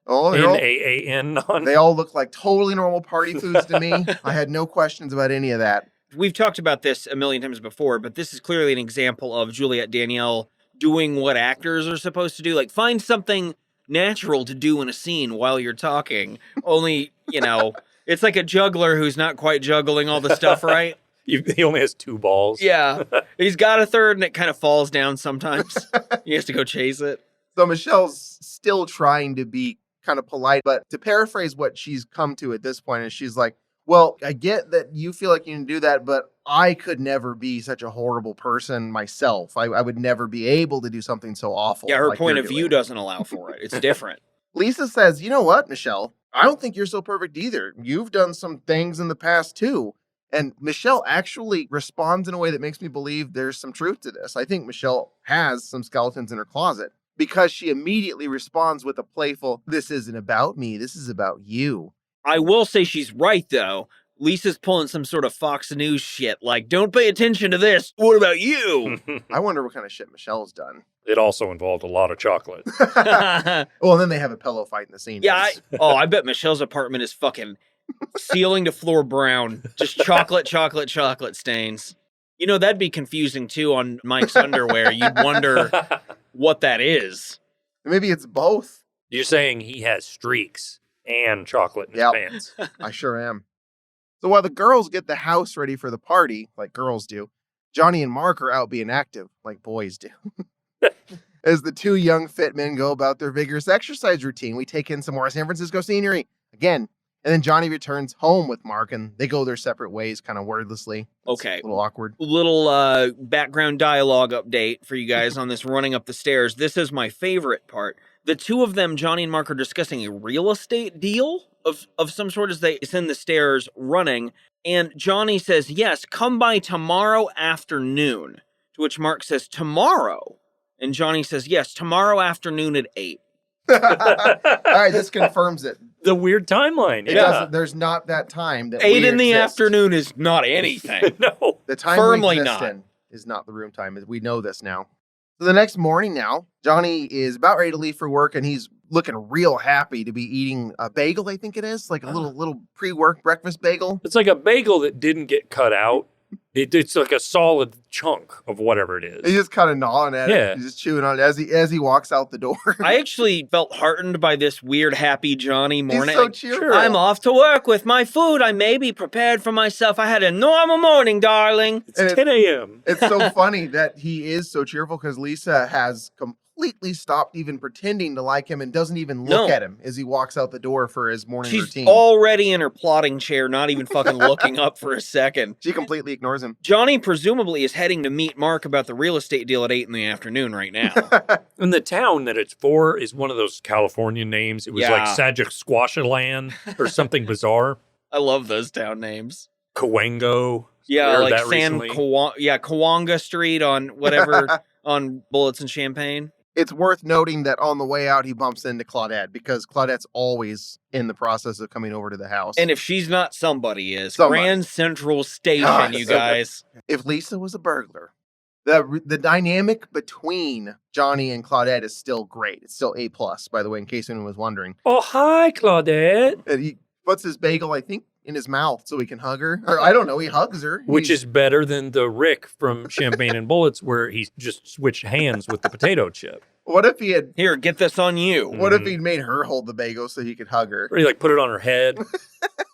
Oh, N-A-A-N non? They all look like totally normal party foods to me. I had no questions about any of that. We've talked about this a million times before, but this is clearly an example of Juliette Danielle doing what actors are supposed to do. Like, find something natural to do in a scene while you're talking. Only, it's like a juggler who's not quite juggling all the stuff right. He only has 2 balls. Yeah. He's got a third and it kind of falls down sometimes. He has to go chase it. So Michelle's still trying to be kind of polite, but to paraphrase what she's come to at this point is she's like, well, I get that you feel like you can do that, but I could never be such a horrible person myself. I would never be able to do something so awful. Yeah, her like point you're of view doing. doesn't allow for it. It's different. Lisa says, you know what, Michelle? I don't think you're so perfect either. You've done some things in the past too. And Michelle actually responds in a way that makes me believe there's some truth to this. I think Michelle has some skeletons in her closet, because she immediately responds with a playful, this isn't about me, this is about you. I will say she's right, though. Lisa's pulling some sort of Fox News shit, like, don't pay attention to this, what about you? I wonder what kind of shit Michelle's done. It also involved a lot of chocolate. Well, and then they have a pillow fight in the scene. Yeah, I bet Michelle's apartment is fucking ceiling to floor brown. Just chocolate stains. That'd be confusing, too, on Mike's underwear. You'd wonder what that is. Maybe it's both. You're saying he has streaks and chocolate in his pants. I sure am. So while the girls get the house ready for the party, like girls do, Johnny and Mark are out being active, like boys do. As the 2 young fit men go about their vigorous exercise routine, we take in some more San Francisco scenery again. And then Johnny returns home with Mark, and they go their separate ways, kind of wordlessly. Okay. A little awkward. Little background dialogue update for you guys on this running up the stairs. This is my favorite part. The 2 of them, Johnny and Mark, are discussing a real estate deal of some sort as they ascend the stairs running. And Johnny says, yes, come by tomorrow afternoon. To which Mark says, tomorrow? And Johnny says, yes, tomorrow afternoon at 8. All right, this confirms it. The weird timeline. It doesn't. There's not that time that 8 in the afternoon is not anything. No, the time firmly we exist not. in is not the room time. We know this now. So the next morning now, Johnny is about ready to leave for work, and he's looking real happy to be eating a bagel. I think it is like a little pre-work breakfast bagel. It's like a bagel that didn't get cut out It's like a solid chunk of whatever it is. He's just kind of gnawing at Yeah. it. He's just chewing on it as he walks out the door. I actually felt heartened by this weird, happy Johnny morning. He's so cheerful. I'm off to work with my food. I may be prepared for myself. I had a normal morning, darling. It's 10 a.m. It's so funny that he is so cheerful because Lisa has completely stopped even pretending to like him and doesn't even look at him as he walks out the door for his morning She's routine. already in her plotting chair, not even fucking looking up for a second. She completely ignores him. Johnny presumably is heading to meet Mark about the real estate deal at 8 in the afternoon right now. And the town that it's for is one of those California names. It was like Sagiksquashaland or something bizarre. I love those town names. Cawango. Yeah, Heard like that recently. Kawanga Street on whatever, on Bullets and Champagne. It's worth noting that on the way out, he bumps into Claudette because Claudette's always in the process of coming over to the house. And if she's not, somebody is. Somebody. Grand Central Station, God, you so good. guys. If Lisa was a burglar, the dynamic between Johnny and Claudette is still great. It's still A+, by the way, in case anyone was wondering. Oh, hi, Claudette. And he puts his bagel, I think, in his mouth so he can hug her. Or I don't know, he hugs her. Which is better than the Rick from Champagne and Bullets where he just switched hands with the potato chip. What if he had... Here, get this on you. What if he'd made her hold the bagel so he could hug her? Or he like put it on her head.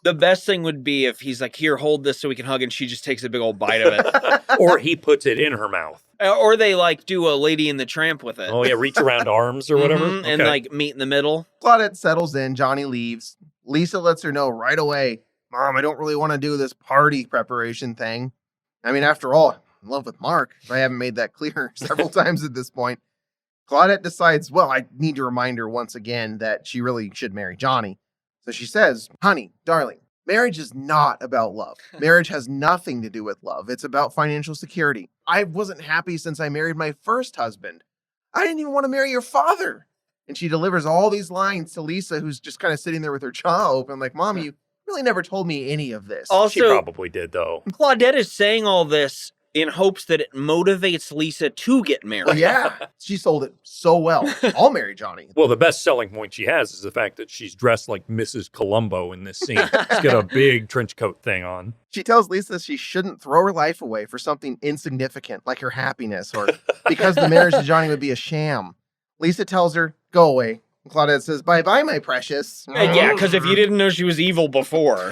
The best thing would be if he's like, here, hold this so we can hug, and she just takes a big old bite of it. Or he puts it in her mouth. Or they like do a Lady in the Tramp with it. Oh, yeah, reach around arms or whatever. Mhm, and Okay. like meet in the middle. Claudette settles in. Johnny leaves. Lisa lets her know right away, Mom, I don't really want to do this party preparation thing. I mean, after all, I'm in love with Mark. I haven't made that clear several times at this point. Claudette decides, well, I need to remind her once again that she really should marry Johnny. So she says, honey, darling, marriage is not about love. Marriage has nothing to do with love. It's about financial security. I wasn't happy since I married my first husband. I didn't even want to marry your father. And she delivers all these lines to Lisa, who's just kind of sitting there with her jaw open, like, Mom, you really never told me any of this. Also, She probably did, though. Claudette is saying all this in hopes that it motivates Lisa to get married. Well, yeah, she sold it so well. I'll marry Johnny. Well, the best selling point she has is the fact that she's dressed like Mrs. Columbo in this scene. She's got a big trench coat thing on. She tells Lisa she shouldn't throw her life away for something insignificant like her happiness or because the marriage to Johnny would be a sham. Lisa tells her, go away. And Claudette says, bye-bye, my precious. Yeah, because if you didn't know she was evil before,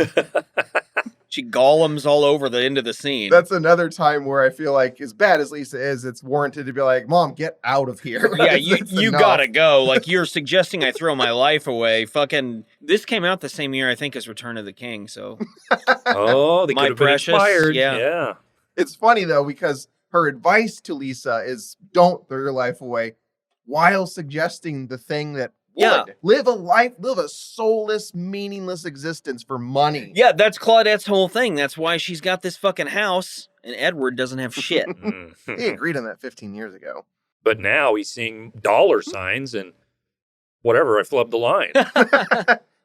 she golems all over the end of the scene. That's another time where I feel like, as bad as Lisa is, it's warranted to be like, Mom, get out of here. Yeah, It's you enough. gotta go. Like, you're suggesting I throw my life away. Fucking, this came out the same year, I think, as Return of the King, so. Oh, they My could have been precious, inspired. yeah. It's funny, though, because her advice to Lisa is don't throw your life away while suggesting the thing that would. Yeah. Live a soulless, meaningless existence for money. Yeah, that's Claudette's whole thing. That's why she's got this fucking house, and Edward doesn't have shit. He agreed on that 15 years ago. But now he's seeing dollar signs and whatever. I flubbed the line.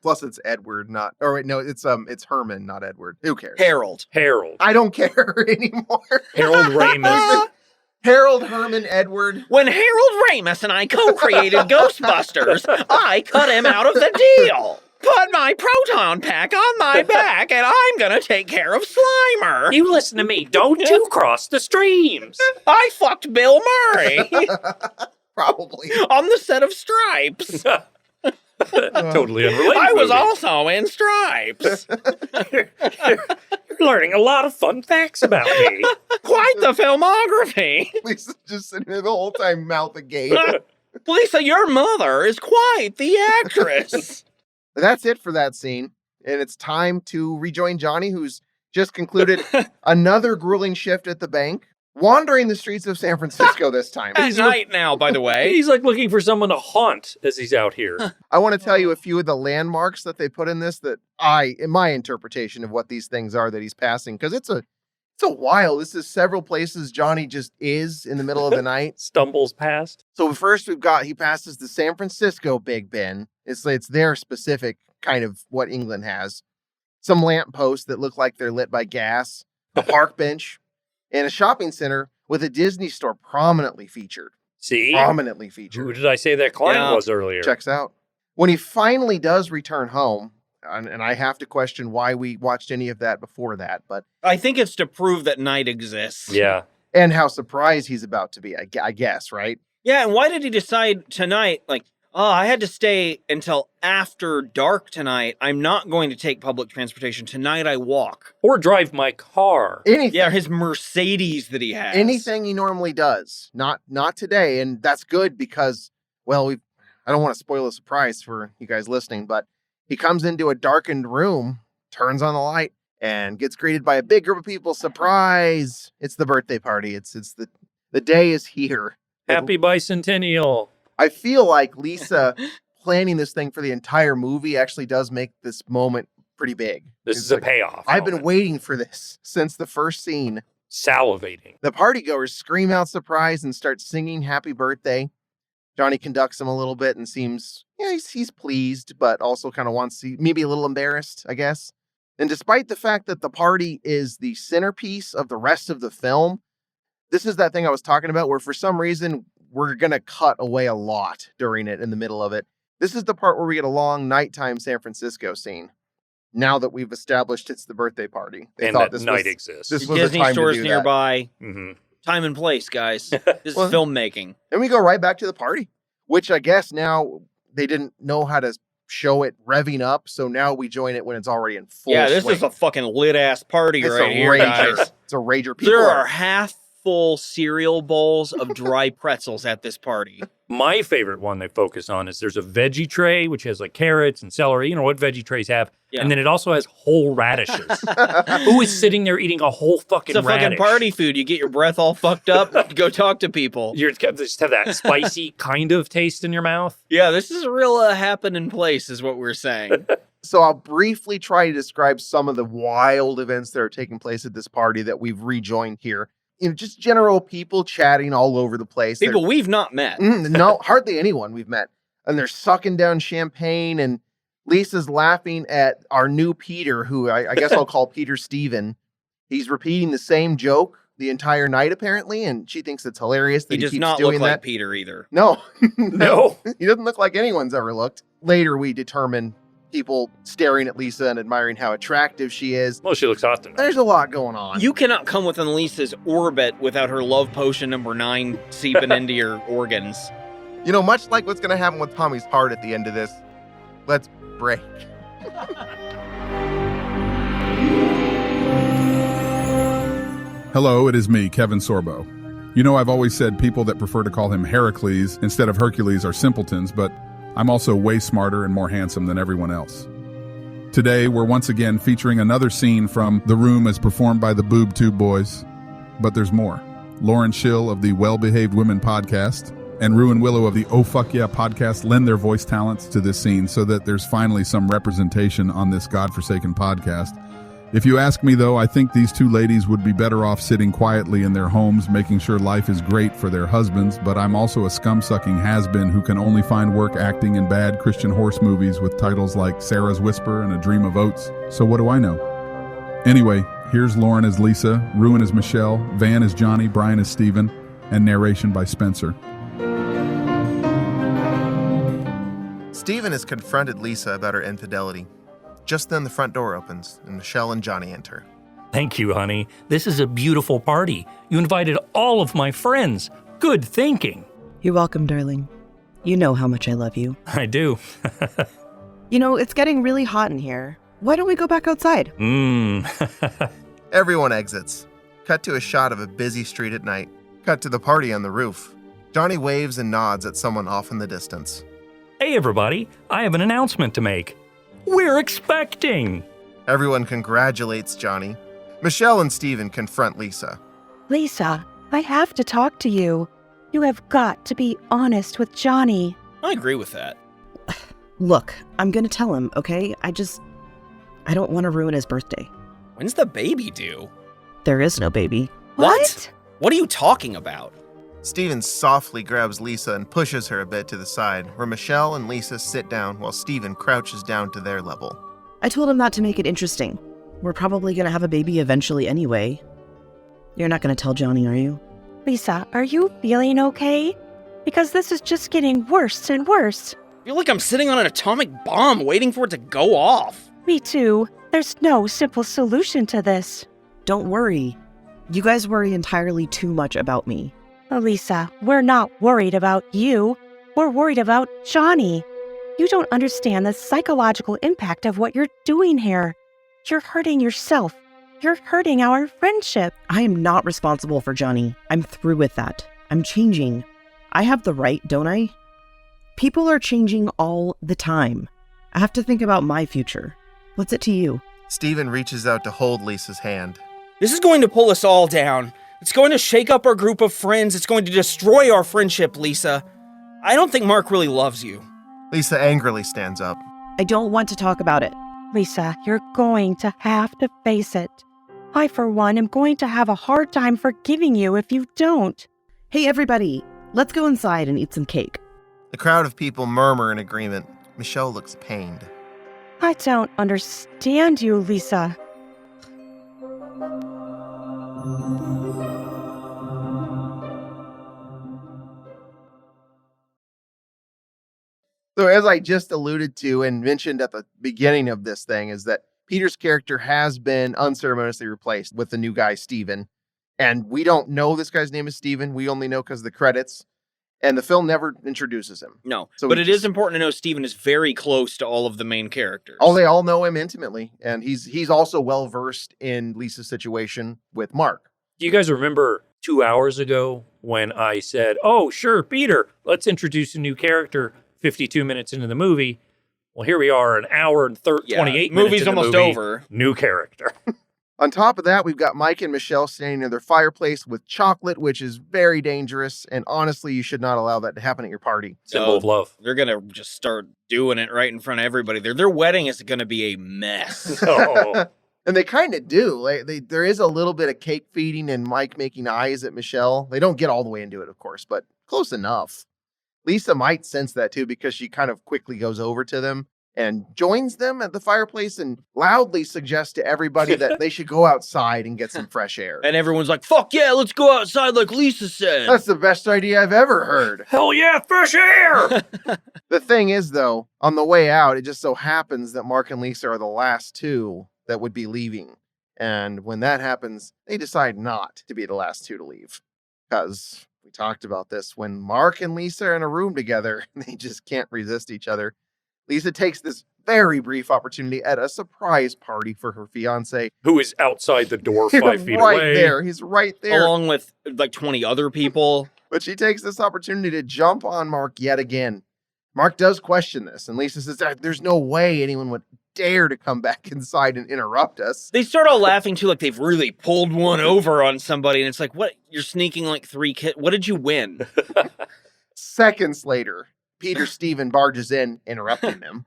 Plus, it's Edward, not. Or wait, no, it's Herman, not Edward. Who cares? Harold. I don't care anymore. Harold Ramis. Harold, Herman, Edward. When Harold Ramis and I co-created Ghostbusters, I cut him out of the deal. Put my proton pack on my back, and I'm gonna take care of Slimer. You listen to me. Don't you cross the streams. I fucked Bill Murray Probably. on the set of Stripes. Totally unrelated. I was movie. also in Stripes. You're learning a lot of fun facts about me. Quite the filmography. Lisa's just sitting there the whole time, mouth agape. Lisa, your mother is quite the actress. That's it for that scene. And it's time to rejoin Johnny, who's just concluded another grueling shift at the bank, wandering the streets of San Francisco this time. At night now, by the way. He's like looking for someone to haunt as he's out here. I want to tell you a few of the landmarks that they put in this that in my interpretation of what these things are that he's passing, because it's a while. This is several places Johnny just is in the middle of the night. Stumbles past. So first he passes the San Francisco Big Ben. It's their specific kind of what England has. Some lampposts that look like they're lit by gas, a park bench, and a shopping center with a Disney store prominently featured. See? Prominently featured. Who did I say that client was earlier? Checks out. When he finally does return home, and I have to question why we watched any of that before that, but I think it's to prove that night exists. Yeah. and how surprised he's about to be, I guess, right? Yeah, and why did he decide tonight, like, oh, I had to stay until after dark tonight. I'm not going to take public transportation. Tonight I walk. Or drive my car. Anything. Yeah, his Mercedes that he has. Anything he normally does. Not today, and that's good because, well, I don't want to spoil a surprise for you guys listening, but he comes into a darkened room, turns on the light, and gets greeted by a big group of people. Surprise! It's the birthday party. It's the day is here. Happy bicentennial. I feel like Lisa planning this thing for the entire movie actually does make this moment pretty big. This is a payoff. I've been waiting for this since the first scene. Salivating. The partygoers scream out surprise and start singing happy birthday. Johnny conducts him a little bit and seems, he's pleased, but also kind of wants to, maybe a little embarrassed, I guess. And despite the fact that the party is the centerpiece of the rest of the film, this is that thing I was talking about where for some reason we're going to cut away a lot during it in the middle of it. This is the part where we get a long nighttime San Francisco scene. Now that we've established it's the birthday party. They and thought that this night was, exists. This was Disney the time stores to do nearby. Mm-hmm. Time and place, guys. This is Well, filmmaking. And we go right back to the party, which I guess now they didn't know how to show it revving up, so now we join it when it's already in full This swing. is a fucking lit-ass party It's right a here, rager. guys. It's a rager. People There are half-full cereal bowls of dry pretzels at this party. My favorite one they focus on is there's a veggie tray, which has like carrots and celery. You know what veggie trays have? Yeah. And then it also has whole radishes. Who is sitting there eating a whole fucking It's a radish? fucking party food. You get your breath all fucked up, go talk to people. You just have that spicy kind of taste in your mouth. Yeah, this is a real happening place is what we're saying. So I'll briefly try to describe some of the wild events that are taking place at this party that we've rejoined here. Just general people chatting all over the place. People we've not met. No, hardly anyone we've met. And they're sucking down champagne, and Lisa's laughing at our new Peter, who I guess I'll call Peter Steven. He's repeating the same joke the entire night, apparently, and she thinks it's hilarious that He he does keeps not doing look that. like Peter either. No. No. He doesn't look like anyone's ever looked. Later, we determine people staring at Lisa and admiring how attractive she is. Well, she looks hot tonight. There's a lot going on. You cannot come within Lisa's orbit without her love potion number 9 seeping into your organs. Much like what's going to happen with Tommy's heart at the end of this, let's break. Hello, it is me, Kevin Sorbo. I've always said people that prefer to call him Heracles instead of Hercules are simpletons, but I'm also way smarter and more handsome than everyone else. Today, we're once again featuring another scene from The Room as performed by the Boob Tube Boys. But there's more. Lauren Schill of the Well Behaved Women podcast and Ruan Willow of the Oh Fuck Yeah podcast lend their voice talents to this scene so that there's finally some representation on this godforsaken podcast. If you ask me, though, I think these two ladies would be better off sitting quietly in their homes, making sure life is great for their husbands, but I'm also a scum-sucking has-been who can only find work acting in bad Christian horse movies with titles like Sarah's Whisper and A Dream of Oats. So what do I know? Anyway, here's Lauren as Lisa, Ruan as Michelle, Van as Johnny, Brian as Steven, and narration by Spencer. Steven has confronted Lisa about her infidelity. Just then the front door opens and Michelle and Johnny enter. Thank you, honey. This is a beautiful party. You invited all of my friends. Good thinking. You're welcome, darling. You know how much I love you. I do. It's getting really hot in here. Why don't we go back outside? Everyone exits. Cut to a shot of a busy street at night. Cut to the party on the roof. Johnny waves and nods at someone off in the distance. Hey, everybody. I have an announcement to make. We're expecting. Everyone congratulates Johnny. Michelle and Steven confront Lisa. Lisa, I have to talk to you. You have got to be honest with Johnny. I agree with that. Look, I'm gonna tell him, okay? I don't want to ruin his birthday. When's the baby due? There is no baby. What? What are you talking about? Steven softly grabs Lisa and pushes her a bit to the side, where Michelle and Lisa sit down while Steven crouches down to their level. I told him not to make it interesting. We're probably gonna have a baby eventually anyway. You're not gonna tell Johnny, are you? Lisa, are you feeling okay? Because this is just getting worse and worse. I feel like I'm sitting on an atomic bomb waiting for it to go off. Me too. There's no simple solution to this. Don't worry. You guys worry entirely too much about me. Elisa, we're not worried about you. We're worried about Johnny. You don't understand the psychological impact of what you're doing here. You're hurting yourself. You're hurting our friendship. I am not responsible for Johnny. I'm through with that. I'm changing. I have the right, don't I? People are changing all the time. I have to think about my future. What's it to you? Steven reaches out to hold Lisa's hand. This is going to pull us all down. It's going to shake up our group of friends. It's going to destroy our friendship, Lisa. I don't think Mark really loves you. Lisa angrily stands up. I don't want to talk about it. Lisa, you're going to have to face it. I, for one, am going to have a hard time forgiving you if you don't. Hey, everybody, let's go inside and eat some cake. The crowd of people murmur in agreement. Michelle looks pained. I don't understand you, Lisa. So as I just alluded to and mentioned at the beginning of this thing is that Peter's character has been unceremoniously replaced with the new guy, Steven. And we don't know this guy's name is Steven. We only know because of the credits. And the film never introduces him. No, So but we it is important to know Steven is very close to all of the main characters. They all know him intimately. And he's also well-versed in Lisa's situation with Mark. Do you guys remember 2 hours ago when I said, oh, sure, Peter, let's introduce a new character 52 minutes into the movie? Well, here we are, an hour and 28 minutes movie's into the almost movie, over. New character. On top of that, we've got Mike and Michelle standing near their fireplace with chocolate, which is very dangerous. And honestly, you should not allow that to happen at your party. Symbol of love. They're going to just start doing it right in front of everybody. Their wedding is going to be a mess. Oh. And they kind of do. There is a little bit of cake feeding and Mike making eyes at Michelle. They don't get all the way into it, of course, but close enough. Lisa might sense that too because she kind of quickly goes over to them and joins them at the fireplace and loudly suggests to everybody that they should go outside and get some fresh air. And everyone's like, fuck yeah, let's go outside like Lisa said. That's the best idea I've ever heard. Hell yeah, fresh air! The thing is, though, on the way out, it just so happens that Mark and Lisa are the last two that would be leaving. And when that happens, they decide not to be the last two to leave. Because we talked about this, when Mark and Lisa are in a room together, they just can't resist each other. Lisa takes this very brief opportunity at a surprise party for her fiance. Who is outside the door 5 feet right away. there. He's right there. Along with like 20 other people. But she takes this opportunity to jump on Mark yet again. Mark does question this, and Lisa says, there's no way anyone would dare to come back inside and interrupt us. They start all laughing too, like they've really pulled one over on somebody. And it's like, what? You're sneaking like 3 kids. What did you win? Seconds later, Peter Steven barges in, interrupting them.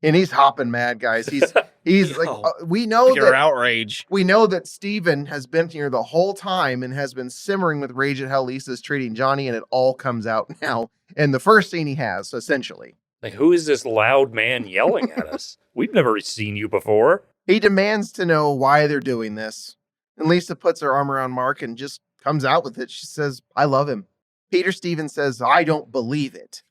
And he's hopping mad, guys. He's like, we know Pure outrage. We know that Steven has been here the whole time and has been simmering with rage at how Lisa's treating Johnny, and it all comes out now in the first scene he has, essentially. Like, who is this loud man yelling at us? We've never seen you before. He demands to know why they're doing this. And Lisa puts her arm around Mark and just comes out with it. She says, I love him. Peter Stevens says, I don't believe it.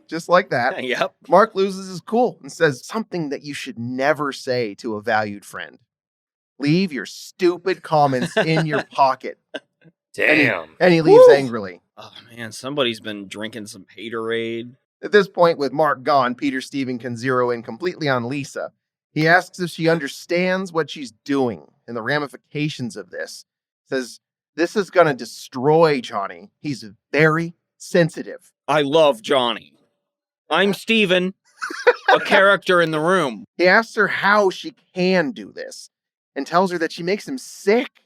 Just like that. Yep. Mark loses his cool and says something that you should never say to a valued friend. Leave your stupid comments in your pocket. Damn. And he leaves angrily. Oh, man, somebody's been drinking some haterade. At this point, with Mark gone, Peter Steven can zero in completely on Lisa. He asks if she understands what she's doing and the ramifications of this. Says, this is going to destroy Johnny. He's very sensitive. I love Johnny. I'm Steven, a character in the room. He asks her how she can do this and tells her that she makes him sick.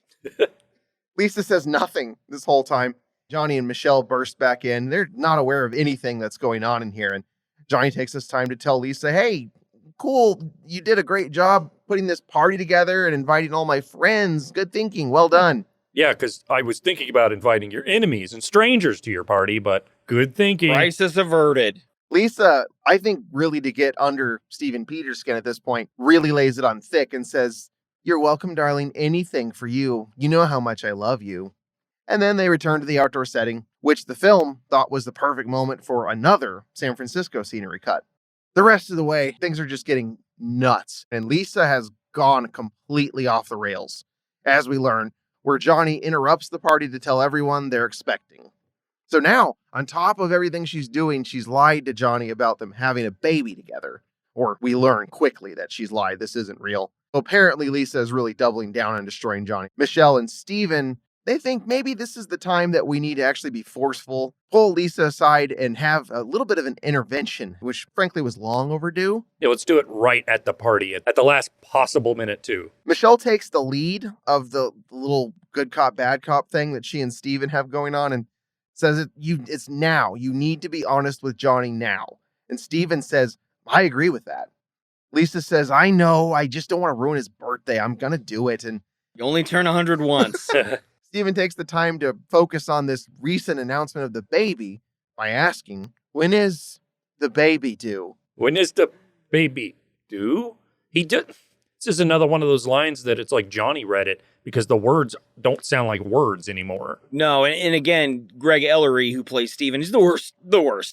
Lisa says nothing this whole time. Johnny and Michelle burst back in. They're not aware of anything that's going on in here. And Johnny takes this time to tell Lisa, hey, cool, you did a great job putting this party together and inviting all my friends. Good thinking. Well done. Yeah, because I was thinking about inviting your enemies and strangers to your party, but good thinking. Crisis averted. Lisa, I think really to get under Steven Peters' skin at this point, really lays it on thick and says, you're welcome, darling. Anything for you. You know how much I love you. And then they return to the outdoor setting, which the film thought was the perfect moment for another San Francisco scenery cut. The rest of the way, things are just getting nuts. And Lisa has gone completely off the rails, as we learn, where Johnny interrupts the party to tell everyone they're expecting. So now, on top of everything she's doing, she's lied to Johnny about them having a baby together. Or we learn quickly that she's lied. This isn't real. Apparently, Lisa is really doubling down on destroying Johnny. Michelle and Steven, they think maybe this is the time that we need to actually be forceful, pull Lisa aside and have a little bit of an intervention, which frankly was long overdue. Yeah, let's do it right at the party, at the last possible minute, too. Michelle takes the lead of the little good cop, bad cop thing that she and Steven have going on and says it's now. You need to be honest with Johnny now. And Steven says, I agree with that. Lisa says, I know, I just don't want to ruin his birthday. I'm going to do it. And you only turn 100 once. Steven takes the time to focus on this recent announcement of the baby by asking, when is the baby due? When is the baby due? This is another one of those lines that it's like Johnny read it because the words don't sound like words anymore. No, and again, Greg Ellery, who plays Steven, is the worst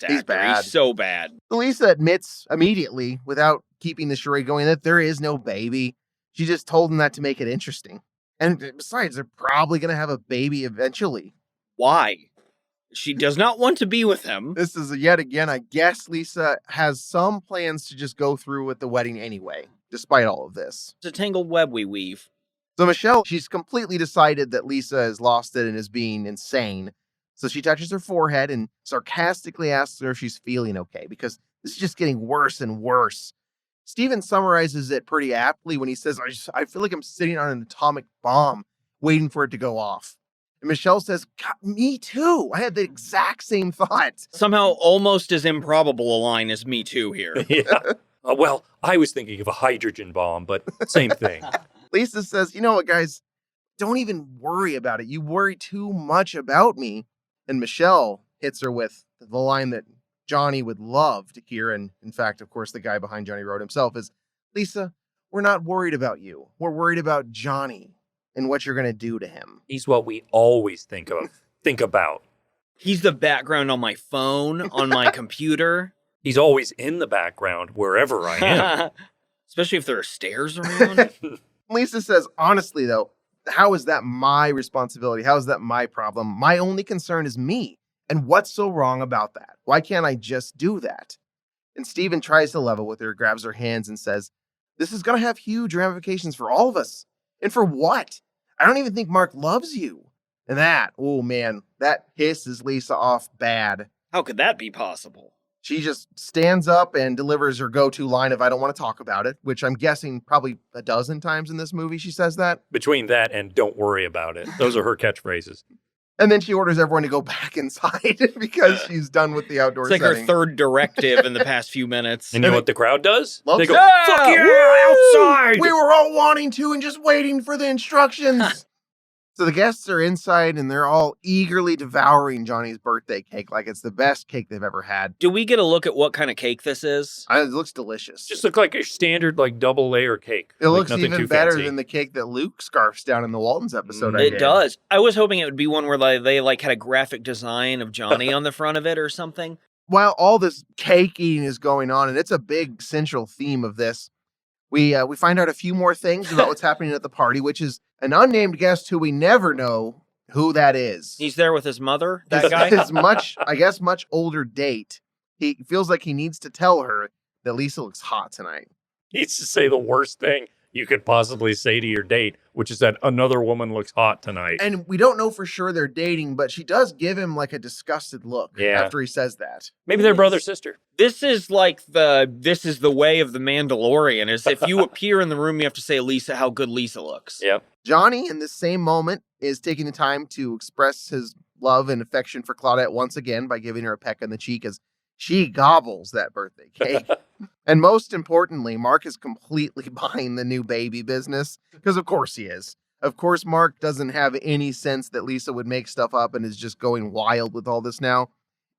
actor. He's bad. He's so bad. Lisa admits immediately, without keeping the charade going, that there is no baby. She just told him that to make it interesting. And besides, they're probably going to have a baby eventually. Why? She does not want to be with him. This is yet again, I guess Lisa has some plans to just go through with the wedding anyway, despite all of this. It's a tangled web we weave. So Michelle, she's completely decided that Lisa has lost it and is being insane. So she touches her forehead and sarcastically asks her if she's feeling okay, because this is just getting worse and worse. Steven summarizes it pretty aptly when he says, I feel like I'm sitting on an atomic bomb waiting for it to go off. And Michelle says, God, me too. I had the exact same thought. Somehow almost as improbable a line as me too here. Yeah. Well, I was thinking of a hydrogen bomb, but same thing. Lisa says, you know what, guys? Don't even worry about it. You worry too much about me. And Michelle hits her with the line that Johnny would love to hear. And in fact, of course, the guy behind Johnny wrote himself is, Lisa, we're not worried about you. We're worried about Johnny and what you're going to do to him. He's what we always think about. He's the background on my phone, on my computer. He's always in the background wherever I am. Especially if there are stairs around. Lisa says, honestly, though, how is that my responsibility? How is that my problem? My only concern is me. And what's so wrong about that? Why can't I just do that? And Steven tries to level with her, grabs her hands and says, this is going to have huge ramifications for all of us. And for what? I don't even think Mark loves you. And that, oh man, that pisses Lisa off bad. How could that be possible? She just stands up and delivers her go-to line of, I don't want to talk about it, which I'm guessing probably a dozen times in this movie she says that. Between that and don't worry about it. Those are her catchphrases. And then she orders everyone to go back inside because she's done with the outdoor setting. It's like her third directive in the past few minutes. And you know what the crowd does? They go, fuck yeah, outside! We were all wanting to and just waiting for the instructions. So the guests are inside and they're all eagerly devouring Johnny's birthday cake like it's the best cake they've ever had. Do we get a look at what kind of cake this is? It looks delicious. Just look like a standard double layer cake. It looks even better fancy than the cake that Luke scarfs down in the Waltons episode. It does. I was hoping it would be one where they had a graphic design of Johnny on the front of it or something. While all this cake eating is going on, and it's a big central theme of this, we find out a few more things about what's happening at the party, which is an unnamed guest who we never know who that is. He's there with his mother, that guy? His much older date. He feels like he needs to tell her that Lisa looks hot tonight. He needs to say the worst thing you could possibly say to your date, which is that another woman looks hot tonight. And we don't know for sure they're dating, but she does give him a disgusted look after he says that. Maybe they're brother-sister. This is this is the way of the Mandalorian, is if you appear in the room, you have to say Lisa, how good Lisa looks. Yep. Johnny, in this same moment, is taking the time to express his love and affection for Claudette once again by giving her a peck on the cheek as she gobbles that birthday cake. And most importantly, Mark is completely buying the new baby business, because of course he is. Of course, Mark doesn't have any sense that Lisa would make stuff up and is just going wild with all this now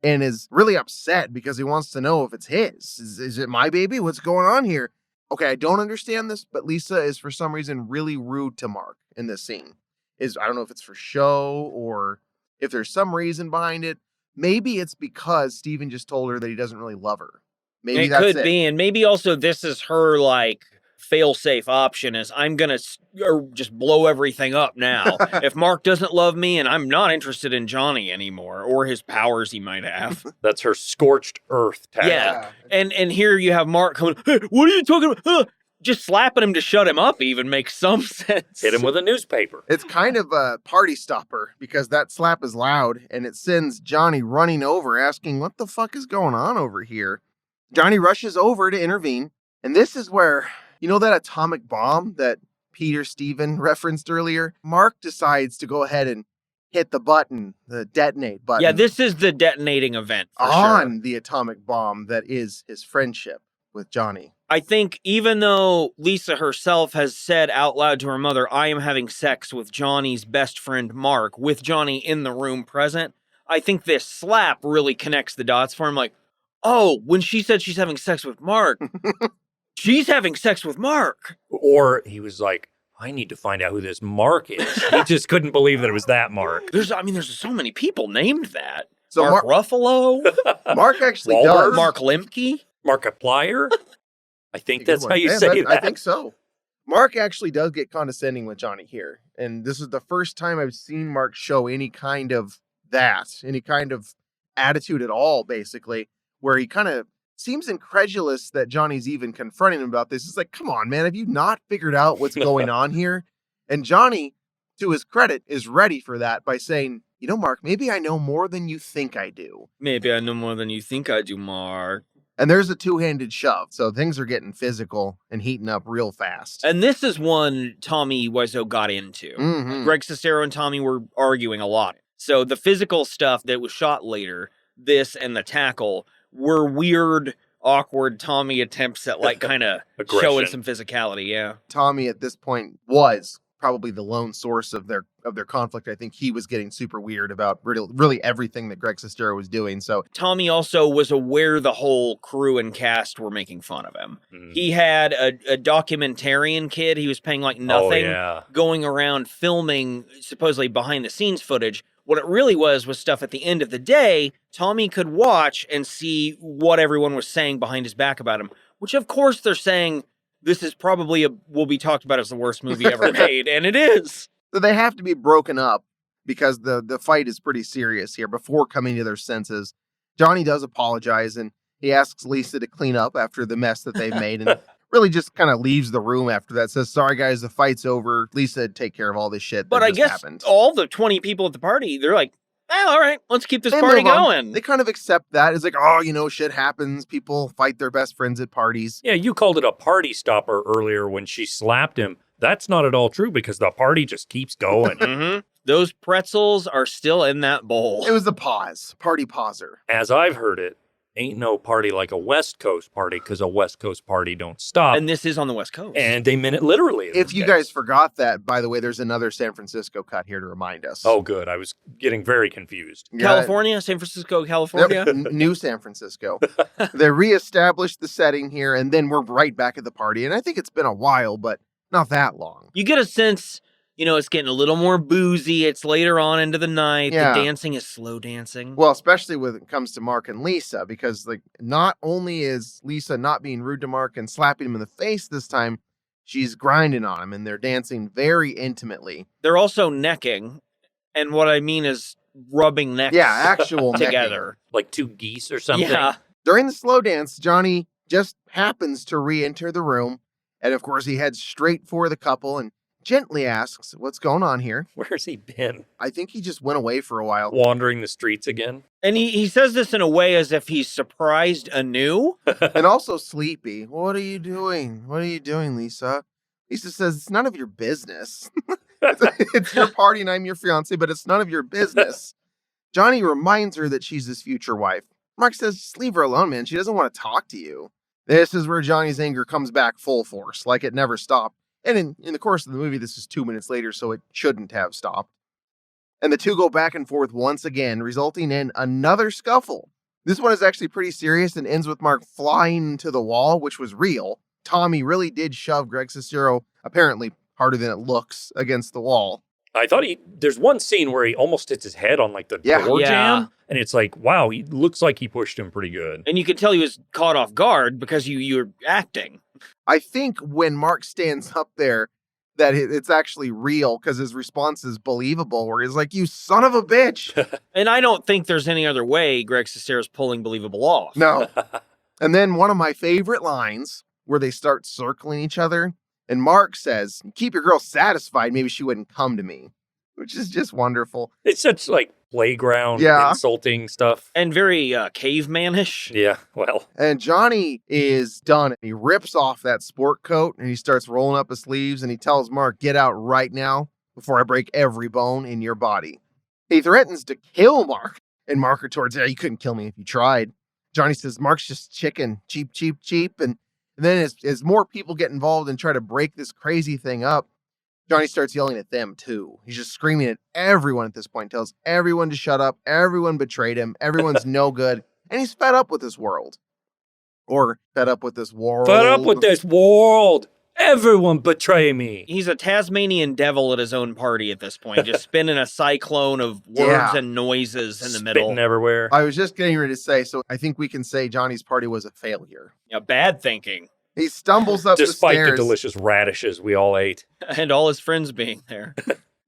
and is really upset because he wants to know if it's his. Is it my baby? What's going on here? Okay, I don't understand this, but Lisa is for some reason really rude to Mark in this scene. I don't know if it's for show or if there's some reason behind it. Maybe it's because Steven just told her that he doesn't really love her. Maybe it that's could it. be, and maybe also this is her like fail-safe option is I'm gonna just blow everything up now. If Mark doesn't love me and I'm not interested in Johnny anymore or his powers he might have. That's her scorched earth tactic. Yeah. And here you have Mark coming, hey, what are you talking about? Just slapping him to shut him up even makes some sense. Hit him with a newspaper. It's kind of a party stopper because that slap is loud and it sends Johnny running over asking what the fuck is going on over here. Johnny rushes over to intervene. And this is where, you know, that atomic bomb that Peter Steven referenced earlier? Mark decides to go ahead and hit the button, the detonate button. Yeah, this is the detonating event for on sure. the atomic bomb that is his friendship with Johnny. I think even though Lisa herself has said out loud to her mother, I am having sex with Johnny's best friend Mark, with Johnny in the room present, I think this slap really connects the dots for him. Like, oh, when she said she's having sex with Mark, she's having sex with Mark. Or he was like, I need to find out who this Mark is. He just couldn't believe that it was that Mark. There's so many people named that. So Mark Ruffalo, Mark actually Wahlberg? does. Mark Lemke, Markiplier? I think that's how you Yeah, say that. I think so. Mark actually does get condescending with Johnny here. And this is the first time I've seen Mark show any kind of attitude at all, basically, where he kind of seems incredulous that Johnny's even confronting him about this. It's like, come on, man, have you not figured out what's going on here? And Johnny, to his credit, is ready for that by saying, you know, Mark, maybe I know more than you think I do. Maybe I know more than you think I do, Mark. And there's a two-handed shove, so things are getting physical and heating up real fast. And this is one Tommy Wiseau got into. Mhm. Greg Sestero and Tommy were arguing a lot. So the physical stuff that was shot later, this and the tackle, were weird, awkward Tommy attempts at like kind of showing some physicality, yeah. Tommy at this point was probably the lone source of their conflict. I think he was getting super weird about really everything that Greg Sestero was doing. So Tommy also was aware the whole crew and cast were making fun of him. He had a documentarian kid he was paying like nothing going around filming supposedly behind the scenes footage. What it really was stuff at the end of the day, Tommy could watch and see what everyone was saying behind his back about him, which of course they're saying this is probably will be talked about as the worst movie ever made, and it is. So they have to be broken up because the fight is pretty serious here before coming to their senses. Johnny does apologize, and he asks Lisa to clean up after the mess that they've made, and really just kind of leaves the room after that. Says, sorry, guys, the fight's over. Lisa, take care of all this shit that But I just guess happened. all the 20 people at the party, they're like, all right, let's keep this They party move on. going. They kind of accept that. It's like, oh, you know, shit happens. People fight their best friends at parties. Yeah, you called it a party stopper earlier when she slapped him. That's not at all true because the party just keeps going. Those pretzels are still in that bowl. It was the pause. Party pauser. As I've heard it, ain't no party like a West Coast party because a West Coast party don't stop. And this is on the West Coast. And they meant it literally. If you guys forgot that, by the way, there's another San Francisco cut here to remind us. Oh, good. I was getting very confused. California, San Francisco, California. Yep, New San Francisco. They reestablished the setting here, and then we're right back at the party. And I think it's been a while, but not that long. You get a sense, you know, it's getting a little more boozy. It's later on into the night. Yeah. The dancing is slow dancing. Well, especially when it comes to Mark and Lisa, because like not only is Lisa not being rude to Mark and slapping him in the face this time, she's grinding on him, and they're dancing very intimately. They're also necking, and what I mean is rubbing necks. Yeah, actual together, like two geese or something. Yeah. During the slow dance, Johnny just happens to re-enter the room, and of course he heads straight for the couple and gently asks, what's going on here? Where's he been? I think he just went away for a while. Wandering the streets again? And he says this in a way as if he's surprised anew. And also sleepy. What are you doing? What are you doing, Lisa? Lisa says, it's none of your business. It's your party and I'm your fiance, but it's none of your business. Johnny reminds her that she's his future wife. Mark says, just leave her alone, man. She doesn't want to talk to you. This is where Johnny's anger comes back full force, like it never stopped. And in the course of the movie, this is 2 minutes later, so it shouldn't have stopped. And the two go back and forth once again, resulting in another scuffle. This one is actually pretty serious and ends with Mark flying to the wall, which was real. Tommy really did shove Greg Sestero, apparently harder than it looks, against the wall. I thought there's one scene where he almost hits his head on like the door jam. And it's like, wow, he looks like he pushed him pretty good. And you could tell he was caught off guard because you're acting. I think when Mark stands up there, that it's actually real because his response is believable, where he's like, you son of a bitch. And I don't think there's any other way Greg Sestera's pulling believable off. No. And then one of my favorite lines where they start circling each other. And Mark says, keep your girl satisfied. Maybe she wouldn't come to me, which is just wonderful. It's such like playground insulting stuff. And very cavemanish. Yeah, well. And Johnny is done. He rips off that sport coat and he starts rolling up his sleeves and he tells Mark, get out right now before I break every bone in your body. He threatens to kill Mark. And Mark retorts, yeah, you couldn't kill me if you tried. Johnny says, Mark's just chicken. Cheap, cheap, cheap. And then as more people get involved and try to break this crazy thing up, Johnny starts yelling at them too. He's just screaming at everyone at this point, tells everyone to shut up. Everyone betrayed him. Everyone's no good. And he's fed up with this world. Or fed up with this world. Fed up with this world. Everyone betray me. He's a Tasmanian devil at his own party at this point, just spinning a cyclone of words and noises in the middle. Spitting everywhere. I was just getting ready to say, so I think we can say Johnny's party was a failure. Yeah, bad thinking. He stumbles up the stairs. Despite the delicious radishes we all ate. And all his friends being there.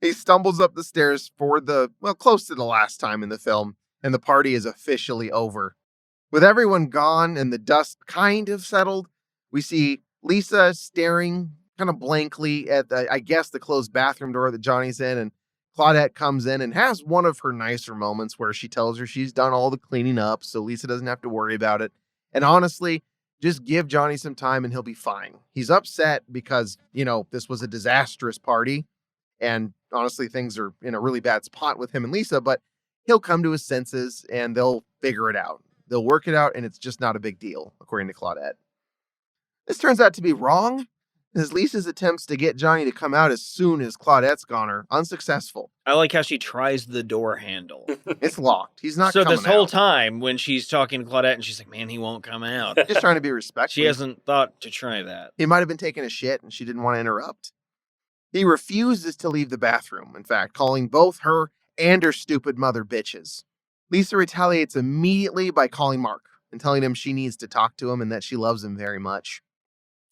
He stumbles up the stairs for close to the last time in the film, and the party is officially over. With everyone gone and the dust kind of settled, we see Lisa staring kind of blankly at the closed bathroom door that Johnny's in, and Claudette comes in and has one of her nicer moments where she tells her she's done all the cleaning up, so Lisa doesn't have to worry about it. And honestly, just give Johnny some time and he'll be fine. He's upset because, this was a disastrous party. And honestly, things are in a really bad spot with him and Lisa, but he'll come to his senses and they'll figure it out. They'll work it out and it's just not a big deal, according to Claudette. This turns out to be wrong, as Lisa's attempts to get Johnny to come out as soon as Claudette's gone are unsuccessful. I like how she tries the door handle. It's locked. He's not coming out. So this whole time when she's talking to Claudette and she's like, man, he won't come out. Just trying to be respectful. She hasn't thought to try that. He might have been taking a shit and she didn't want to interrupt. He refuses to leave the bathroom, in fact, calling both her and her stupid mother bitches. Lisa retaliates immediately by calling Mark and telling him she needs to talk to him and that she loves him very much.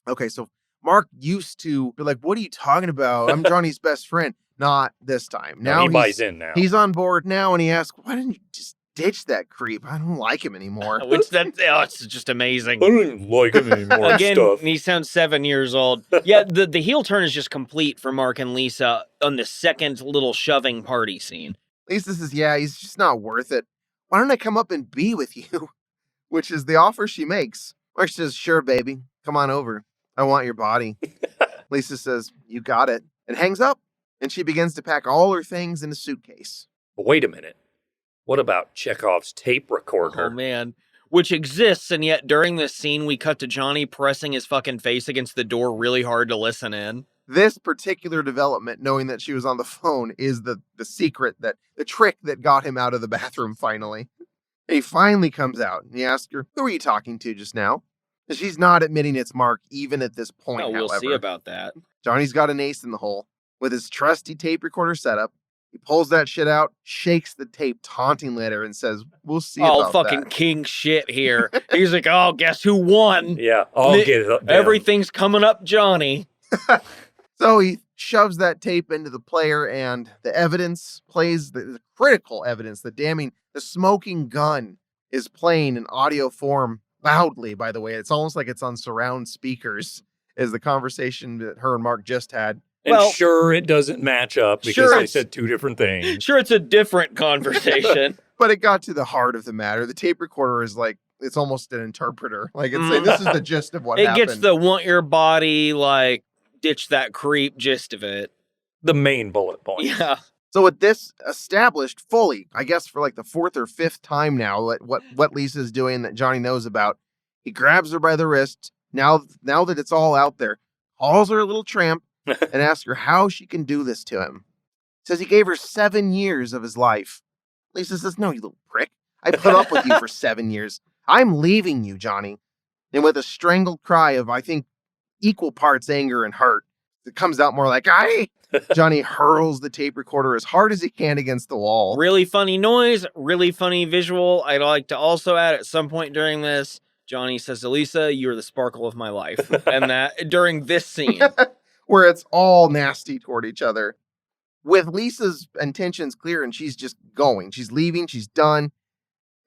Okay, so Mark used to be like, what are you talking about? I'm Johnny's best friend. Not this time. Now he buys in now. He's on board now, and he asks, why didn't you just ditch that creep? I don't like him anymore. It's just amazing. I don't like him anymore. Again, he sounds 7 years old. Yeah, the heel turn is just complete for Mark and Lisa on the second little shoving party scene. Lisa says, yeah, he's just not worth it. Why don't I come up and be with you? Which is the offer she makes. Mark says, sure, baby. Come on over. I want your body. Lisa says, you got it, and hangs up. And she begins to pack all her things in a suitcase. But wait a minute. What about Chekhov's tape recorder? Oh, man. Which exists, and yet during this scene, we cut to Johnny pressing his fucking face against the door really hard to listen in. This particular development, knowing that she was on the phone, is the secret, the trick that got him out of the bathroom finally. He finally comes out, and he asks her, who were you talking to just now? And she's not admitting it's Mark, even at this point, we'll however. see about that. Johnny's got an ace in the hole. With his trusty tape recorder setup, he pulls that shit out, shakes the tape tauntingly at her, and says, we'll see about fucking that. king shit here. He's like, oh, guess who won? Yeah, I'll get it up. Everything's coming up Johnny. So he shoves that tape into the player, and the evidence plays, the critical evidence, the smoking gun is playing in audio form loudly, by the way. It's almost like it's on surround speakers, is the conversation that her and Mark just had. And sure, it doesn't match up because they said two different things. Sure, it's a different conversation. But it got to the heart of the matter. The tape recorder is like, it's almost an interpreter. Like, it's saying, this is the gist of what happened. It gets the want your body, like, ditch that creep gist of it. The main bullet point. Yeah. So with this established fully, I guess for like the fourth or fifth time now, what Lisa's doing that Johnny knows about, he grabs her by the wrist. Now that it's all out there, calls her a little tramp and asks her how she can do this to him. Says he gave her 7 years of his life. Lisa says, no, you little prick. I put up with you for 7 years. I'm leaving you, Johnny. And with a strangled cry of, I think, equal parts anger and hurt, it comes out more like, Johnny hurls the tape recorder as hard as he can against the wall. Really funny noise, really funny visual. I'd like to also add at some point during this, Johnny says to Lisa, "You're the sparkle of my life." And that during this scene. Where it's all nasty toward each other. With Lisa's intentions clear and she's just going. She's leaving. She's done.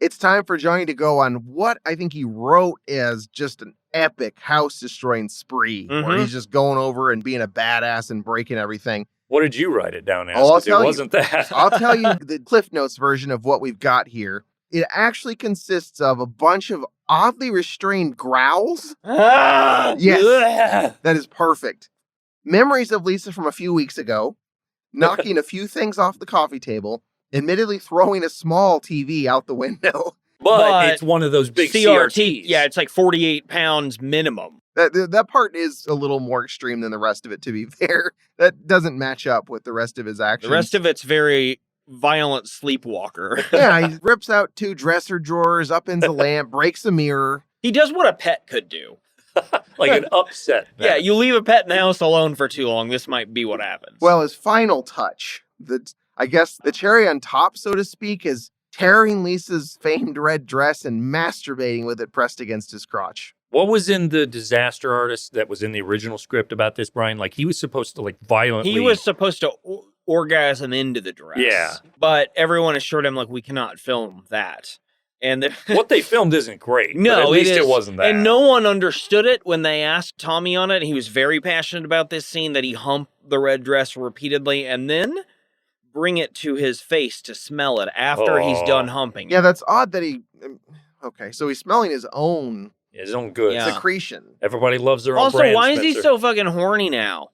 It's time for Johnny to go on what I think he wrote as just an epic house-destroying spree. Where he's just going over and being a badass and breaking everything. What did you write it down as? Oh, I'll tell it you. wasn't that. I'll tell you the Cliff Notes version of what we've got here. It actually consists of a bunch of oddly restrained growls. Yes, that is perfect. Memories of Lisa from a few weeks ago, knocking a few things off the coffee table, admittedly throwing a small TV out the window. But it's one of those big CRTs. Yeah, it's like 48 pounds minimum. That part is a little more extreme than the rest of it, to be fair. That doesn't match up with the rest of his actions. The rest of it's very violent sleepwalker. Yeah, he rips out 2 dresser drawers, upends a lamp, breaks a mirror. He does what a pet could do. Like an upset. Yeah, you leave a pet in the house alone for too long, this might be what happens. Well, his final touch, I guess the cherry on top, so to speak, is tearing Lisa's famed red dress and masturbating with it pressed against his crotch. What was in the Disaster Artist that was in the original script about this, Brian? Like, he was supposed to, like, violently... He was supposed to orgasm into the dress. Yeah. But everyone assured him, like, we cannot film that. And what they filmed isn't great. No, at least it wasn't that. And no one understood it when they asked Tommy on it. He was very passionate about this scene, that he humped the red dress repeatedly and then bring it to his face to smell it after he's done humping. Yeah, that's odd that he... Okay, so he's smelling his own goods. Secretion. Everybody loves their own Also, brand, why is he Spencer. so fucking horny now?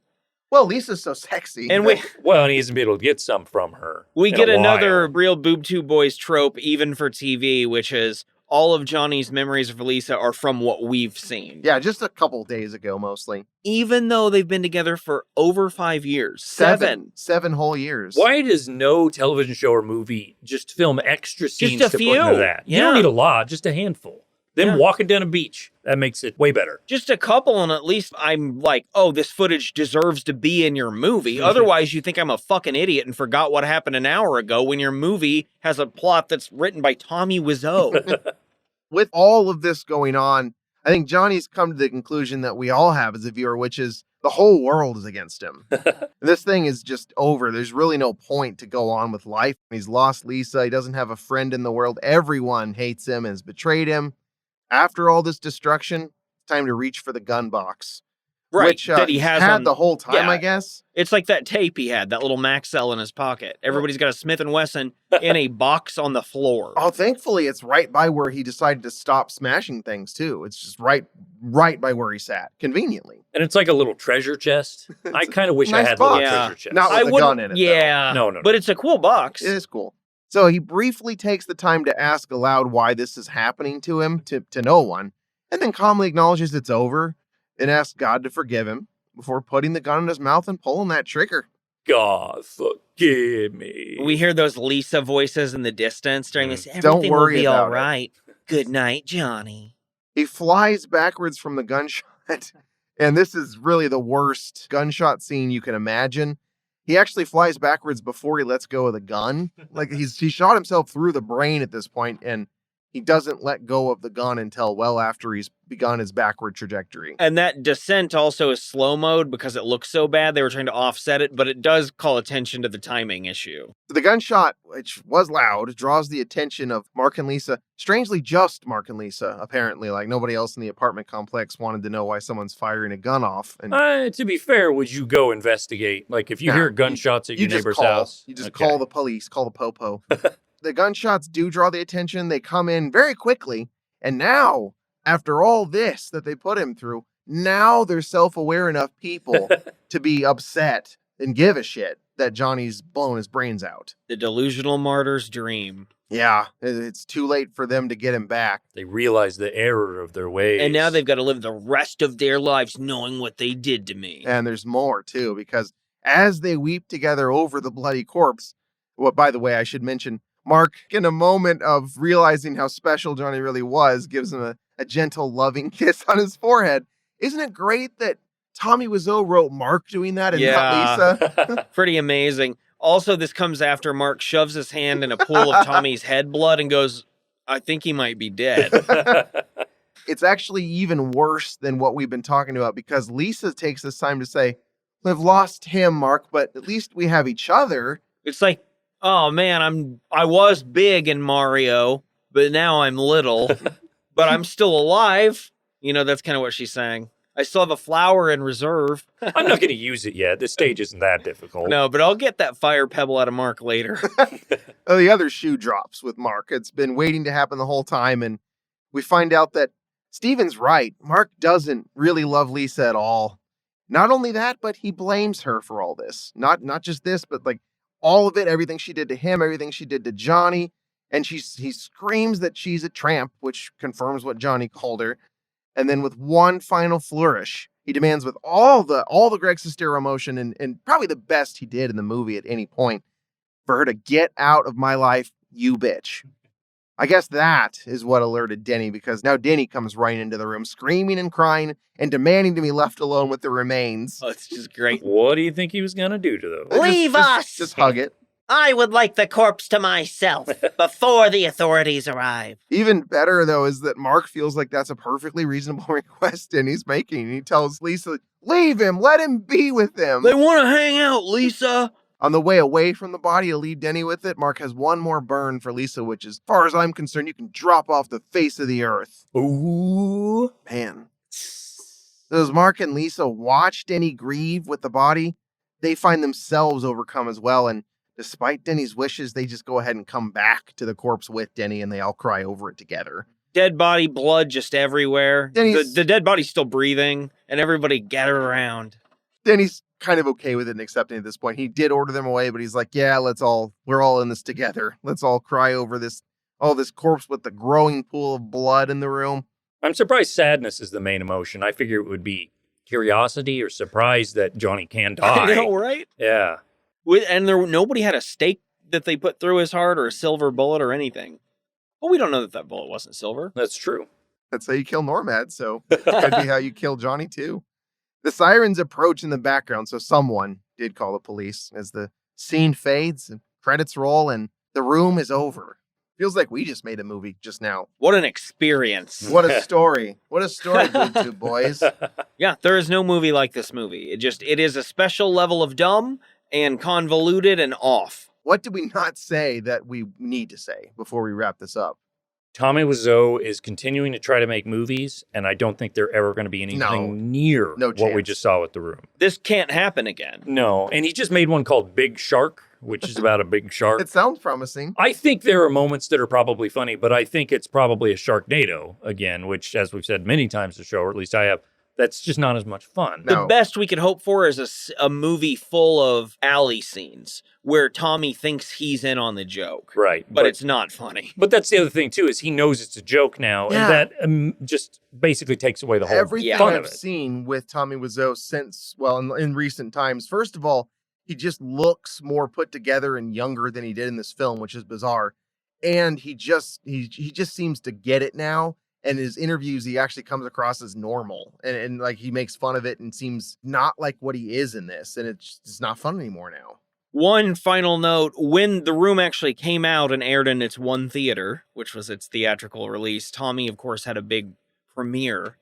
Well, Lisa's so sexy. And and he hasn't been able to get some from her. we in get a another while. real Boob Tube Boys trope, even for TV, which is all of Johnny's memories of Lisa are from what we've seen. Yeah, just a couple days ago, mostly. Even though they've been together for over 5 years. 7 whole years. Why does no television show or movie just film extra scenes Just a to few. put into that? You don't Yeah. need a lot, just a handful. Them walking down a beach. That makes it way better. Just a couple, and at least I'm like, oh, this footage deserves to be in your movie. Otherwise, you think I'm a fucking idiot and forgot what happened an hour ago when your movie has a plot that's written by Tommy Wiseau. With all of this going on, I think Johnny's come to the conclusion that we all have as a viewer, which is the whole world is against him. This thing is just over. There's really no point to go on with life. He's lost Lisa. He doesn't have a friend in the world. Everyone hates him and has betrayed him. After all this destruction, it's time to reach for the gun box. Right, Which that he he's has had on- the whole time, yeah. I guess. It's like that tape he had, that little Maxell in his pocket. Everybody's got a Smith & Wesson in a box on the floor. Oh, thankfully, it's right by where he decided to stop smashing things, too. It's just right by where he sat, conveniently. And it's like a little treasure chest. I kind of wish I nice had a box. little Yeah. treasure chest. Not with a gun in it, though. Yeah. No. But it's a cool box. It is cool. So he briefly takes the time to ask aloud why this is happening to him, to no one, and then calmly acknowledges it's over and asks God to forgive him before putting the gun in his mouth and pulling that trigger. God, forgive me. We hear those Lisa voices in the distance during this. Don't Everything worry will be about all right. Good night, Johnny. He flies backwards from the gunshot, and this is really the worst gunshot scene you can imagine. He actually flies backwards before he lets go of the gun. Like he shot himself through the brain at this point, and he doesn't let go of the gun until well after he's begun his backward trajectory. And that descent also is slow mode because it looks so bad. They were trying to offset it, but it does call attention to the timing issue. The gunshot, which was loud, draws the attention of Mark and Lisa. Strangely, just Mark and Lisa, apparently. Like, nobody else in the apartment complex wanted to know why someone's firing a gun off. And To be fair, would you go investigate? Like, if you Nah, hear gunshots at you your just neighbor's call. house? You just Okay. call the police, call the popo. The gunshots do draw the attention. They come in very quickly. And now, after all this that they put him through, now they're self-aware enough people to be upset and give a shit that Johnny's blown his brains out. The delusional martyr's dream. Yeah, it's too late for them to get him back. They realize the error of their ways. And now they've got to live the rest of their lives knowing what they did to me. And there's more, too, because as they weep together over the bloody corpse, well, by the way, I should mention, Mark, in a moment of realizing how special Johnny really was, gives him a gentle, loving kiss on his forehead. Isn't it great that Tommy Wiseau wrote Mark doing that and not Lisa. Pretty amazing. Also, this comes after Mark shoves his hand in a pool of Tommy's head blood and goes, I think he might be dead. It's actually even worse than what we've been talking about because Lisa takes this time to say, we've lost him, Mark, but at least we have each other. It's like, oh man, I was big in Mario, but now I'm little, but I'm still alive. You know, that's kind of what she's saying. I still have a flower in reserve. I'm not going to use it yet. This stage isn't that difficult. No, but I'll get that fire pebble out of Mark later. The other shoe drops with Mark. It's been waiting to happen the whole time, and we find out that Steven's right. Mark doesn't really love Lisa at all. Not only that, but he blames her for all this. Not just this, but like all of it, everything she did to him, everything she did to Johnny. And he screams that she's a tramp, which confirms what Johnny called her. And then with one final flourish, he demands with all the Greg Sestero emotion and probably the best he did in the movie at any point for her to get out of my life, you bitch. I guess that is what alerted Denny because now Denny comes right into the room screaming and crying and demanding to be left alone with the remains. Oh, it's just great. What do you think he was going to do to those? Leave us! Just hug it. I would like the corpse to myself before the authorities arrive. Even better, though, is that Mark feels like that's a perfectly reasonable request Denny's making. He tells Lisa, leave him, let him be with them. They want to hang out, Lisa. On the way away from the body to leave Denny with it, Mark has one more burn for Lisa, which, as far as I'm concerned, you can drop off the face of the earth. Ooh. Man. So as Mark and Lisa watch Denny grieve with the body, they find themselves overcome as well, and despite Denny's wishes, they just go ahead and come back to the corpse with Denny, and they all cry over it together. Dead body, blood just everywhere. The dead body's still breathing, and everybody gather around. Denny's kind of okay with it and accepting at this point. He did order them away, but he's like, yeah, we're all in this together. Let's all cry over this corpse with the growing pool of blood in the room. I'm surprised sadness is the main emotion. I figure it would be curiosity or surprise that Johnny can die. I know, right? Yeah. And nobody had a stake that they put through his heart or a silver bullet or anything. Well, we don't know that bullet wasn't silver. That's true. That's how you kill Normad, so that could be how you kill Johnny, too. The sirens approach in the background, so someone did call the police as the scene fades and credits roll and the room is over. Feels like we just made a movie just now. What an experience. What a story. What a story, Boob Tube Boys. Yeah, there is no movie like this movie. It is a special level of dumb and convoluted and off. What did we not say that we need to say before we wrap this up? Tommy Wiseau is continuing to try to make movies, and I don't think they're ever going to be anything near what we just saw with The Room. This can't happen again. No, and he just made one called Big Shark, which is about a big shark. It sounds promising. I think there are moments that are probably funny, but I think it's probably a Sharknado again, which, as we've said many times on the show, or at least I have, that's just not as much fun. The best we could hope for is a movie full of alley scenes where Tommy thinks he's in on the joke. Right. But it's not funny. But that's the other thing, too, is he knows it's a joke now, and that just basically takes away the whole Everything fun I've of it. seen with Tommy Wiseau since, in recent times, first of all, he just looks more put together and younger than he did in this film, which is bizarre. And he just seems to get it now. And his interviews, he actually comes across as normal. And like he makes fun of it and seems not like what he is in this. And it's not fun anymore now. One final note, when The Room actually came out and aired in its one theater, which was its theatrical release, Tommy, of course, had a big premiere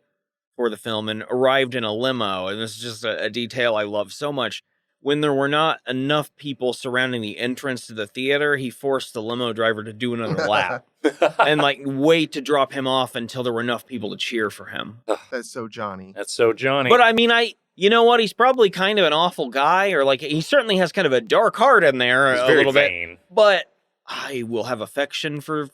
for the film and arrived in a limo. And this is just a detail I love so much. When there were not enough people surrounding the entrance to the theater, he forced the limo driver to do another lap and wait to drop him off until there were enough people to cheer for him. That's so Johnny. That's so Johnny. But I mean, you know what? He's probably kind of an awful guy, or he certainly has kind of a dark heart in there a little bit. But I will have affection for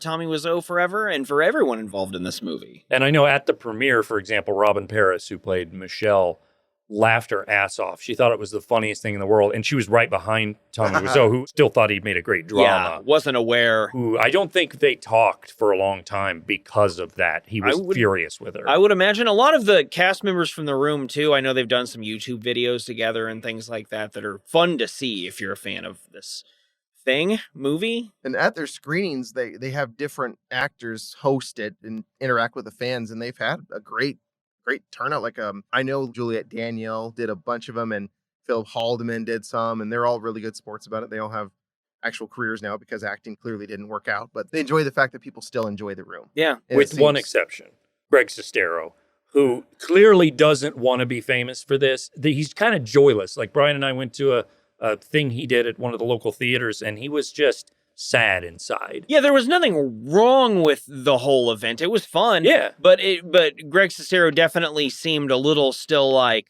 Tommy Wiseau forever and for everyone involved in this movie. And I know at the premiere, for example, Robin Paris, who played Michelle, laughed her ass off. She thought it was the funniest thing in the world, and she was right behind Tommy Wiseau, who still thought he'd made a great drama. Yeah, wasn't aware. Who I don't think they talked for a long time because of that. He was furious with her. I would imagine a lot of the cast members from The Room, too. I know they've done some YouTube videos together and things like that are fun to see if you're a fan of this movie. And at their screenings, they have different actors host it and interact with the fans, and they've had a great great turnout. Like, I know Juliet Danielle did a bunch of them, and Philip Haldeman did some, and they're all really good sports about it. They all have actual careers now because acting clearly didn't work out, but they enjoy the fact that people still enjoy the room. Yeah. And With one exception, Greg Sestero, who clearly doesn't want to be famous for this. He's kind of joyless. Like Brian and I went to a thing he did at one of the local theaters, and he was just sad inside. Yeah, there was nothing wrong with the whole event. It was fun. Yeah. But Greg Sestero definitely seemed a little still like,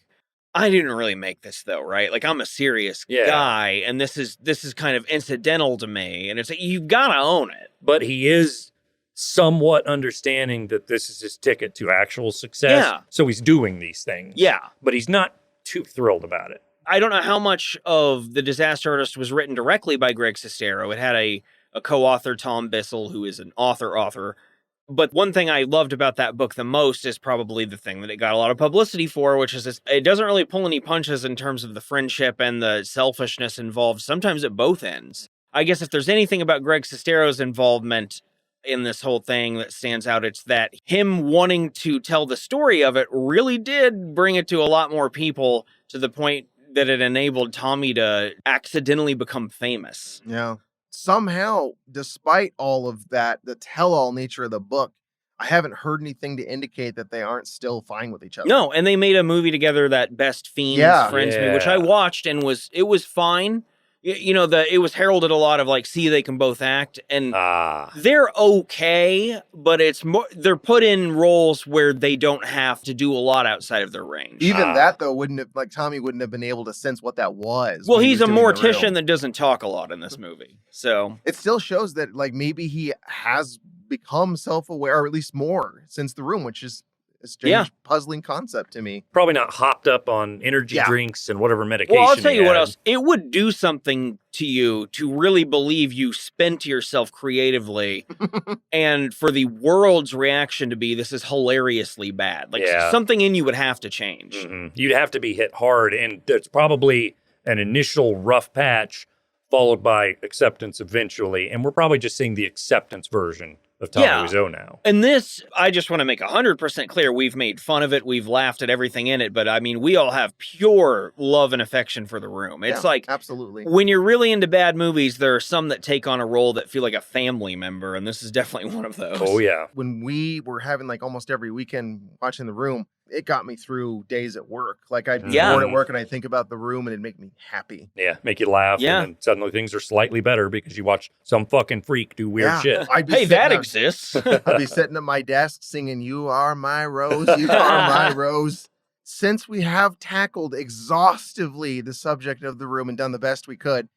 I didn't really make this though, right? Like, I'm a serious guy, and this is kind of incidental to me. And it's like, you've got to own it. But he is somewhat understanding that this is his ticket to actual success. Yeah. So he's doing these things. Yeah. But he's not too thrilled about it. I don't know how much of The Disaster Artist was written directly by Greg Sestero. It had a co-author, Tom Bissell, who is an author. But one thing I loved about that book the most is probably the thing that it got a lot of publicity for, which is it doesn't really pull any punches in terms of the friendship and the selfishness involved, sometimes at both ends. I guess if there's anything about Greg Sestero's involvement in this whole thing that stands out, it's that him wanting to tell the story of it really did bring it to a lot more people, to the point that it enabled Tommy to accidentally become famous. Yeah. Somehow, despite all of that, the tell-all nature of the book, I haven't heard anything to indicate that they aren't still fine with each other. No, and they made a movie together, that Best Fiends Friends movie, which I watched and it was fine. You know, it was heralded a lot of like, see, they can both act, and they're okay, but it's more, they're put in roles where they don't have to do a lot outside of their range. Even that though Tommy wouldn't have been able to sense what that was. Well, he's a mortician that doesn't talk a lot in this movie, so it still shows that like maybe he has become self-aware, or at least more, since The Room, which is a strange, puzzling concept to me. Probably not hopped up on energy drinks and whatever medication. Well, I'll tell you what else. It would do something to you to really believe you spent yourself creatively, and for the world's reaction to be, this is hilariously bad. Like, something in you would have to change. Mm-hmm. You'd have to be hit hard, and there's probably an initial rough patch followed by acceptance eventually, and we're probably just seeing the acceptance version of Tommy Wiseau now. And this, I just want to make 100% clear, we've made fun of it, we've laughed at everything in it, but I mean, we all have pure love and affection for The Room. It's like, absolutely. When you're really into bad movies, there are some that take on a role that feel like a family member, and this is definitely one of those. Oh, yeah. When we were having like almost every weekend watching The Room, it got me through days at work. Like, I'd be bored at work and I'd think about The Room and it'd make me happy. Yeah, make you laugh. Yeah. And then suddenly things are slightly better because you watch some fucking freak do weird shit. Hey, that exists. I'd be sitting at my desk singing, "You Are My Rose, You Are My Rose." Since we have tackled exhaustively the subject of The Room and done the best we could,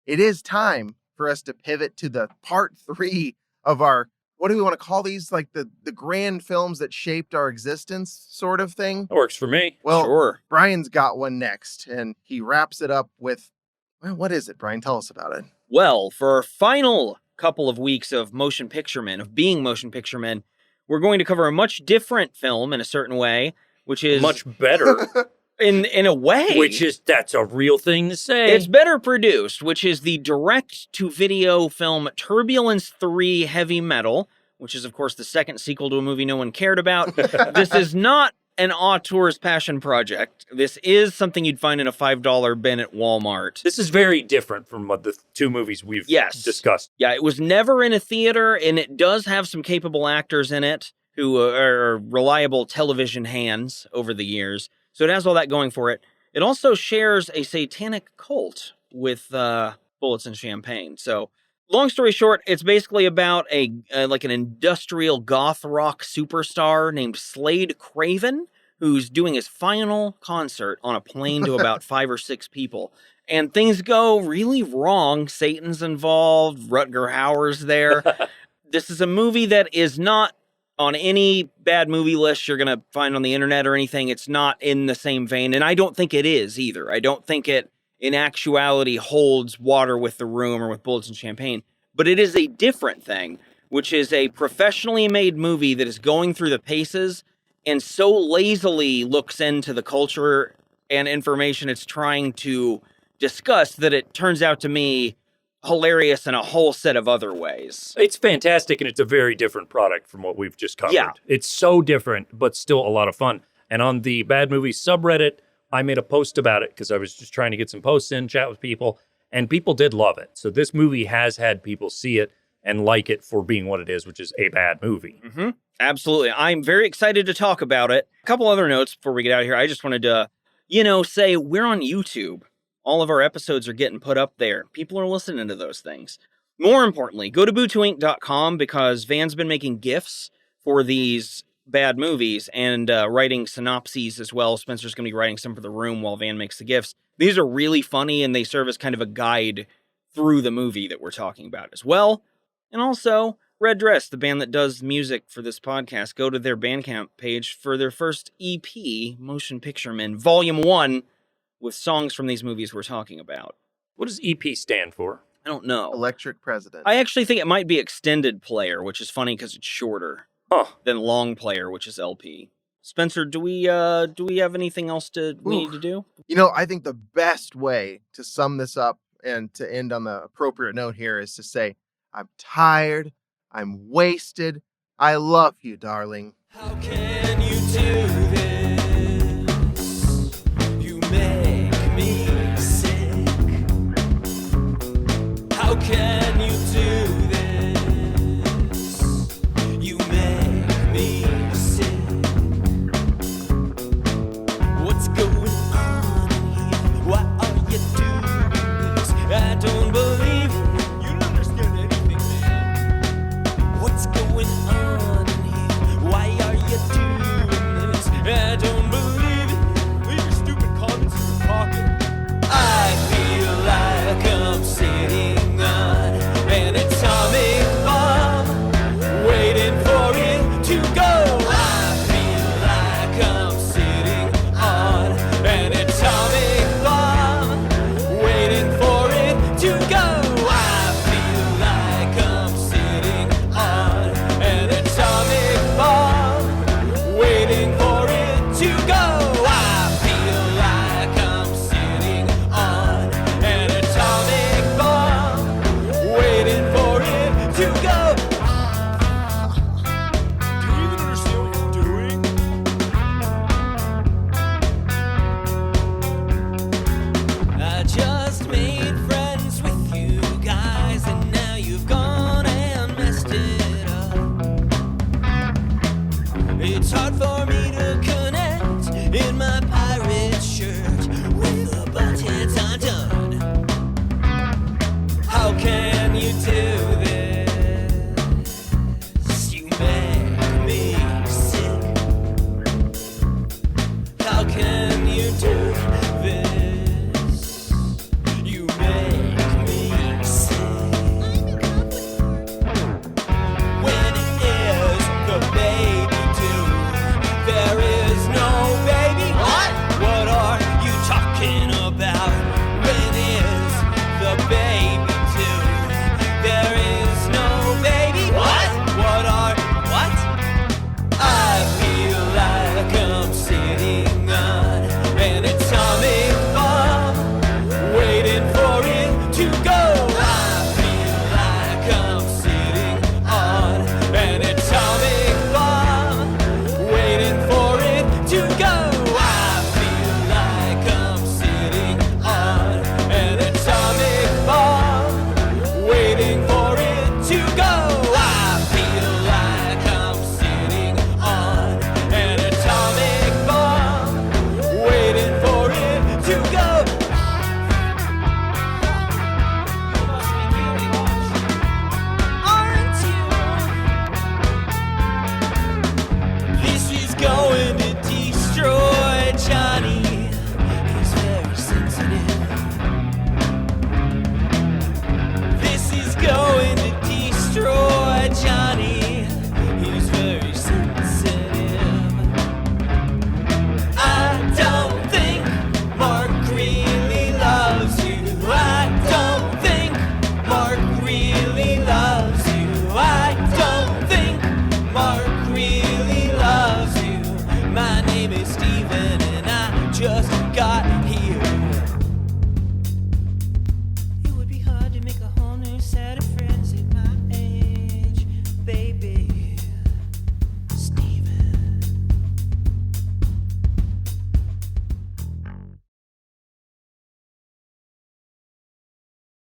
it is time for us to pivot to the part 3 of our, what do we want to call these? Like the grand films that shaped our existence sort of thing. That works for me. Well, sure. Brian's got one next, and he wraps it up with, well, what is it, Brian? Tell us about it. Well, for our final couple of weeks of Motion Picture Men, of being Motion Picture Men, we're going to cover a much different film in a certain way, which is much better. In a way. That's a real thing to say. It's better produced, which is the direct-to-video film Turbulence 3 Heavy Metal, which is, of course, the second sequel to a movie no one cared about. This is not an auteur's passion project. This is something you'd find in a $5 bin at Walmart. This is very different from what the two movies we've discussed. Yeah, it was never in a theater, and it does have some capable actors in it who are reliable television hands over the years. So it has all that going for it. It also shares a satanic cult with bullets and champagne. So, long story short, it's basically about an industrial goth rock superstar named Slade Craven, who's doing his final concert on a plane to about 5 or 6 people. And things go really wrong. Satan's involved. Rutger Hauer's there. This is a movie that is not on any bad movie list you're going to find on the internet or anything. It's not in the same vein, and I don't think it is either. I don't think it, in actuality, holds water with The Room or with Bullets and Champagne. But it is a different thing, which is a professionally made movie that is going through the paces and so lazily looks into the culture and information it's trying to discuss that it turns out to me hilarious in a whole set of other ways. It's fantastic, and it's a very different product from what we've just covered. Yeah. It's so different, but still a lot of fun. And on the Bad Movies subreddit, I made a post about it because I was just trying to get some posts in, chat with people, and people did love it. So this movie has had people see it and like it for being what it is, which is a bad movie. Mm-hmm. Absolutely. I'm very excited to talk about it. A couple other notes before we get out of here. I just wanted to, say we're on YouTube. All of our episodes are getting put up there. People are listening to those things. More importantly, go to bootuinc.com because Van's been making GIFs for these bad movies and writing synopses as well. Spencer's going to be writing some for the room while Van makes the GIFs. These are really funny and they serve as kind of a guide through the movie that we're talking about as well. And also, Red Dress, the band that does music for this podcast, go to their Bandcamp page for their first EP, Motion Picture Men, Volume 1, with songs from these movies we're talking about. What does EP stand for? I don't know. Electric President. I actually think it might be Extended Player, which is funny because it's shorter than Long Player, which is LP. Spencer, do we have anything else we need to do? I think the best way to sum this up and to end on the appropriate note here is to say, I'm tired, I'm wasted, I love you, darling. How can you do